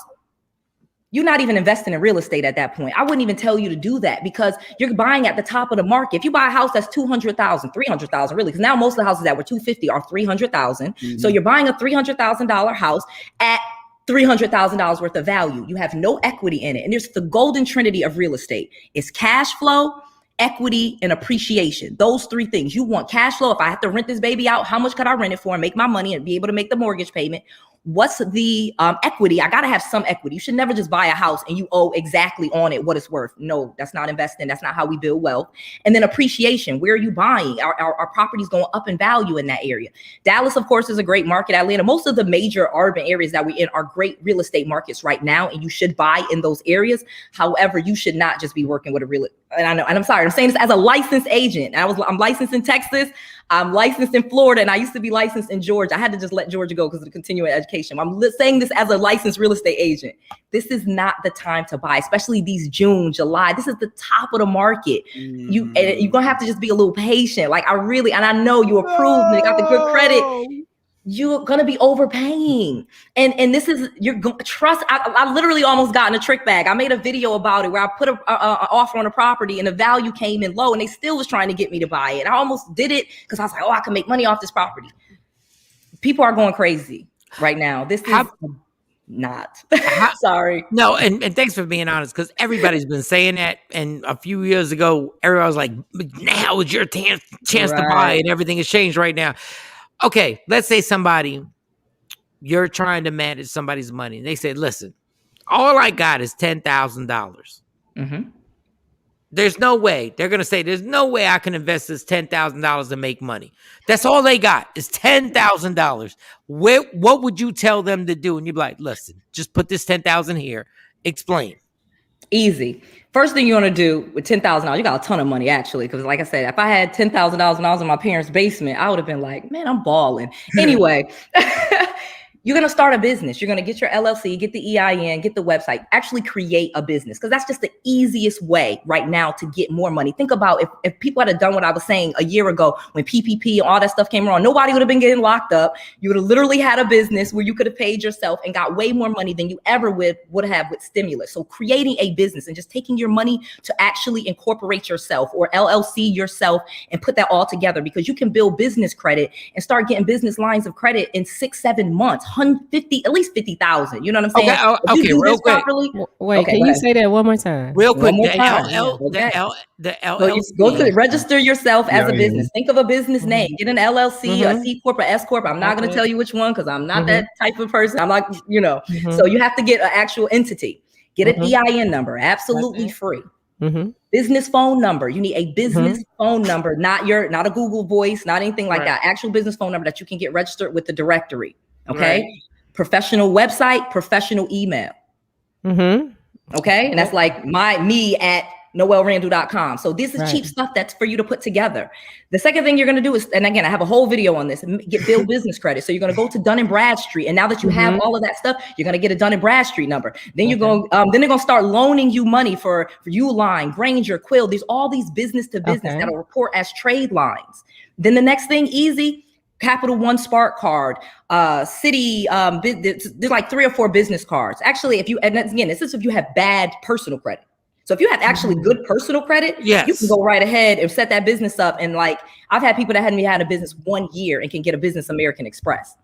Speaker 12: you're not even investing in real estate at that point. I wouldn't even tell you to do that because you're buying at the top of the market. If you buy a house that's 200,000, 300,000, really, because now most of the houses that were 250 are 300,000. So you're buying a $300,000 house at $300,000 worth of value. You have no equity in it. And there's the golden trinity of real estate. It's cash flow, equity, and appreciation. Those three things. You want cash flow. If I have to rent this baby out, how much could I rent it for and make my money and be able to make the mortgage payment? What's the equity? I got to have some equity. You should never just buy a house and you owe exactly on it what it's worth. No, that's not investing. That's not how we build wealth. And then appreciation. Where are you buying? Our properties going up in value in that area. Dallas, of course, is a great market. Atlanta, most of the major urban areas that we're in are great real estate markets right now, and you should buy in those areas. However, you should not just be working with a real. And I know, and I'm sorry, I'm saying this as a licensed agent. I'm licensed in Texas. I'm licensed in Florida, and I used to be licensed in Georgia. I had to just let Georgia go because of the continuing education. I'm saying this as a licensed real estate agent. This is not the time to buy, especially these June, July. This is the top of the market. You're gonna have to just be a little patient. Like and I know you approved and you got the good credit. You're gonna be overpaying, and this is trust. I literally almost got in a trick bag. I made a video about it where I put an offer on a property and the value came in low, and they still was trying to get me to buy it. I almost did it because I was like, oh, I can make money off this property. People are going crazy right now. This is not. Sorry.
Speaker 4: No, and thanks for being honest, because everybody's been saying that. And a few years ago, everybody was like, now is your chance to buy, and everything has changed right now. Okay, let's say you're trying to manage somebody's money. They say, listen, all I got is $10,000. There's no way. They're going to say, there's no way I can invest this $10,000 to make money. That's all they got is $10,000. What would you tell them to do? And you'd be like, listen, just put this $10,000 here. Explain.
Speaker 12: Easy. First thing you want to do with $10,000, you got a ton of money actually. Because like I said, if I had $10,000 when I was in my parents' basement, I would have been like, man, I'm balling. Anyway, you're going to start a business. You're going to get your LLC, get the EIN, get the website, actually create a business. Because that's just the easiest way right now to get more money. Think about if people had done what I was saying a year ago when PPP and all that stuff came around, nobody would have been getting locked up. You would have literally had a business where you could have paid yourself and got way more money than you ever would have with stimulus. So creating a business and just taking your money to actually incorporate yourself or LLC yourself and put that all together, because you can build business credit and start getting business lines of credit in 6-7 months. At least 50,000. You know what I'm saying?
Speaker 4: Okay, real quick.
Speaker 6: Wait, can you say that one more time?
Speaker 4: Real quick.
Speaker 12: The LLC. Go to register yourself as a business. Think of a business name. Get an LLC, a C Corp, or S Corp. I'm not going to tell you which one because I'm not that type of person. I'm like, So you have to get an actual entity. Get an EIN number. Absolutely free. Business phone number. You need a business phone number, not a Google Voice, not anything like that. Actual business phone number that you can get registered with the directory. Okay. Right. Professional website, professional email. Okay. And that's like me at noelrandall.com. So this is cheap stuff that's for you to put together. The second thing you're going to do is, and again, I have a whole video on this, build business credit. So you're going to go to Dun & Bradstreet. And now that you have all of that stuff, you're going to get a Dun & Bradstreet number. Then you're going, then they're going to start loaning you money for Uline, Granger, Quill. There's all these business to business that'll report as trade lines. Then the next thing, easy, Capital One Spark card, Citi, there's like 3 or 4 business cards. Actually, and again, this is if you have bad personal credit. So if you have actually good personal credit, you can go right ahead and set that business up. And like, I've had people that hadn't had a business 1 year and can get a business American Express.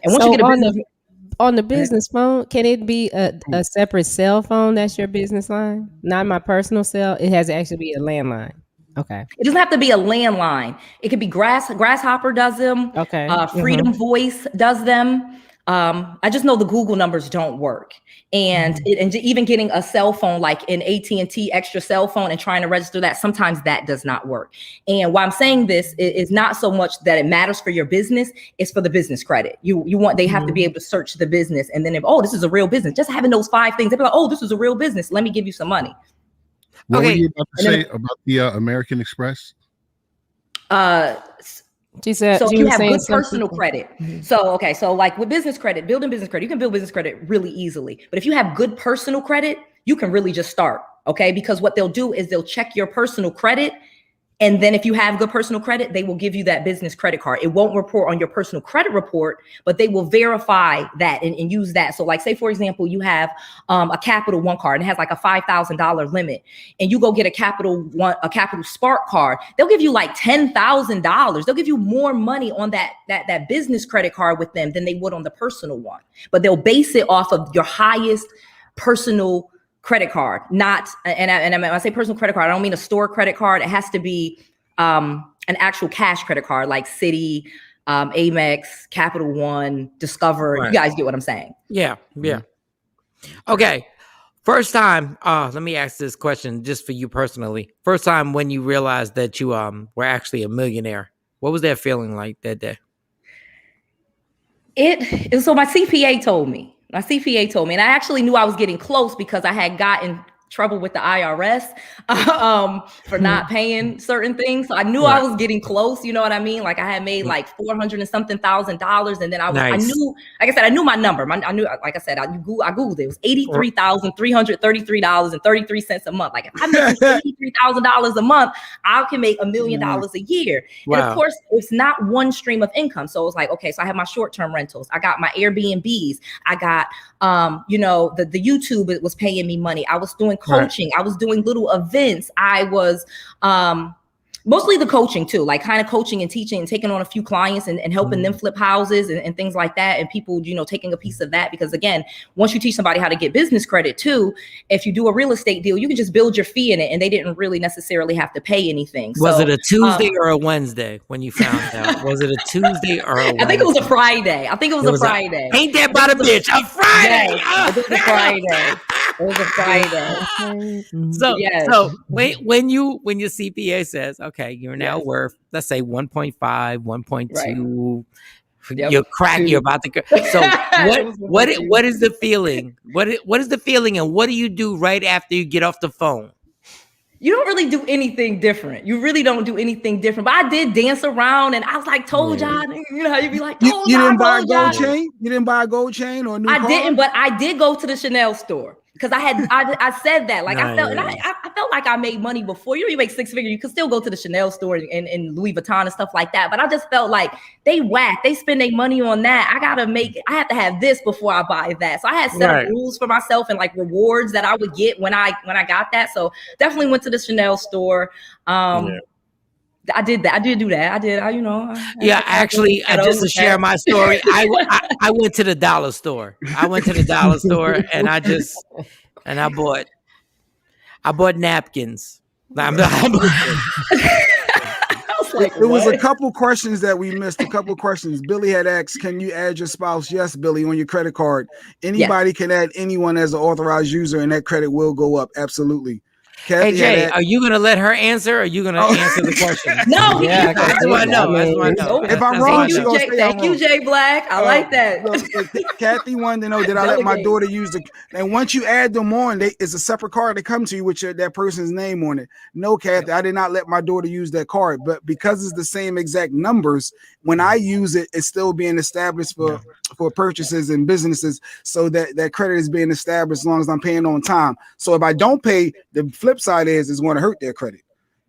Speaker 12: And once you get a business
Speaker 6: on the business phone, can it be a separate cell phone that's your business line? Not my personal cell. It has to actually be a landline. Okay.
Speaker 12: It doesn't have to be a landline. It could be Grasshopper does them.
Speaker 6: Okay.
Speaker 12: Freedom Voice does them. I just know the Google numbers don't work. And even getting a cell phone like an AT&T extra cell phone and trying to register that, sometimes that does not work. And why I'm saying this is not so much that it matters for your business, it's for the business credit. They have to be able to search the business. And then this is a real business, just having those 5 things, they'll be like, oh, this is a real business. Let me give you some money.
Speaker 5: What were you about to say about the American Express?
Speaker 6: She said,
Speaker 12: so if
Speaker 6: she
Speaker 12: you
Speaker 6: was
Speaker 12: have
Speaker 6: saying
Speaker 12: good
Speaker 6: some
Speaker 12: personal
Speaker 6: people-
Speaker 12: credit, so like with business credit, building business credit, you can build business credit really easily. But if you have good personal credit, you can really just start, okay? Because what they'll do is they'll check your personal credit. And then if you have good personal credit, they will give you that business credit card. It won't report on your personal credit report, but they will verify that and use that. So like say, for example, you have a Capital One card and it has like a $5,000 limit and you go get a Capital Spark card. They'll give you like $10,000. They'll give you more money on that business credit card with them than they would on the personal one. But they'll base it off of your highest personal credit card, not, and when I say personal credit card, I don't mean a store credit card. It has to be an actual cash credit card like Citi, Amex, Capital One, Discover.
Speaker 4: Right.
Speaker 12: You guys get what I'm saying?
Speaker 4: Yeah. Okay. First time, let me ask this question just for you personally. First time when you realized that you were actually a millionaire, what was that feeling like that day?
Speaker 12: So my CPA told me, and I actually knew I was getting close because I had gotten trouble with the IRS for not paying certain things. So I knew I was getting close. You know what I mean? Like I had made like $400 and something thousand, and then I knew, like I said, I knew my number. I knew, like I said, I Googled it. It was $83,333.33 a month. Like if I make $83,000 a month, I can make $1 million a year. Wow. And of course, it's not one stream of income. So it was like, okay, so I have my short-term rentals. I got my Airbnbs. I got, the YouTube was paying me money. I was doing coaching. Right. I was doing little events. I was mostly the coaching too, like kind of coaching and teaching and taking on a few clients and helping them flip houses and things like that. And people, taking a piece of that, because again, once you teach somebody how to get business credit too, if you do a real estate deal, you can just build your fee in it and they didn't really necessarily have to pay anything.
Speaker 4: Was it a Tuesday or a Wednesday when you found out? Was it a Tuesday or a Wednesday?
Speaker 12: I think it was a Friday.
Speaker 4: Ain't that about a bitch? A Friday.
Speaker 12: Yes, it was a Friday. It was a Friday.
Speaker 4: So, so when your CPA says, okay, you're now worth, let's say 1.5, 1.2, you're about to, so what is the feeling? What is the feeling and what do you do right after you get off the phone?
Speaker 12: You don't really do anything different. You really don't do anything different. But I did dance around and I was like, told y'all, you know how you be like,
Speaker 1: you didn't buy a gold chain? You didn't buy a gold chain or a new car?
Speaker 12: I didn't, but I did go to the Chanel store. Because I said that, like I felt like I made money before. You make six figures, you could still go to the Chanel store and Louis Vuitton and stuff like that. But I just felt like they spend their money on that. I have to have this before I buy that. So I had set up rules for myself and like rewards that I would get when I got that. So definitely went to the Chanel store. I did that. I did do that.
Speaker 4: Actually, just to share my story, I went to the dollar store. And I bought napkins.
Speaker 1: There was a couple questions that we missed. Billy had asked, can you add your spouse? Yes, Billy, on your credit card. Anybody can add anyone as an authorized user and that credit will go up. Absolutely.
Speaker 4: Kathy, hey Jay, are you gonna let her answer? Or are you gonna answer the question?
Speaker 12: No,
Speaker 4: that's what I know.
Speaker 1: If I'm wrong,
Speaker 12: thank you, Jay Black. I like that.
Speaker 1: Kathy wanted to know, did I let my daughter use the? And once you add them on, it's a separate card that comes to you with that person's name on it. No, Kathy, I did not let my daughter use that card, but because it's the same exact numbers, when I use it, it's still being established for purchases and businesses, so that credit is being established as long as I'm paying on time. So if I don't pay, the flip side is it's going to hurt their credit.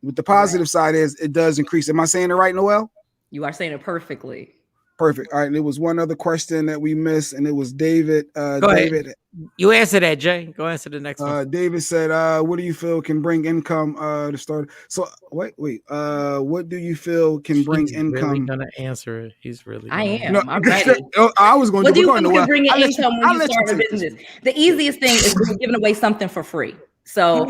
Speaker 1: But the positive side is it does increase. Am I saying it right, Noel?
Speaker 12: You are saying it perfectly.
Speaker 1: Perfect. All right. There was one other question that we missed, and it was David.
Speaker 4: David, you answer that, Jay. Go answer the next one.
Speaker 1: David said, "What do you feel can bring income to start?" So wait. What do you feel can bring income?
Speaker 4: Really gonna answer it. He's really.
Speaker 12: I am. No, I'm ready.
Speaker 1: I was going
Speaker 12: to. What do you
Speaker 1: think
Speaker 12: can bring in income when you start a business? The easiest thing is giving away something for free. So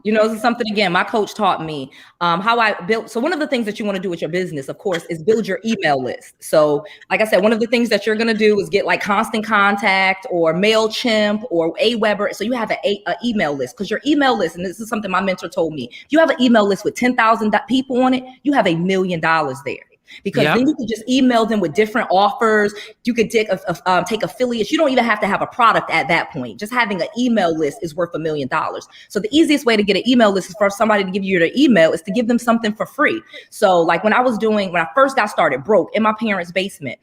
Speaker 12: this is something, again, my coach taught me how I built. So one of the things that you want to do with your business, of course, is build your email list. So like I said, one of the things that you're going to do is get like Constant Contact or MailChimp or Aweber. So you have an email list, because your email list, and this is something my mentor told me, if you have an email list with 10,000 people on it, you have $1 million there. because then you could just email them with different offers. You could take affiliates. You don't even have to have a product at that point. Just having an email list is worth $1 million. So the easiest way to get an email list is for somebody to give you their email is to give them something for free. So like when I first got started broke in my parents' basement,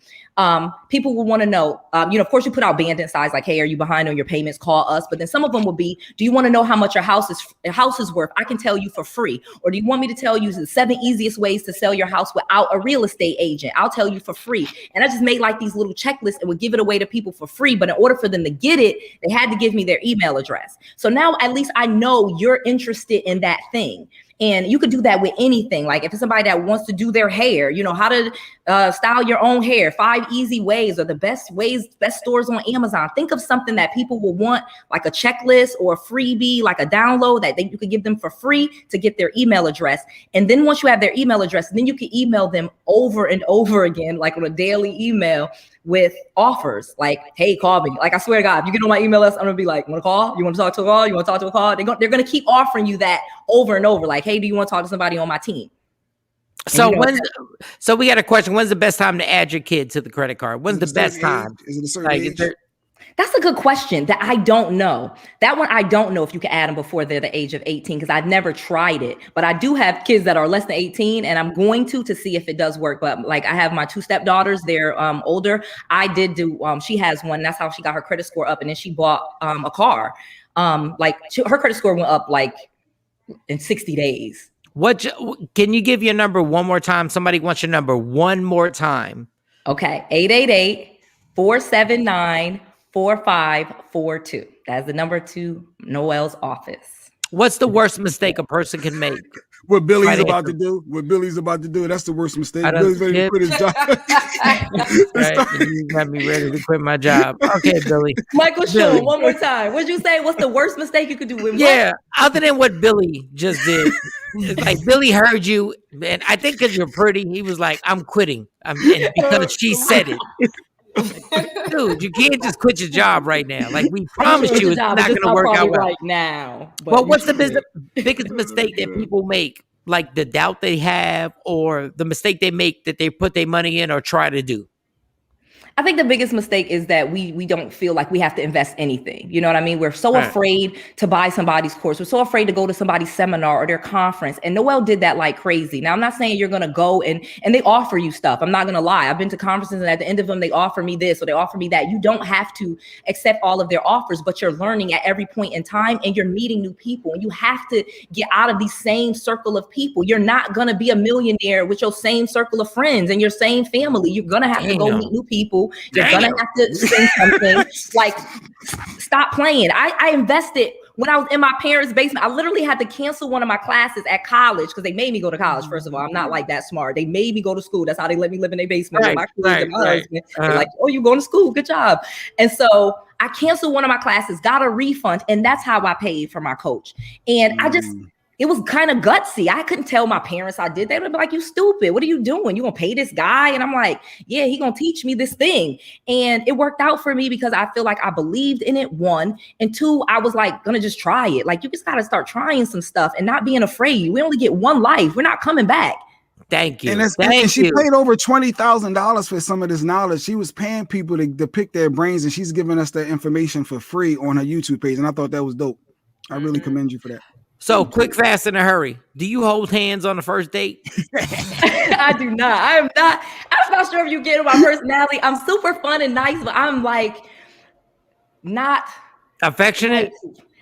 Speaker 12: people will want to know, of course you put out bandit signs like, hey, are you behind on your payments? Call us. But then some of them will be, do you want to know how much your house is worth? I can tell you for free. Or do you want me to tell you the 7 easiest ways to sell your house without a real estate agent? I'll tell you for free. And I just made like these little checklists and would give it away to people for free. But in order for them to get it, they had to give me their email address. So now at least I know you're interested in that thing. And you could do that with anything. Like if it's somebody that wants to do their hair, how to style your own hair, 5 easy ways or the best stores on Amazon. Think of something that people will want, like a checklist or a freebie, like a download that you could give them for free to get their email address. And then once you have their email address, then you can email them over and over again, like on a daily email with offers like, hey, call me. Like, I swear to God, if you get on my email list, I'm going to be like, want to call? You want to talk to a call? You want to talk to a call? They're going to keep offering you that over and over. Like, hey, do you want to talk to somebody on my team?
Speaker 4: So so we got a question. When's the best time to add your kid to the credit card? When's the best time?
Speaker 1: Is it a certain age?
Speaker 12: That's a good question that I don't know. That one, I don't know if you can add them before they're the age of 18 because I've never tried it. But I do have kids that are less than 18 and I'm going to see if it does work. But like I have my 2 stepdaughters, they're older. I did do, she has one. That's how she got her credit score up. And then she bought a car. Her credit score went up like in 60 days.
Speaker 4: Can you give your number one more time? Somebody wants your number one more time.
Speaker 12: Okay. 888-479-4542. That's the number to Noel's office.
Speaker 4: What's the worst mistake a person can make?
Speaker 1: What Billy's about to do? That's the worst mistake. Billy's ready to quit his job.
Speaker 4: Right. You got me ready to quit my job. Okay, Billy.
Speaker 12: Michael Shawn, one more time. What'd you say? What's the worst mistake you could do with
Speaker 4: other than what Billy just did. Like Billy heard you, and I think because you're pretty, he was like, I'm quitting. And because she said it. Dude, you can't just quit your job right now. Like we promised you, it's not going to work out well.
Speaker 12: Right now.
Speaker 4: But what's the biggest mistake that people make? Like the doubt they have, or the mistake they make that they put their money in or try to do?
Speaker 12: I think the biggest mistake is that we don't feel like we have to invest anything. You know what I mean? We're so afraid to buy somebody's course. We're so afraid to go to somebody's seminar or their conference. And Noel did that like crazy. Now, I'm not saying you're going to go and they offer you stuff. I'm not going to lie. I've been to conferences and at the end of them, they offer me this or they offer me that. You don't have to accept all of their offers, but you're learning at every point in time and you're meeting new people. And you have to get out of the same circle of people. You're not going to be a millionaire with your same circle of friends and your same family. You're going to have to go meet new people. You're gonna have to sing something. Like, stop playing. I invested when I was in my parents' basement. I literally had to cancel one of my classes at college because they made me go to college. First of all, I'm not like that smart. They made me go to school. That's how they let me live in their basement with my kids and my husband. They're like, oh, you going to school? Good job. And so I canceled one of my classes, got a refund, and that's how I paid for my coach. And it was kind of gutsy. I couldn't tell my parents I did that. They'd be like, you stupid. What are you doing? You gonna pay this guy? And I'm like, yeah, he gonna teach me this thing. And it worked out for me because I feel like I believed in it, 1. And 2, I was like, gonna just try it. Like, you just gotta start trying some stuff and not being afraid. We only get one life. We're not coming back.
Speaker 4: Thank you.
Speaker 1: And she paid over $20,000 for some of this knowledge. She was paying people to pick their brains, and she's giving us that information for free on her YouTube page. And I thought that was dope. I really commend you for that.
Speaker 4: So quick, fast, in a hurry. Do you hold hands on the first date?
Speaker 12: I do not. I am not. I'm not sure if you get my personality. I'm super fun and nice, but I'm like not
Speaker 4: affectionate.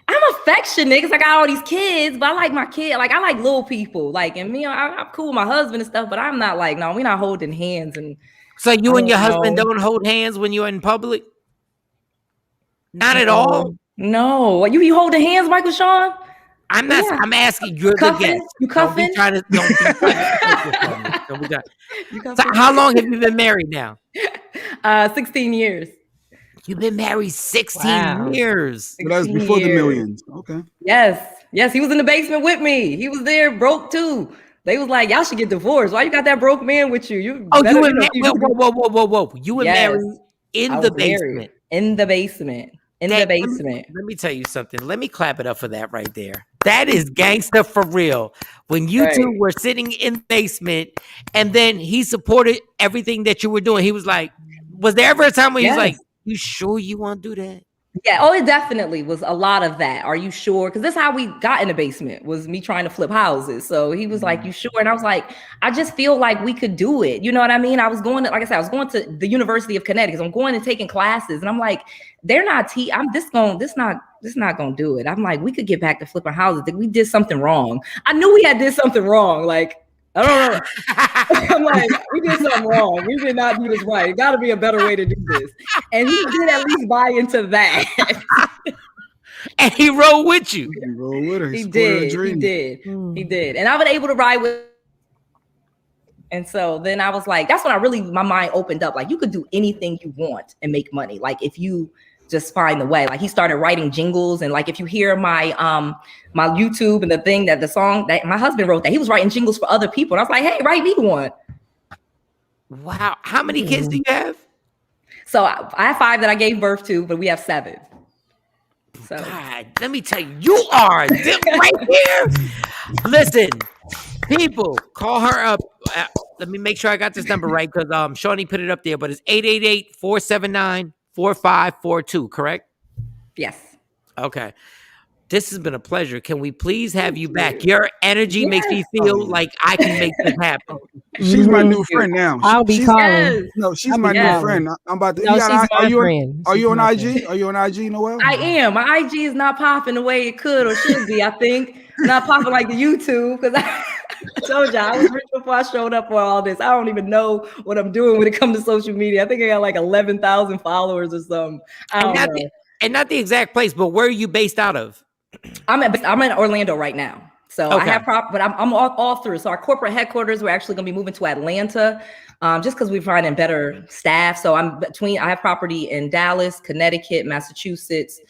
Speaker 12: I'm affectionate because I got all these kids, but I like my kid. Like I like little people. Like, and me, I'm cool with my husband and stuff, but I'm not like, no, we're not holding hands. And
Speaker 4: so you and your husband don't hold hands when you're in public? Not at all.
Speaker 12: No. You holding hands, Michael Shawn?
Speaker 4: I'm not. Yeah. I'm asking. You're the guest.
Speaker 12: You cuffing?
Speaker 4: Don't be So how long have you been married now?
Speaker 12: 16 years.
Speaker 4: You've been married 16 years.
Speaker 1: But that was before the millions. Okay.
Speaker 12: Yes. He was in the basement with me. He was there, broke too. They was like, y'all should get divorced. Why you got that broke man with you? You
Speaker 4: whoa. You were married in the basement.
Speaker 12: In the basement. in the basement.
Speaker 4: Let me tell you something. Let me clap it up for that right there. That is gangster for real. When you two were sitting in the basement and then he supported everything that you were doing, he was like, was there ever a time when he was like, you sure you want to do that?
Speaker 12: Yeah, oh, it definitely was a lot of that. Are you sure? Because this is how we got in the basement, was me trying to flip houses. So he was like, you sure? And I was like, I just feel like we could do it. You know what I mean? I was going to, like I said, I was going to the University of Connecticut. So I'm going and taking classes. And I'm like, they're not, this not gonna do it. I'm like, we could get back to flipping houses. We did something wrong. I knew we had did something wrong. Like, I don't know. I'm like, we did something wrong. We did not do this right. It got to be a better way to do this. And he did at least buy into that.
Speaker 4: And he rode with you.
Speaker 1: He rode with her.
Speaker 12: He did. He did. And I was able to ride with. And so then I was like, that's when my mind opened up. Like, you could do anything you want and make money. Like, if you just find the way. Like, he started writing jingles, and like, if you hear my my YouTube and the song that my husband wrote, that he was writing jingles for other people, and I was like, hey, write me one.
Speaker 4: Wow. How many kids do you have?
Speaker 12: So I have 5 that I gave birth to, but we have 7. So
Speaker 4: God, let me tell you, you are right here. Listen, people, call her up. Let me make sure I got this number right, because Shawnee put it up there, but it's 888-479-4542, correct?
Speaker 12: Yes.
Speaker 4: Okay. This has been a pleasure. Can we please have you back? Your energy makes me feel like I can make this happen.
Speaker 1: She's my new friend now.
Speaker 6: I'll be calling.
Speaker 1: No, she's my new friend. I'm about to.
Speaker 6: No, she's my friend.
Speaker 1: Are you on IG? Are you on IG, Noel?
Speaker 12: I am. My IG is not popping the way it could or should be. I think not popping like the YouTube, because I told you I was rich before I showed up for all this. I don't even know what I'm doing when it comes to social media. I think I got like 11,000 followers or something.
Speaker 4: And not the exact place, but where are you based out of?
Speaker 12: I'm in Orlando right now. So I have but I'm all through. So our corporate headquarters, we're actually going to be moving to Atlanta, just because we're finding better staff. So I have property in Dallas, Connecticut, Massachusetts,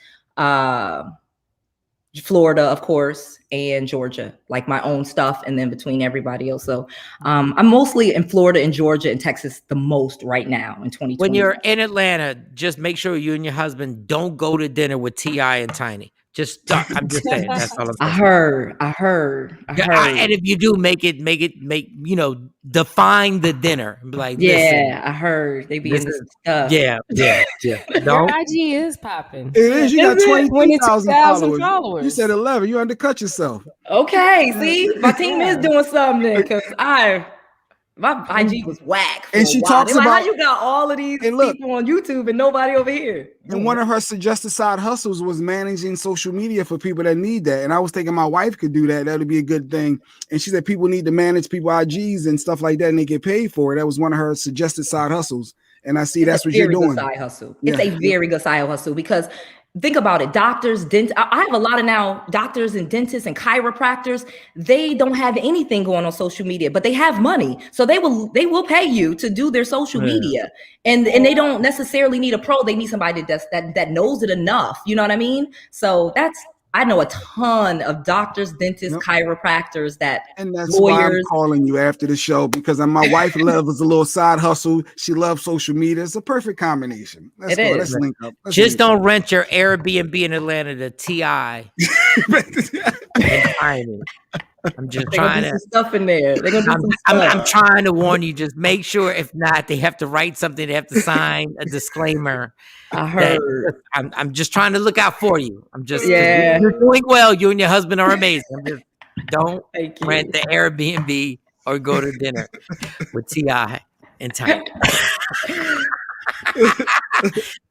Speaker 12: Florida, of course, and Georgia, like my own stuff, and then between everybody else. So I'm mostly in Florida and Georgia and Texas the most right now in 2020.
Speaker 4: When you're in Atlanta, just make sure you and your husband don't go to dinner with T.I. and Tiny. I'm just saying. That's all I'm saying.
Speaker 12: I heard.
Speaker 4: And if you do, make define the dinner. Be like,
Speaker 12: yeah, I heard they be in this stuff.
Speaker 4: Yeah.
Speaker 6: Your IG is popping.
Speaker 1: It is. You got 22,000 followers. You said 11. You undercut yourself.
Speaker 12: Okay, see, my team is doing something, because my IG was whack.
Speaker 1: And she talks about
Speaker 12: how you got all of these people on YouTube and nobody over here.
Speaker 1: And one of her suggested side hustles was managing social media for people that need that. And I was thinking my wife could do that. That would be a good thing. And she said people need to manage people IGs and stuff like that, and they get paid for it. That was one of her suggested side hustles. And I see that's what you're doing.
Speaker 12: Side hustle. It's a very good side hustle, because think about it. Doctors, I have a lot of now doctors and dentists and chiropractors. They don't have anything going on social media, but they have money. So they will pay you to do their social media. And they don't necessarily need a pro. They need somebody that knows it enough. You know what I mean? So I know a ton of doctors, dentists, chiropractors, and that's lawyers.
Speaker 1: Why I'm calling you after the show, because my wife loves a little side hustle. She loves social media. It's a perfect combination. Let's link up.
Speaker 4: Don't rent your Airbnb in Atlanta to T.I. I'm just trying to
Speaker 12: do some stuff in there. They're gonna do some
Speaker 4: I'm trying to warn you. Just make sure, if not, they have to write something. They have to sign a disclaimer.
Speaker 12: I heard.
Speaker 4: I'm just trying to look out for you. You're doing well. You and your husband are amazing. Don't rent the Airbnb or go to dinner with T.I. and Tiny.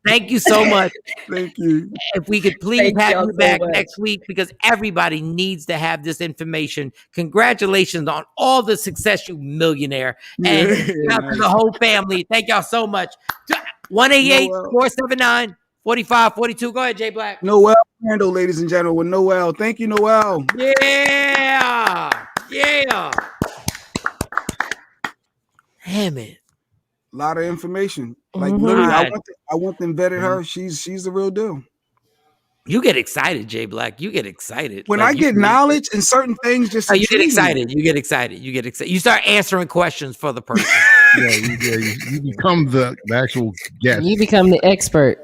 Speaker 4: Thank you so much.
Speaker 1: Thank you.
Speaker 4: If we could please have you back next week, because everybody needs to have this information. Congratulations on all the success, you millionaire. And to the whole family. Thank y'all so much. 1-888-479-4542. Go ahead, Jay Black.
Speaker 1: Noel Randall, ladies and gentlemen. Noel. Thank you, Noel.
Speaker 4: Yeah. Damn it.
Speaker 1: A lot of information. Like literally, I went and vetted her. She's the real deal.
Speaker 4: You get excited, Jay Black. You get excited.
Speaker 1: When I get knowledge and certain things, just
Speaker 4: you get excited. You get excited. You start answering questions for the person.
Speaker 5: You become the actual guest.
Speaker 6: You become the expert.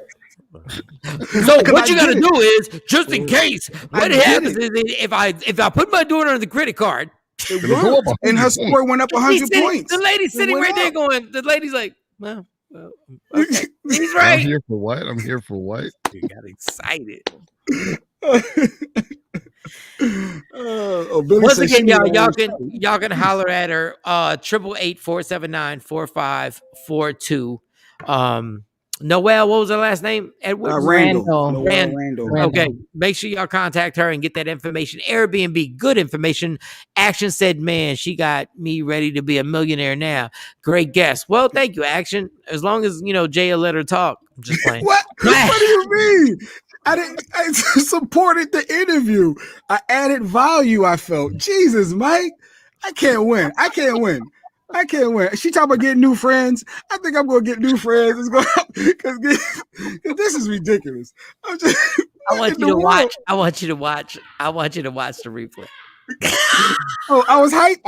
Speaker 4: So what you got to do is, just in case, what happens is if I put my daughter on the credit card,
Speaker 1: it worked, and her score went up 100 points.
Speaker 4: The lady's sitting right there going, the lady's like, well, okay. He's right.
Speaker 5: I'm here for what? I'm here for what?
Speaker 4: You got excited.
Speaker 1: Once
Speaker 4: again, y'all can holler at her 888-479-4542. Noelle, what was her last name? Edwards?
Speaker 1: Randall.
Speaker 4: Okay, make sure y'all contact her and get that information. Airbnb, good information. Action said, man, she got me ready to be a millionaire now. Great guess. Well, thank you, Action. As long as, Jay will let her talk. I'm just playing.
Speaker 1: What do you mean? I supported the interview. I added value, I felt. Jesus, Mike. I can't win. She talking about getting new friends. I think I'm going to get new friends. Because this is ridiculous. I
Speaker 4: want you to watch. I want you to watch the replay.
Speaker 1: Oh, I was hype.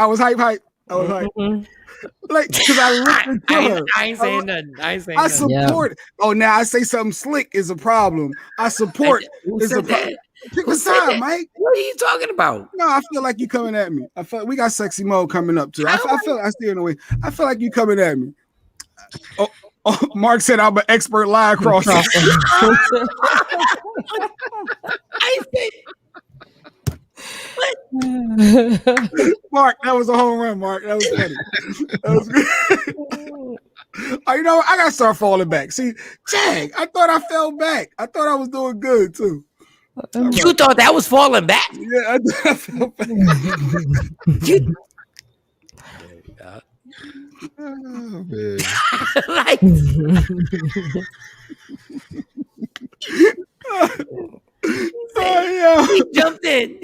Speaker 1: Like, because I listened to her.
Speaker 4: I ain't saying nothing.
Speaker 1: I support. Yeah. Oh, now I say something slick is a problem. I support is a problem. Pick a side, Mike.
Speaker 4: What are you talking about?
Speaker 1: No, I feel like you coming at me. I feel we got sexy mode coming up too. I feel I stay in the way. I feel like you coming at me. Oh, Mark said I'm an expert line crosser.
Speaker 4: I said.
Speaker 1: Mark, that was a home run, Mark. That was funny. That was good. Oh, I gotta start falling back. See, dang, I thought I fell back. I thought I was doing good too.
Speaker 4: You thought that was falling back?
Speaker 1: Yeah, I thought I fell back.
Speaker 5: Oh, man.
Speaker 4: Like. He jumped in.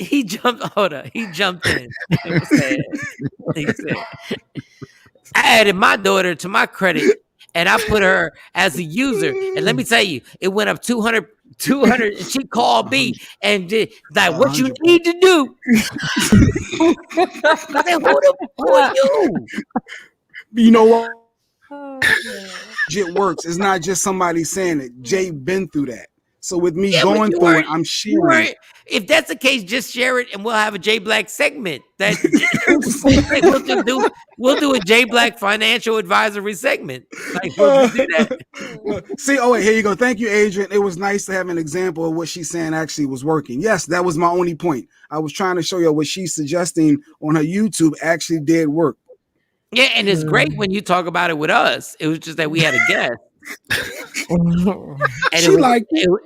Speaker 4: Hold on. He jumped in. He said, I added my daughter to my credit and I put her as a user. And let me tell you, it went up 200. And she called me and did like what you need to do. I said, who are you?
Speaker 1: You know what? It works. It's not just somebody saying it. Jay been through that. So with me going through it, I'm sharing.
Speaker 4: If that's the case, just share it, and we'll have a J Black segment. That we'll do a J Black financial advisory segment. Like we'll do that.
Speaker 1: See, oh wait, here you go. Thank you, Adrian. It was nice to have an example of what she's saying actually was working. Yes, that was my only point. I was trying to show you what she's suggesting on her YouTube actually did work.
Speaker 4: Yeah, and it's great when you talk about it with us. It was just that we had a guest. And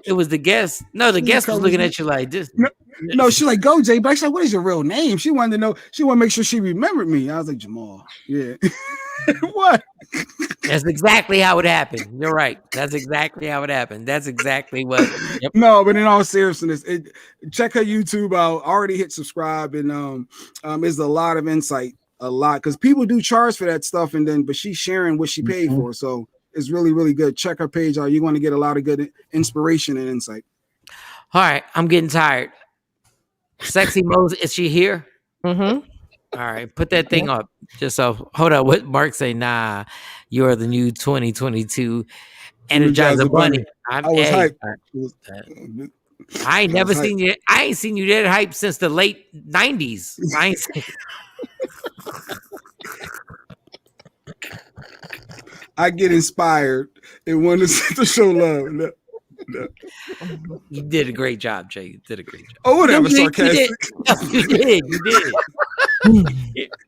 Speaker 4: it was the guest. No, the guest was looking at you like this.
Speaker 1: No, she like, go, Jay Black. She's like, what is your real name? She wanted to know. She wanted to make sure she remembered me. I was like, Jamal. Yeah. What?
Speaker 4: That's exactly how it happened. You're right. That's exactly how it happened. That's exactly what. Yep.
Speaker 1: No, but in all seriousness, check her YouTube out. Already hit subscribe, and there's a lot of insight. A lot, because people do charge for that stuff, but she's sharing what she paid for. So it's really, really good. Check her page out. You're going to get a lot of good inspiration and insight.
Speaker 4: All right, I'm getting tired. Sexy Mose, is she here?
Speaker 6: Mm-hmm.
Speaker 4: All right, put that thing up. Just so, hold on. What Mark say? Nah, you're the new 2022 Energizer Bunny.
Speaker 1: I was hyped.
Speaker 4: I ain't never seen you. I ain't seen you that hype since the late 90s. I ain't seen.
Speaker 1: I get inspired and want to show love. No.
Speaker 4: You did a great job, Jay. You did a great job.
Speaker 1: Oh, whatever, sarcastic.
Speaker 4: You did.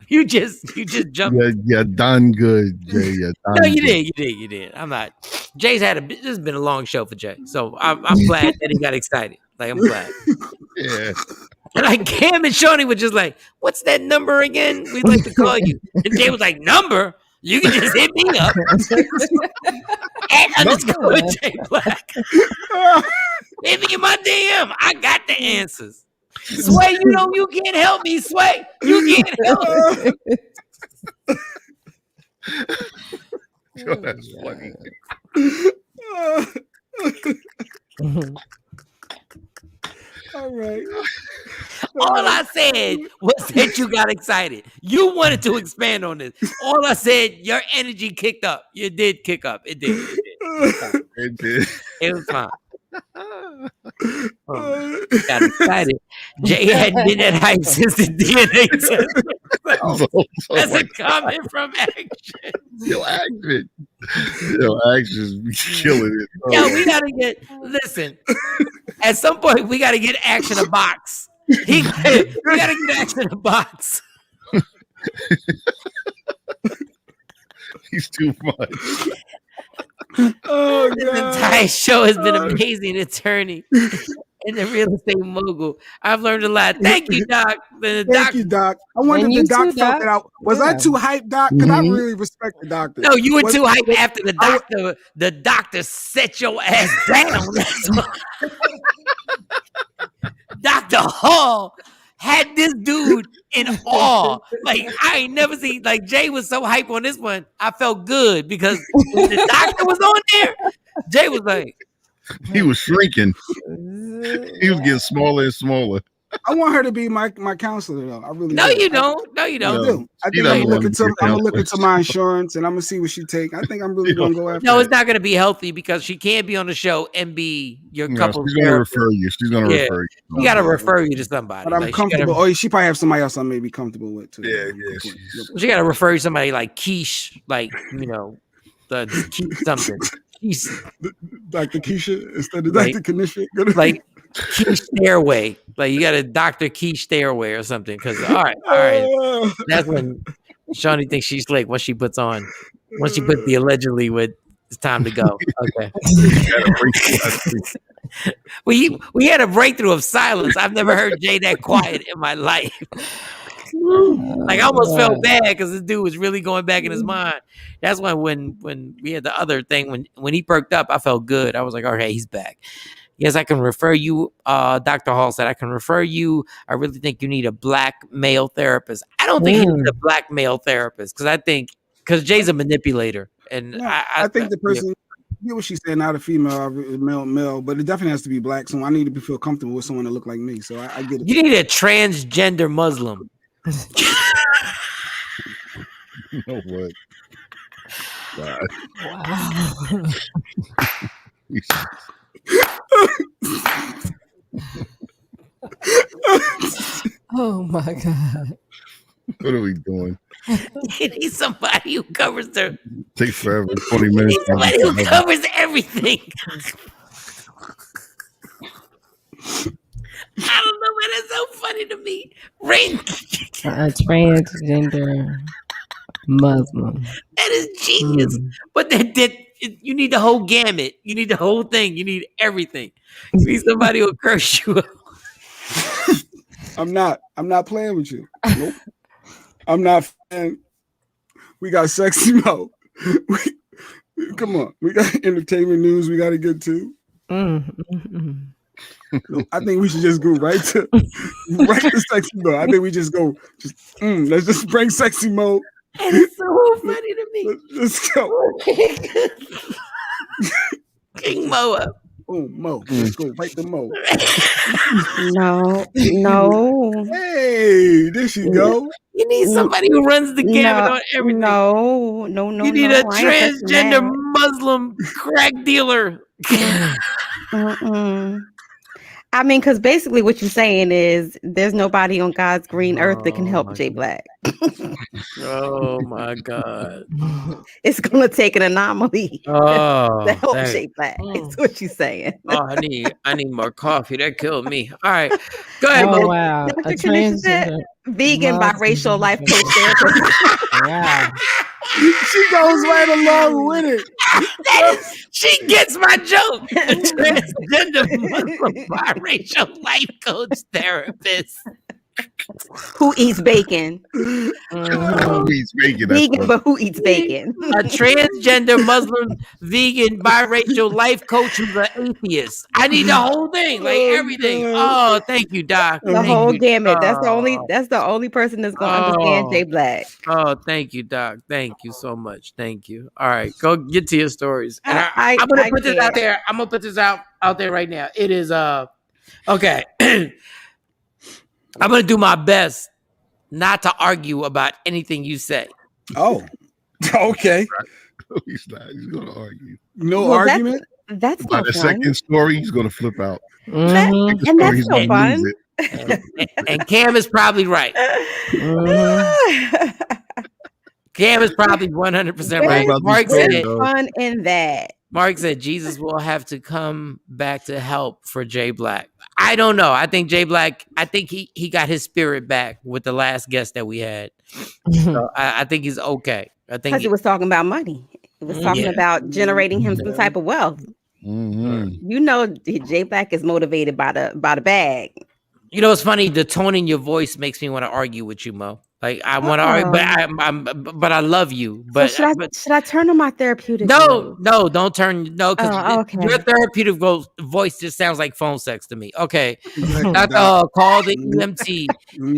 Speaker 4: You just jumped.
Speaker 5: Yeah, done good, Jay.
Speaker 4: No, you did. I'm not. Jay's this has been a long show for Jay, so I'm glad that he got excited. Like, I'm glad.
Speaker 5: Yeah.
Speaker 4: Like Cam and Shawnee were just like, "What's that number again? We'd like to call you." And Jay was like, "Number? You can just hit me up." @ Jay Black. Hit me in my DM. I got the answers. Sway, you can't help me. Sway, you can't help me.
Speaker 5: Yo, that's funny.
Speaker 1: All right.
Speaker 4: All I said was that you got excited. You wanted to expand on this. All I said, your energy kicked up. You did kick up. It did.
Speaker 5: It did.
Speaker 4: It was fine. Got excited. Jay hadn't been at hype since the DNA test. That's a comment from Action.
Speaker 5: Yo, Action. Action's killing it.
Speaker 4: Yo, we gotta get. Listen, at some point we gotta get Action a box. We gotta get Action a box.
Speaker 5: He's too much.
Speaker 1: Oh,
Speaker 4: This
Speaker 1: God.
Speaker 4: entire show has been amazing, attorney and the real estate mogul. I've learned a lot. Thank you, Doc.
Speaker 1: Thank you, Doc. I wondered
Speaker 6: And
Speaker 1: if
Speaker 6: you
Speaker 1: the doc
Speaker 6: too,
Speaker 1: felt
Speaker 6: Doc.
Speaker 1: that I was I too hyped, Doc? Because I really respect the doctor.
Speaker 4: No, you were
Speaker 1: Was-
Speaker 4: too hyped after the doctor. The doctor set your ass down. That's why. Dr. Hall had this dude in awe. Like I ain't never seen. Like Jay was so hype on this one. I felt good because when the doctor was on there, Jay was like,
Speaker 5: He was shrinking. He was getting smaller and smaller.
Speaker 1: I want her to be my counselor, though. I really
Speaker 4: "No,
Speaker 1: do.
Speaker 4: you don't. No, you
Speaker 1: I
Speaker 4: don't.
Speaker 1: do. I
Speaker 5: She
Speaker 1: think
Speaker 5: doesn't
Speaker 1: I'm
Speaker 5: want
Speaker 1: gonna
Speaker 5: to be a
Speaker 1: look into
Speaker 5: counselor.
Speaker 1: my insurance and I'm gonna see what she take. I think I'm really gonna go after.
Speaker 4: No,
Speaker 1: her.
Speaker 4: it's not going to be healthy because she can't be on the show and be your
Speaker 5: No,
Speaker 4: couple.
Speaker 5: she's gonna refer you. She's gonna
Speaker 4: Yeah.
Speaker 5: refer you.
Speaker 4: You got to refer you to somebody.
Speaker 1: But I'm
Speaker 4: Like, she
Speaker 1: comfortable.
Speaker 4: gotta-
Speaker 1: Oh, she probably have somebody else I may be comfortable with too.
Speaker 5: Yeah.
Speaker 4: She got to refer you to somebody like Quiche, like the Quiche something. Quiche,
Speaker 1: Dr. Keisha instead of
Speaker 4: Like-
Speaker 1: Dr. Kanisha.
Speaker 4: like Quiche Stairway. Like you got a Dr. Quiche Stairway or something. Because all right. That's when Shawnee thinks she's slick. Once she puts the allegedly with, it's time to go. Okay. We had a breakthrough of silence. I've never heard Jay that quiet in my life. Like I almost felt bad because this dude was really going back in his mind. That's why when we had the other thing, when he perked up, I felt good. I was like, okay, he's back. Yes, I can refer you. Dr. Hall said I can refer you. I really think you need a black male therapist. I don't think he needs a black male therapist because Jay's a manipulator, and
Speaker 1: No, I think the person. I get what she's saying, not a female, or male, but it definitely has to be black. So I need to feel comfortable with someone that look like me. So I get it.
Speaker 4: You need a transgender Muslim.
Speaker 5: You know what? God.
Speaker 6: Oh my God.
Speaker 5: What are we doing?
Speaker 4: You need somebody who covers their.
Speaker 5: Takes forever. 20
Speaker 4: You
Speaker 5: minutes.
Speaker 4: need somebody who covers everything. I don't know, but it's so funny to me.
Speaker 6: A transgender Muslim.
Speaker 4: That is genius. But that you need the whole gamut. You need the whole thing. You need everything. You need somebody who'll curse you out.
Speaker 1: I'm not playing with you. Nope. I'm not. We got sexy mode. Come on. We got entertainment news we got to get to. I think we should just go right to sexy mode. I think we just go. Let's just bring sexy mode.
Speaker 4: And it's so funny to me.
Speaker 1: Let's go.
Speaker 4: King Mo up.
Speaker 1: Oh, Mo. Let's go right to Mo.
Speaker 3: No.
Speaker 1: Hey, there she go.
Speaker 4: You need somebody who runs the gamut on everything.
Speaker 3: No.
Speaker 4: You need a
Speaker 3: I ain't touching
Speaker 4: transgender
Speaker 3: that.
Speaker 4: Muslim crack dealer.
Speaker 3: I mean, because basically what you're saying is there's nobody on God's green earth that can help
Speaker 4: my
Speaker 3: Jay Black.
Speaker 4: Oh my God.
Speaker 3: It's gonna take an anomaly
Speaker 4: Oh,
Speaker 3: to help
Speaker 4: that-
Speaker 3: Jay Black. Is what you're saying.
Speaker 4: oh, I need more coffee. That killed me. All right. Go ahead,
Speaker 6: Oh
Speaker 4: Mo.
Speaker 6: wow.
Speaker 3: Dr.
Speaker 6: A
Speaker 3: Kanisha said,
Speaker 6: transgender
Speaker 3: vegan
Speaker 6: Muslim.
Speaker 3: biracial life coach therapist.
Speaker 6: Wow.
Speaker 1: She goes right along with it.
Speaker 4: She gets my joke. A transgender Muslim biracial life coach therapist.
Speaker 3: Who eats bacon?
Speaker 5: Oh, he's making that
Speaker 3: Vegan,
Speaker 5: stuff.
Speaker 3: but who eats bacon?
Speaker 4: A transgender Muslim vegan biracial life coach who's an atheist. I need the whole thing, like everything. Oh, thank you, Doc.
Speaker 3: The
Speaker 4: Thank
Speaker 3: whole
Speaker 4: you.
Speaker 3: gamut. That's
Speaker 4: Oh.
Speaker 3: the only person that's gonna understand Jay Black.
Speaker 4: Oh, thank you, Doc. Thank you so much. Thank you. All right, go get to your stories. And
Speaker 3: I
Speaker 4: I'm gonna
Speaker 3: I
Speaker 4: put this
Speaker 3: can't.
Speaker 4: out there. I'm gonna put this out there right now. It is okay. I'm gonna do my best not to argue about anything you say.
Speaker 1: Oh, okay.
Speaker 5: He's not. He's gonna argue.
Speaker 1: No
Speaker 3: Well,
Speaker 1: argument.
Speaker 3: That's
Speaker 5: By
Speaker 3: no
Speaker 5: the
Speaker 3: fun.
Speaker 5: second story, he's gonna flip out.
Speaker 6: Mhm.
Speaker 5: The
Speaker 3: And
Speaker 5: story,
Speaker 3: that's
Speaker 5: he's
Speaker 3: no
Speaker 5: gonna lose
Speaker 3: fun.
Speaker 5: it.
Speaker 4: And Cam is probably right. Cam is probably 100%
Speaker 5: Talk
Speaker 4: right.
Speaker 3: There's
Speaker 5: about these
Speaker 4: Mark
Speaker 5: stories,
Speaker 4: said,
Speaker 5: dog.
Speaker 3: fun in that.
Speaker 4: Jesus will have to come back to help for Jay Black. I don't know. I think Jay Black, he got his spirit back with the last guest that we had. So I think he's okay. I think
Speaker 3: Because he was talking about money. He was talking
Speaker 4: yeah.
Speaker 3: about generating him some type of wealth.
Speaker 5: Mm-hmm.
Speaker 3: You know, Jay Black is motivated by the bag.
Speaker 4: You know, it's funny. The tone in your voice makes me want to argue with you, Mo. Like I want to argue, but I love you.
Speaker 3: So
Speaker 4: But
Speaker 3: should I turn on my therapeutic
Speaker 4: no,
Speaker 3: voice?
Speaker 4: don't turn because
Speaker 3: Okay.
Speaker 4: your therapeutic voice just sounds like phone sex to me. Okay,
Speaker 1: Exactly,
Speaker 4: call the EMT.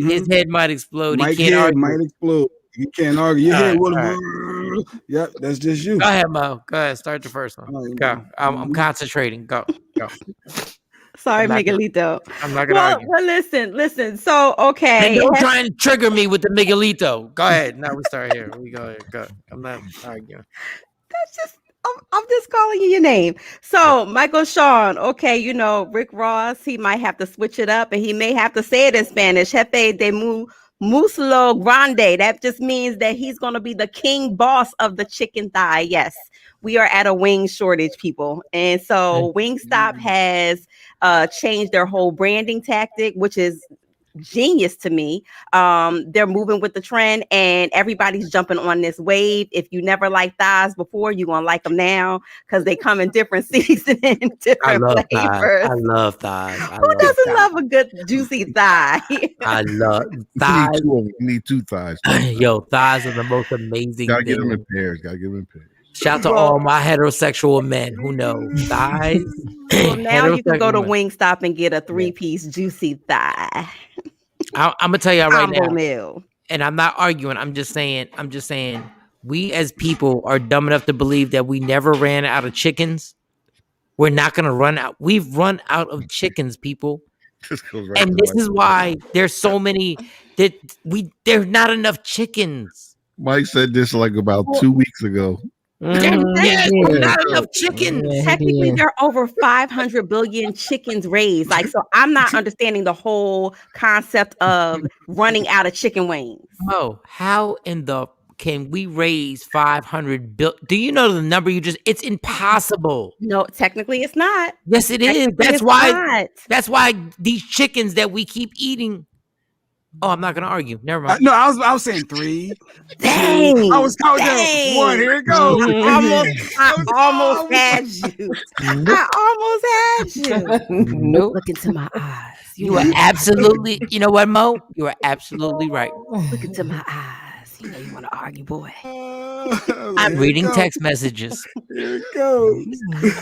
Speaker 4: His head might explode.
Speaker 1: Mike
Speaker 4: He can't
Speaker 1: head
Speaker 4: argue.
Speaker 1: might explode. You can't argue. Your
Speaker 4: All
Speaker 1: head
Speaker 4: right,
Speaker 1: would
Speaker 4: all
Speaker 1: have. Yep, that's just you.
Speaker 4: Go ahead, Mo. Go ahead. Start the first one. Go. I'm concentrating. Go.
Speaker 3: Sorry,
Speaker 4: I'm not gonna
Speaker 3: Miguelito.
Speaker 4: argue.
Speaker 3: Well, listen. So,
Speaker 4: And
Speaker 3: okay.
Speaker 4: don't try and trigger me with the Miguelito. Go ahead. Now we start here. We go ahead. Go. I'm not arguing.
Speaker 3: That's just, I'm just calling you your name. So, Michael Shawn, okay, you know, Rick Ross, he might have to switch it up and he may have to say it in Spanish. Jefe de Muslo Grande. That just means that he's going to be the king boss of the chicken thigh. Yes, we are at a wing shortage, people. And so Wingstop has changed their whole branding tactic, which is genius to me. They're moving with the trend and everybody's jumping on this wave. If you never liked thighs before, you're gonna like them now because they come in different seasons and different flavors.
Speaker 4: I love thighs.
Speaker 3: Who doesn't love a good juicy thigh?
Speaker 4: I love
Speaker 5: You
Speaker 4: thighs.
Speaker 5: need two thighs.
Speaker 4: Yo, thighs are the most amazing
Speaker 5: Gotta get
Speaker 4: thing.
Speaker 5: them in pairs. Gotta get them in pairs.
Speaker 4: Shout to all my heterosexual men who know thighs.
Speaker 3: Well, now you can go to
Speaker 4: Heterosexual men.
Speaker 3: Wingstop and get a 3-piece juicy thigh.
Speaker 4: I'm gonna tell y'all right
Speaker 3: Combo
Speaker 4: now,
Speaker 3: meal.
Speaker 4: and I'm not arguing. I'm just saying. We as people are dumb enough to believe that we never ran out of chickens. We're not gonna run out. We've run out of chickens, people. And this is why there's so many that there's not enough chickens.
Speaker 5: Mike said this like about 2 weeks ago.
Speaker 4: Yes, not enough chickens.
Speaker 3: Technically, there are over 500 billion chickens raised. Like, so I'm not understanding the whole concept of running out of chicken wings.
Speaker 4: Oh, how in the can we raise 500 billion? Do you know the number you just? It's impossible.
Speaker 3: No, technically, it's not.
Speaker 4: Yes, it is. That's why. That's why these chickens that we keep eating. Oh, I'm not gonna argue. Never mind.
Speaker 1: No, I was saying 3.
Speaker 3: Dang.
Speaker 1: I was counting down 1. Here it goes.
Speaker 3: I almost had you. I almost had you.
Speaker 6: Nope.
Speaker 3: Look into my eyes.
Speaker 4: You are absolutely. You know what, Mo? You are absolutely right.
Speaker 3: Look into my eyes. You know you want to argue, boy.
Speaker 4: I'm reading text messages.
Speaker 1: Here it goes.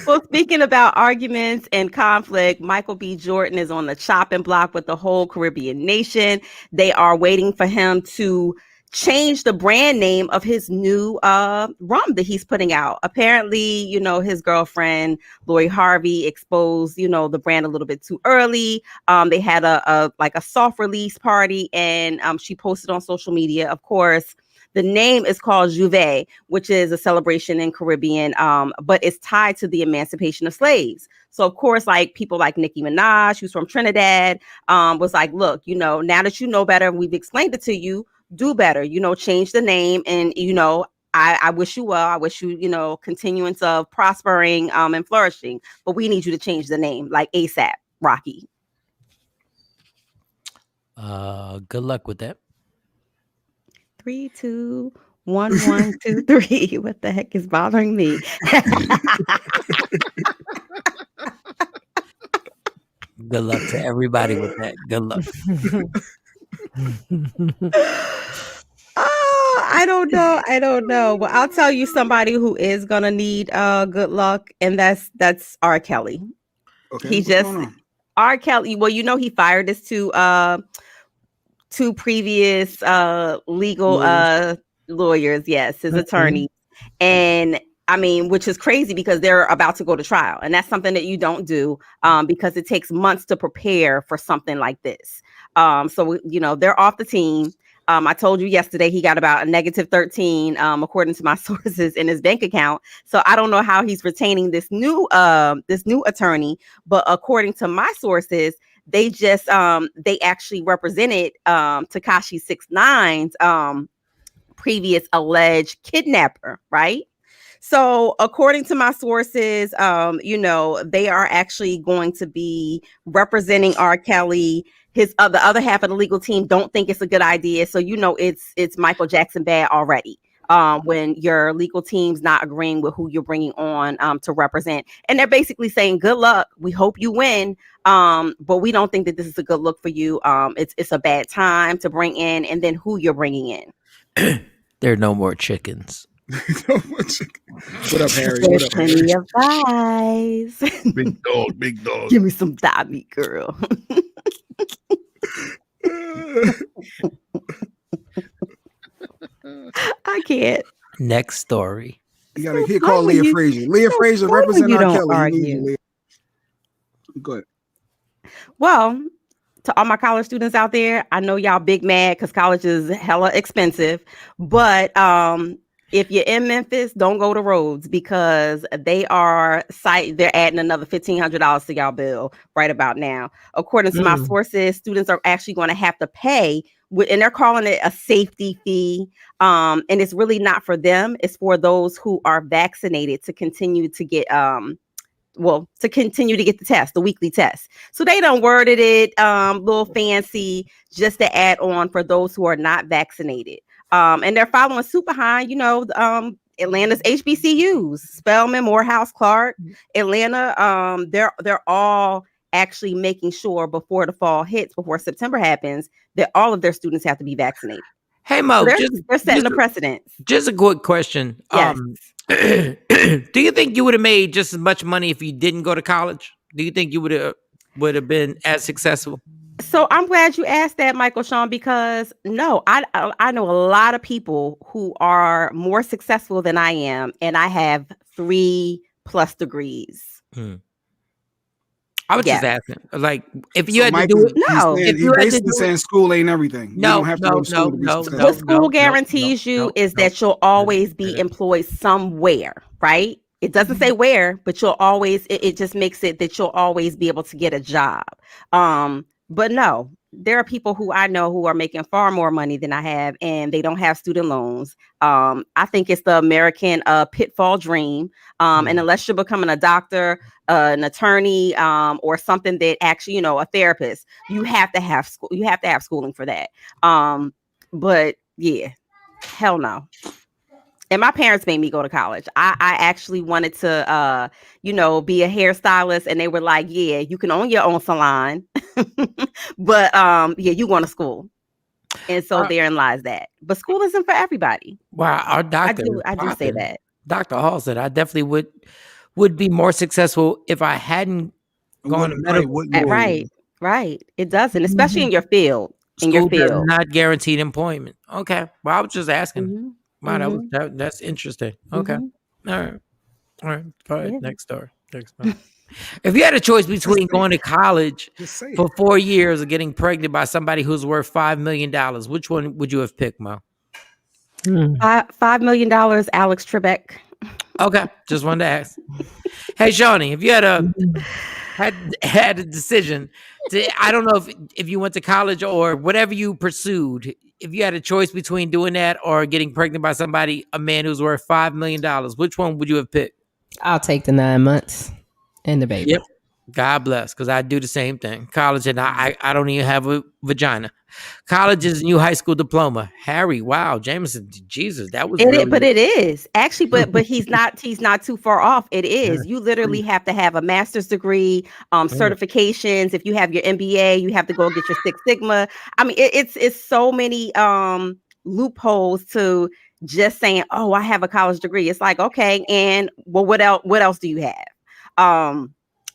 Speaker 3: Well, speaking about arguments and conflict, Michael B. Jordan is on the chopping block with the whole Caribbean nation. They are waiting for him to change the brand name of his new rum that he's putting out. Apparently, you know, his girlfriend, Lori Harvey, exposed, you know, the brand a little bit too early. They had a soft release party and she posted on social media, of course. The name is called Juve, which is a celebration in Caribbean, but it's tied to the emancipation of slaves. So, of course, like people like Nicki Minaj, who's from Trinidad, was like, look, you know, now that you know better, we've explained it to you, do better, you know, change the name. And, you know, I wish you well. I wish you, you know, continuance of prospering and flourishing. But we need you to change the name like ASAP, Rocky.
Speaker 4: Good luck with that.
Speaker 3: 3, 2, 1, 1, 2, 3. What the heck is bothering me?
Speaker 4: Good luck to everybody with that. Good luck.
Speaker 3: Oh, I don't know. Well, I'll tell you somebody who is gonna need good luck, and that's R. Kelly.
Speaker 1: Okay,
Speaker 3: He just R. Kelly. Well, you know, he fired his two previous legal lawyers, yes, his attorney. And I mean, which is crazy because they're about to go to trial. And that's something that you don't do because it takes months to prepare for something like this. So, you know, they're off the team. I told you yesterday he got about a negative 13, according to my sources in his bank account. So I don't know how he's retaining this new attorney, but according to my sources, they just they actually represented Tekashi 6ix9ine's previous alleged kidnapper, right? So according to my sources, they are actually going to be representing R. Kelly. The other half of the legal team don't think it's a good idea. So it's Michael Jackson bad already. When your legal team's not agreeing with who you're bringing on to represent, and they're basically saying, "Good luck. We hope you win, but we don't think that this is a good look for you. It's a bad time to bring in, and then who you're bringing in."
Speaker 4: There are no more chickens.
Speaker 1: What up, Harry?
Speaker 3: There's
Speaker 1: What up,
Speaker 3: plenty
Speaker 1: Harry?
Speaker 3: of thighs.
Speaker 5: Big dog.
Speaker 3: Give me some thigh meat, girl. I can't.
Speaker 4: Next story.
Speaker 1: You gotta call Leah Frazier. Leah Frazier represent R. Kelly. He needs you, Leah. Go ahead.
Speaker 3: Well, to all my college students out there, I know y'all big mad because college is hella expensive. But if you're in Memphis, don't go to Rhodes because they're adding another $1,500 to y'all bill right about now. According to my sources, students are actually going to have to pay, and they're calling it a safety fee. And it's really not for them. It's for those who are vaccinated to continue to get the test, the weekly test. So they done worded it little fancy just to add on for those who are not vaccinated. And they're following suit behind, Atlanta's HBCUs, Spelman, Morehouse, Clark, Atlanta. They're all actually making sure before the fall hits, before September happens, that all of their students have to be vaccinated.
Speaker 4: Hey Mo,
Speaker 3: so they're setting the precedence.
Speaker 4: Just a quick question.
Speaker 3: Yes.
Speaker 4: Do you think you would have made just as much money if you didn't go to college? Do you think you would have been as successful?
Speaker 3: So I'm glad you asked that, Michael Shawn, because no, I know a lot of people who are more successful than I am, and I have 3+ degrees.
Speaker 4: I was just asking, like, if you had to do it.
Speaker 3: No,
Speaker 1: if you basically saying school ain't everything.
Speaker 4: No,
Speaker 1: you don't have to go to school to be successful.
Speaker 3: What school guarantees you is that you'll always be employed somewhere, right? It doesn't say where, but you'll always. It just makes it that you'll always be able to get a job. But no, there are people who I know who are making far more money than I have, and they don't have student loans. I think it's the American pitfall dream. And unless you're becoming a doctor, an attorney, or something that actually, a therapist, you have to have school. You have to have schooling for that. But yeah, hell no. And my parents made me go to college. I actually wanted to, be a hairstylist, and they were like, "Yeah, you can own your own salon, but you going to school." And so therein lies that. But school isn't for everybody.
Speaker 4: Wow, our doctor.
Speaker 3: I do say that.
Speaker 4: Dr. Hall said I definitely would be more successful if I hadn't gone to medical.
Speaker 3: Right. It doesn't, especially in your field.
Speaker 4: School does not guaranteed employment. Okay. Well, I was just asking. Wow, that's interesting. Okay. All right. Go ahead. Next story. If you had a choice between going to college for 4 years or getting pregnant by somebody who's worth $5 million, which one would you have picked, Mo?
Speaker 3: $5 million, Alex Trebek.
Speaker 4: Okay. Just wanted to ask. Hey, Shawnee, if you had a decision I don't know if you went to college or whatever you pursued, if you had a choice between doing that or getting pregnant by a man who's worth $5 million, which one would you have picked?
Speaker 6: I'll take the 9 months and the baby.
Speaker 4: Yep. God bless, because I do the same thing. College, and I don't even have a vagina. College is a new high school diploma. Harry, wow, Jameson, Jesus, that was
Speaker 3: but it is actually, but he's not too far off. It is. You literally have to have a master's degree, certifications. If you have your MBA, you have to go get your Six Sigma. I mean, it's so many loopholes to just saying, "Oh, I have a college degree." It's like, okay, and well, what else do you have?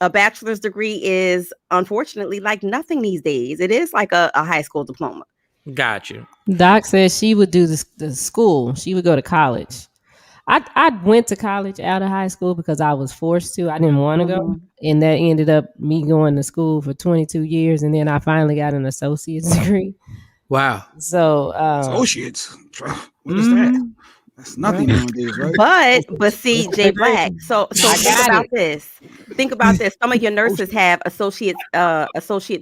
Speaker 3: A bachelor's degree is unfortunately like nothing these days. It is like a high school diploma.
Speaker 4: Got you.
Speaker 6: Doc says she would do the school. She would go to college. I went to college out of high school because I was forced to. I didn't want to go. And that ended up me going to school for 22 years. And then I finally got an associate's degree.
Speaker 4: Wow.
Speaker 6: So
Speaker 1: Associates. What is that? That's nothing nowadays, right?
Speaker 3: But see, Jay Black. So
Speaker 6: I
Speaker 3: think
Speaker 6: got
Speaker 3: about
Speaker 6: it.
Speaker 3: this. Think about this. Some of your nurses have associate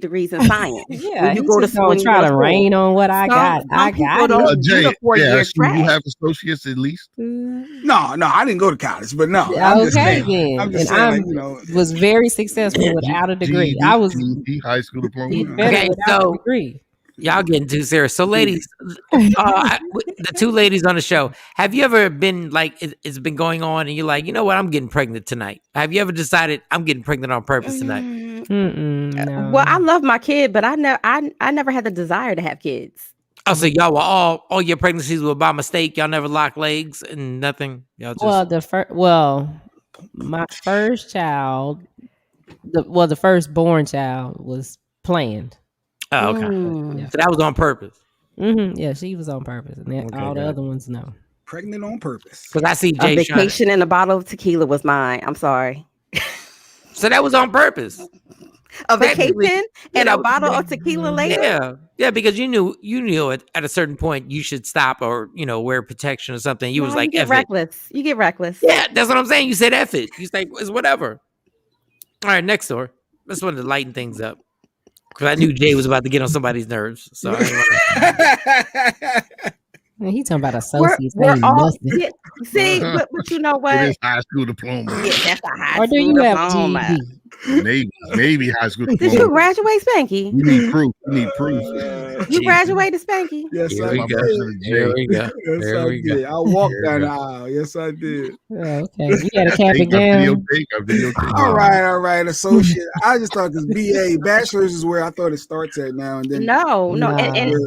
Speaker 3: degrees in science.
Speaker 6: Yeah,
Speaker 3: When you
Speaker 6: he
Speaker 3: go to
Speaker 6: just gonna
Speaker 3: when you go
Speaker 6: try
Speaker 3: to
Speaker 6: to
Speaker 3: school.
Speaker 6: rain on what I got. I
Speaker 3: Some people
Speaker 6: got it.
Speaker 3: don't do
Speaker 5: Jay,
Speaker 3: the 4-year
Speaker 5: so you
Speaker 3: track.
Speaker 5: have associates at least?
Speaker 1: No, I didn't go to college, but no, I'm just
Speaker 6: Okay,
Speaker 1: saying.
Speaker 6: then.
Speaker 1: I'm just
Speaker 6: And
Speaker 1: saying,
Speaker 6: I
Speaker 1: like, you know,
Speaker 6: was very successful without a degree. I was
Speaker 5: GED, high school diploma.
Speaker 6: did better
Speaker 4: Okay,
Speaker 6: without the
Speaker 4: so
Speaker 6: degree.
Speaker 4: y'all getting too serious. So, ladies, the two ladies on the show, have you ever been like, it's been going on and you're like, you know what, I'm getting pregnant tonight? Have you ever decided I'm getting pregnant on purpose tonight?
Speaker 3: Well, I
Speaker 6: No.
Speaker 3: love my kid, but I never had the desire to have kids.
Speaker 4: Oh, so y'all were all your pregnancies were by mistake. Y'all never locked legs and nothing. Y'all just
Speaker 6: My first child, the firstborn child was planned.
Speaker 4: oh, okay.
Speaker 6: Yeah.
Speaker 4: So that was on purpose.
Speaker 6: Yeah, she was on purpose, and then all the
Speaker 4: good.
Speaker 6: other ones no.
Speaker 1: pregnant on purpose.
Speaker 4: Because I see
Speaker 3: A
Speaker 4: Jay trying to,
Speaker 3: vacation and a bottle of tequila was mine. I'm sorry.
Speaker 4: so that was on purpose.
Speaker 3: A
Speaker 4: Technically,
Speaker 3: vacation and a bottle of tequila later.
Speaker 4: Yeah, because you knew at a certain point you should stop or wear protection or something. You was
Speaker 3: No,
Speaker 4: like,
Speaker 3: you get
Speaker 4: F it.
Speaker 3: reckless. You get reckless.
Speaker 4: Yeah, that's what I'm saying. You said F it. You say it's whatever. All right, next door. Just wanted to lighten things up because I knew Jay was about to get on somebody's nerves. So I didn't wanna...
Speaker 6: Man, he talking about associates.
Speaker 3: We're
Speaker 6: ain't
Speaker 3: all
Speaker 6: nothing.
Speaker 3: see, but you know
Speaker 5: It
Speaker 3: what?
Speaker 5: is high school diploma.
Speaker 3: Yeah, that's a high
Speaker 6: Or do
Speaker 3: school
Speaker 6: you have
Speaker 3: diploma.
Speaker 6: GED?
Speaker 5: Maybe high school
Speaker 3: Did
Speaker 5: diploma.
Speaker 3: you graduate, Spanky?
Speaker 5: You need proof. You need proof.
Speaker 3: You graduated, Spanky?
Speaker 1: Yes,
Speaker 4: Here
Speaker 1: I
Speaker 4: we
Speaker 1: did.
Speaker 4: go. Here we go.
Speaker 1: Yes,
Speaker 4: Here
Speaker 1: I
Speaker 4: we go.
Speaker 1: did. I walked
Speaker 4: Here we
Speaker 1: down the
Speaker 4: go.
Speaker 1: aisle. Yes, I did.
Speaker 6: Oh, okay, you had a cap and gown.
Speaker 1: All right. Associate. I just thought this BA bachelor's is where I thought it starts at now, and then
Speaker 3: No, and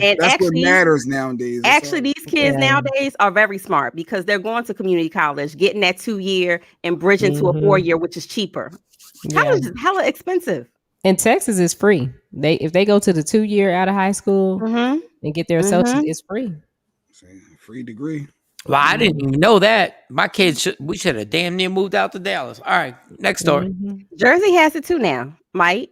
Speaker 1: that's
Speaker 3: actually,
Speaker 1: what matters nowadays. That's
Speaker 3: actually,
Speaker 1: all.
Speaker 3: these kids
Speaker 6: Yeah.
Speaker 3: nowadays are very smart because they're going to community college, getting that 2-year and bridging to a
Speaker 6: Mhm.
Speaker 3: 4-year, which is cheaper. College is hella expensive.
Speaker 6: And Texas is free. If they go to the 2-year out of high school and get their associates, it's free.
Speaker 1: Free degree.
Speaker 4: Well, I didn't even know that. My kids we should have damn near moved out to Dallas. All right, next story.
Speaker 3: Jersey has it too now, Mike.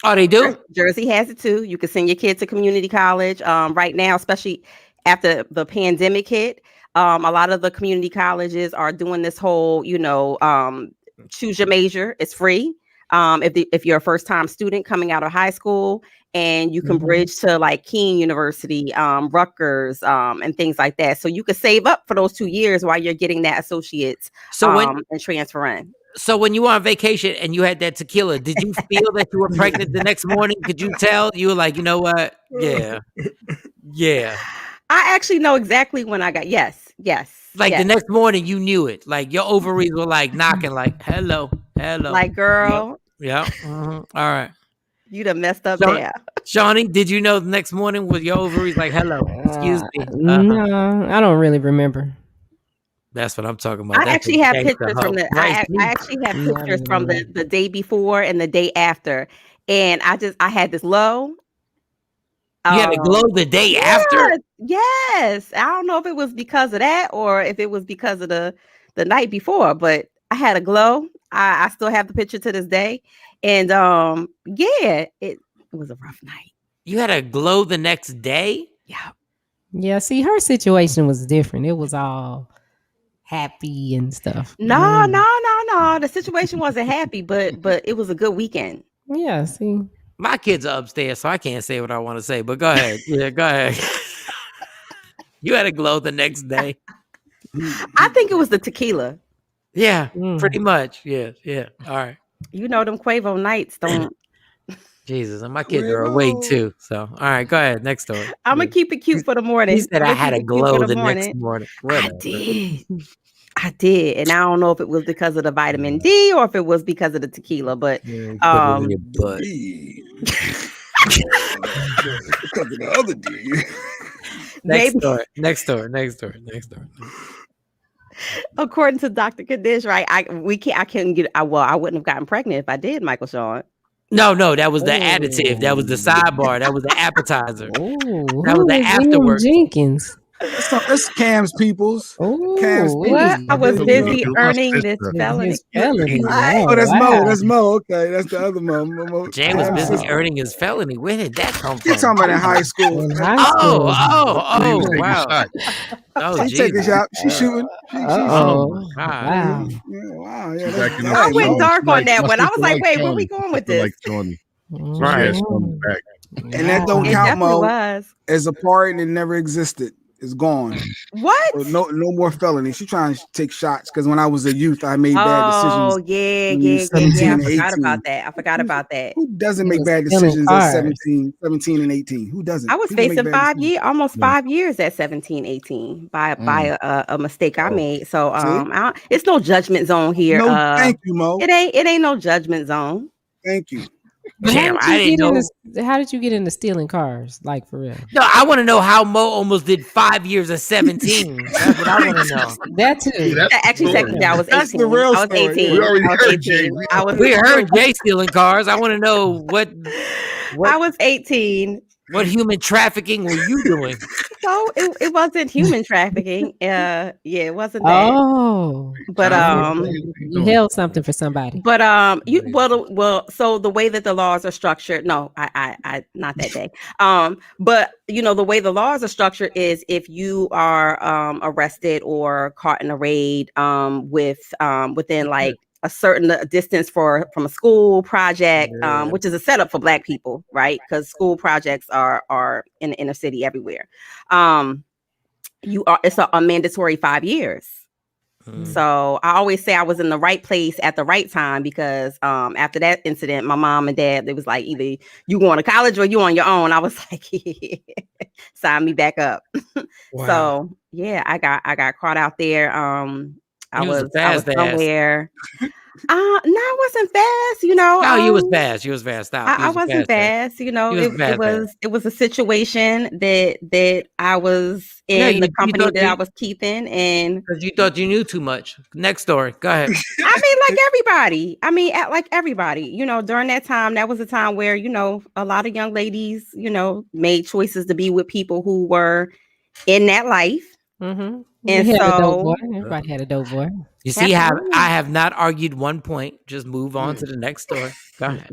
Speaker 4: Oh, they do?
Speaker 3: Jersey has it too. You can send your kids to community college. Right now, especially after the pandemic hit, a lot of the community colleges are doing this whole, choose your major. It's free. If you're a first time student coming out of high school, and you can bridge to like Keene University, Rutgers, and things like that. So you could save up for those 2 years while you're getting that associate's and transfer in.
Speaker 4: So when you were on vacation and you had that tequila, did you feel that you were pregnant the next morning? Could you tell? You were like, you know what? Yeah.
Speaker 3: I actually know exactly when I got yes.
Speaker 4: Like the next morning, you knew it. Like your ovaries were like knocking, like hello.
Speaker 3: Like girl.
Speaker 4: Yeah. All right.
Speaker 3: You done messed up there.
Speaker 4: Shawnee, did you know the next morning with your ovaries like hello? Excuse me.
Speaker 6: No, I don't really remember.
Speaker 4: That's what I'm talking about.
Speaker 3: I actually have pictures from I actually have pictures from the day before and the day after, and I had this low.
Speaker 4: You had a glow the day after?
Speaker 3: Yes. I don't know if it was because of that or if it was because of the night before, but I had a glow. I still have the picture to this day, and it was a rough night.
Speaker 4: You had a glow the next day?
Speaker 6: Yeah. See, her situation was different. It was all happy and stuff.
Speaker 3: No. The situation wasn't happy, but it was a good weekend.
Speaker 6: Yeah, see.
Speaker 4: My kids are upstairs, so I can't say what I want to say, but go ahead. Yeah, go ahead. You had a glow the next day.
Speaker 3: I think it was the tequila.
Speaker 4: Yeah, pretty much. Yeah. All right.
Speaker 3: You know them Quavo nights don't.
Speaker 4: Jesus, and my kids are awake too. So, all right, go ahead. Next story.
Speaker 3: I'm gonna keep it cute for the morning.
Speaker 4: He said I had a glow the next morning.
Speaker 3: I did, and I don't know if it was because of the vitamin D or if it was because of the tequila, but
Speaker 4: your
Speaker 1: Because
Speaker 4: butt.
Speaker 1: of the other D.
Speaker 4: Next story.
Speaker 3: According to Dr. Kadish, right? I wouldn't have gotten pregnant if I did, Michael Shawn.
Speaker 4: No, that was the additive. That was the sidebar. That was the appetizer.
Speaker 6: Ooh,
Speaker 4: That was the afterwards.
Speaker 6: Jenkins.
Speaker 1: That's Cam's peoples. Cam's
Speaker 6: Ooh,
Speaker 3: What? I was
Speaker 5: So
Speaker 3: busy
Speaker 5: my
Speaker 3: earning this
Speaker 5: sister.
Speaker 3: felony.
Speaker 6: his felony.
Speaker 3: What?
Speaker 1: Oh, that's Mo.
Speaker 6: Wow.
Speaker 1: That's Mo. Okay, that's the other Mo.
Speaker 4: Jay was
Speaker 1: Cam's
Speaker 4: busy
Speaker 1: sister.
Speaker 4: earning his felony. Where did that come
Speaker 1: You
Speaker 4: from?
Speaker 1: talking about in high school?
Speaker 6: In high
Speaker 4: Oh,
Speaker 6: school.
Speaker 5: He was
Speaker 4: oh,
Speaker 5: taking
Speaker 4: wow.
Speaker 5: shots.
Speaker 4: Oh,
Speaker 1: She taking
Speaker 4: Jesus.
Speaker 1: shot. She shooting. She
Speaker 4: Oh,
Speaker 1: shooting.
Speaker 4: my God.
Speaker 6: Wow.
Speaker 1: Yeah, wow. Yeah,
Speaker 5: Back
Speaker 1: that's
Speaker 5: in
Speaker 1: dang,
Speaker 3: I
Speaker 5: the
Speaker 3: went
Speaker 1: Mo.
Speaker 3: dark on that
Speaker 5: my
Speaker 3: one. I was
Speaker 5: sister
Speaker 3: like,
Speaker 5: liked
Speaker 3: wait, where
Speaker 5: Shawnee.
Speaker 3: we going
Speaker 5: My
Speaker 3: with
Speaker 5: sister
Speaker 3: this?
Speaker 5: liked Shawnee. So she
Speaker 4: Right.
Speaker 5: had Shawnee back.
Speaker 1: And that don't
Speaker 3: It
Speaker 1: count,
Speaker 3: definitely
Speaker 1: Mo,
Speaker 3: was.
Speaker 1: as a part that never existed. It's gone.
Speaker 3: What?
Speaker 1: So no more felony. She trying to take shots because when I was a youth, I made bad
Speaker 3: Oh,
Speaker 1: decisions.
Speaker 3: yeah,
Speaker 1: when you
Speaker 3: yeah,
Speaker 1: was
Speaker 3: yeah, yeah.
Speaker 1: 17
Speaker 3: I
Speaker 1: and
Speaker 3: forgot
Speaker 1: 18.
Speaker 3: about that. I forgot about that.
Speaker 1: Who doesn't
Speaker 6: He
Speaker 1: make
Speaker 6: was
Speaker 1: bad
Speaker 6: stealing
Speaker 1: decisions at
Speaker 6: cars.
Speaker 1: 17 and 18? Who doesn't?
Speaker 3: I was
Speaker 1: Who can make
Speaker 3: facing
Speaker 1: bad
Speaker 3: 5
Speaker 1: decisions?
Speaker 3: years, almost
Speaker 5: Yeah.
Speaker 3: 5 years at 17, 18 by
Speaker 5: Mm.
Speaker 3: a mistake I
Speaker 5: Oh.
Speaker 3: made. So
Speaker 1: See?
Speaker 3: it's no judgment zone here.
Speaker 1: No, thank you, Mo.
Speaker 3: It ain't no judgment zone.
Speaker 1: Thank you.
Speaker 6: But
Speaker 4: Damn, I didn't know.
Speaker 6: How did you get into stealing cars? Like for real?
Speaker 4: No, I want to know how Mo almost did 5 years at 17. That's what I want to know.
Speaker 6: That too.
Speaker 5: See, that's the
Speaker 3: Actually,
Speaker 5: story.
Speaker 3: technically, I was 18.
Speaker 1: That's the real
Speaker 3: I was
Speaker 1: story,
Speaker 3: 18.
Speaker 1: yeah.
Speaker 5: We already
Speaker 3: I was
Speaker 5: heard
Speaker 3: 18.
Speaker 5: Jay.
Speaker 3: I was.
Speaker 4: We heard Jay stealing cars. I want to know
Speaker 3: I was 18.
Speaker 4: what human trafficking were you doing?
Speaker 3: So it wasn't human trafficking. Yeah, it wasn't that.
Speaker 6: Oh,
Speaker 3: But
Speaker 6: you held something for somebody.
Speaker 3: But so the way that the laws are structured, no, I not that day. But the way the laws are structured is if you are arrested or caught in a raid within like a certain distance from a school project, which is a setup for Black people, right? Because school projects are in the inner city everywhere. It's a mandatory 5 years. So I always say I was in the right place at the right time because after that incident, my mom and dad, they was like, either you going to college or you on your own. I was like, sign me back up.
Speaker 4: Wow.
Speaker 3: So yeah, I got caught out there. I was somewhere. No, I wasn't fast.
Speaker 4: No, you was fast. You was fast. Stop.
Speaker 3: I wasn't fast. It was a situation that I was in, the company that I was keeping, and
Speaker 4: because you thought you knew too much. Next story. Go ahead.
Speaker 3: like everybody. Like everybody. During that time, that was a time where a lot of young ladies, made choices to be with people who were in that life.
Speaker 6: Mm-hmm.
Speaker 3: And so
Speaker 6: everybody had a dope boy.
Speaker 4: You see how I have not argued one point. Just move on to the next story. Go ahead.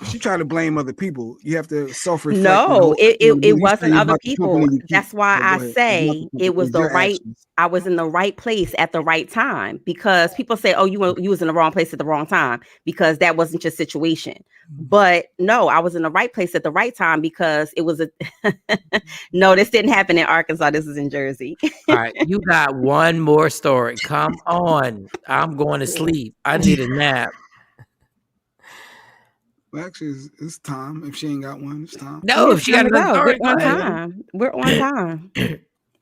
Speaker 1: She trying to blame other people. You have to self-reflect.
Speaker 3: No, it wasn't other people. That's why I say it was the right. I was in the right place at the right time, because people say, "Oh, you was in the wrong place at the wrong time," because that wasn't your situation. But no, I was in the right place at the right time because it was a. No, this didn't happen in Arkansas. This is in Jersey.
Speaker 4: All right, you got one more story. Come on, I'm going to sleep. I need a nap.
Speaker 1: Well, actually, it's time. If she ain't got one, it's time.
Speaker 4: No, if she got another story,
Speaker 3: we're on time. We're on time.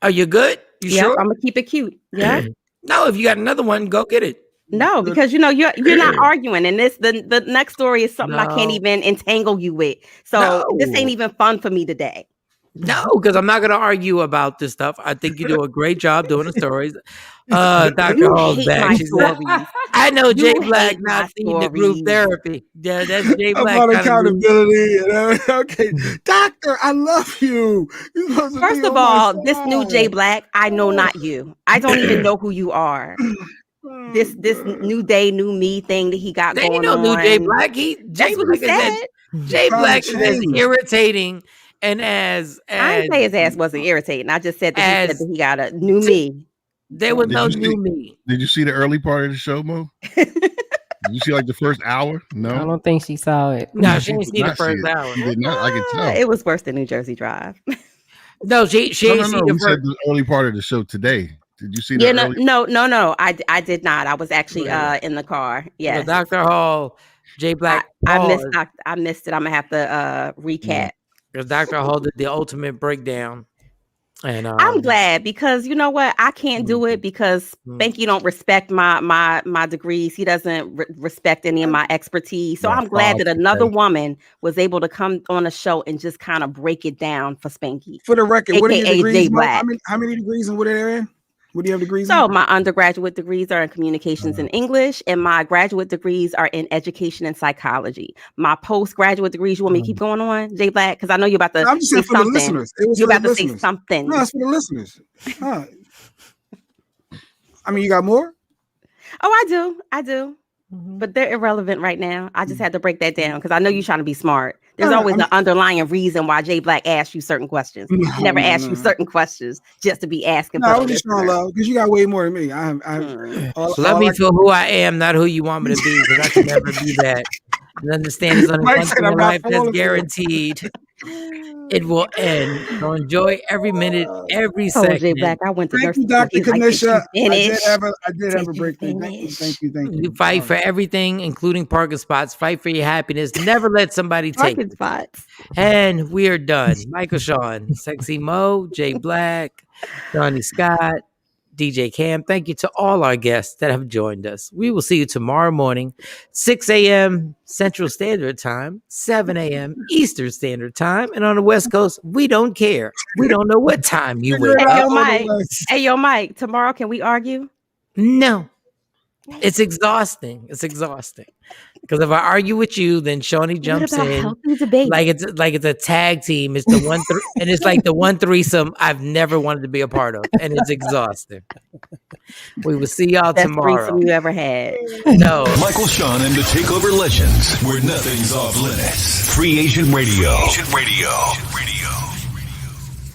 Speaker 4: Are you good? You sure?
Speaker 3: I'm gonna keep it cute. Yeah.
Speaker 4: No, if you got another one, go get it.
Speaker 3: No, because you're not arguing, and the next story is something I can't even entangle you with. So this ain't even fun for me today.
Speaker 4: No, because I'm not going to argue about this stuff. I think you do a great job doing the stories. Dr. Hall's back. She said, I know Jay Black not seeing the group therapy. Yeah, that's Jay Black.
Speaker 1: About accountability. Okay, Doctor, I love you.
Speaker 3: First of all, this new Jay Black, I know not you. I don't even know who you are. This new day, new me thing that he got going on.
Speaker 4: There ain't no new Jay Black. Jay Black is as irritating. And as
Speaker 3: I didn't say his ass wasn't irritating. I just said that he got a new me.
Speaker 4: There was no new me.
Speaker 5: Did you see the early part of the show, Mo? Did you see like the first hour? No,
Speaker 6: I don't think she saw it.
Speaker 4: No, she didn't see the first hour.
Speaker 5: She did not. I can tell.
Speaker 3: It was worse than New Jersey Drive.
Speaker 4: No, she didn't see the
Speaker 5: first. Said the early part of the show today. Did you see that?
Speaker 3: Yeah, no. I did not. I was actually in the car. Yeah,
Speaker 4: Dr. Hall, Jay Black.
Speaker 3: I missed it. I'm gonna have to recap.
Speaker 4: Because Dr. Hall did the ultimate breakdown. And
Speaker 3: I'm glad, because you know what? I can't do it because Spanky don't respect my degrees. He doesn't respect any of my expertise. So I'm glad that another woman was able to come on a show and just kind of break it down for Spanky.
Speaker 1: For the record, what are your degrees?
Speaker 3: Black.
Speaker 1: How many degrees and what are they in? What do you have degrees
Speaker 3: So
Speaker 1: in?
Speaker 3: my undergraduate degrees are in communications and English, and my graduate degrees are in education and psychology. My postgraduate degrees, you want me to keep going on, Jay Black? Because I know you're about to
Speaker 1: I'm just
Speaker 3: say
Speaker 1: saying for the
Speaker 3: something.
Speaker 1: listeners. It was
Speaker 3: You're
Speaker 1: for the
Speaker 3: about to say
Speaker 1: listeners.
Speaker 3: something.
Speaker 1: No, it's for the listeners. I mean, you got more?
Speaker 3: Oh, I do. But they're irrelevant right now. I just had to break that down because I know you're trying to be smart. There's always an underlying reason why Jay Black asked you certain questions. He never asked you certain questions just to be asking.
Speaker 1: No, I was just showing love because you got way more than me.
Speaker 4: Love me for who I am, not who you want me to be, because I can never be that. And understand there's only one thing in life that's guaranteed. It will end. So enjoy every minute, every second.
Speaker 3: Jay Black, I went to
Speaker 1: Thank you, Dr. Kanisha. I did have a breakthrough. Thank you.
Speaker 4: You fight for everything, including parking spots. Fight for your happiness. Never let somebody take
Speaker 3: parking spots.
Speaker 4: And we are done. Michael Shawn, Sexy Mo, Jay Black, Donnie Scott, DJ Cam. Thank you to all our guests that have joined us. We will see you tomorrow morning, 6 a.m. Central Standard Time, 7 a.m. Eastern Standard Time. And on the West Coast, we don't care. We don't know what time you wake up.
Speaker 3: Hey, yo, Mike, tomorrow, can we argue?
Speaker 4: No. It's exhausting. Because if I argue with you, then Shawnee jumps in like it's a tag team. It's the one and it's like the one threesome I've never wanted to be a part of, and it's exhausting. We will see y'all tomorrow.
Speaker 3: Best threesome you ever had.
Speaker 4: No,
Speaker 2: Michael Shawn and the TakeOver Legends, where nothing's off limits. Free Agent Radio.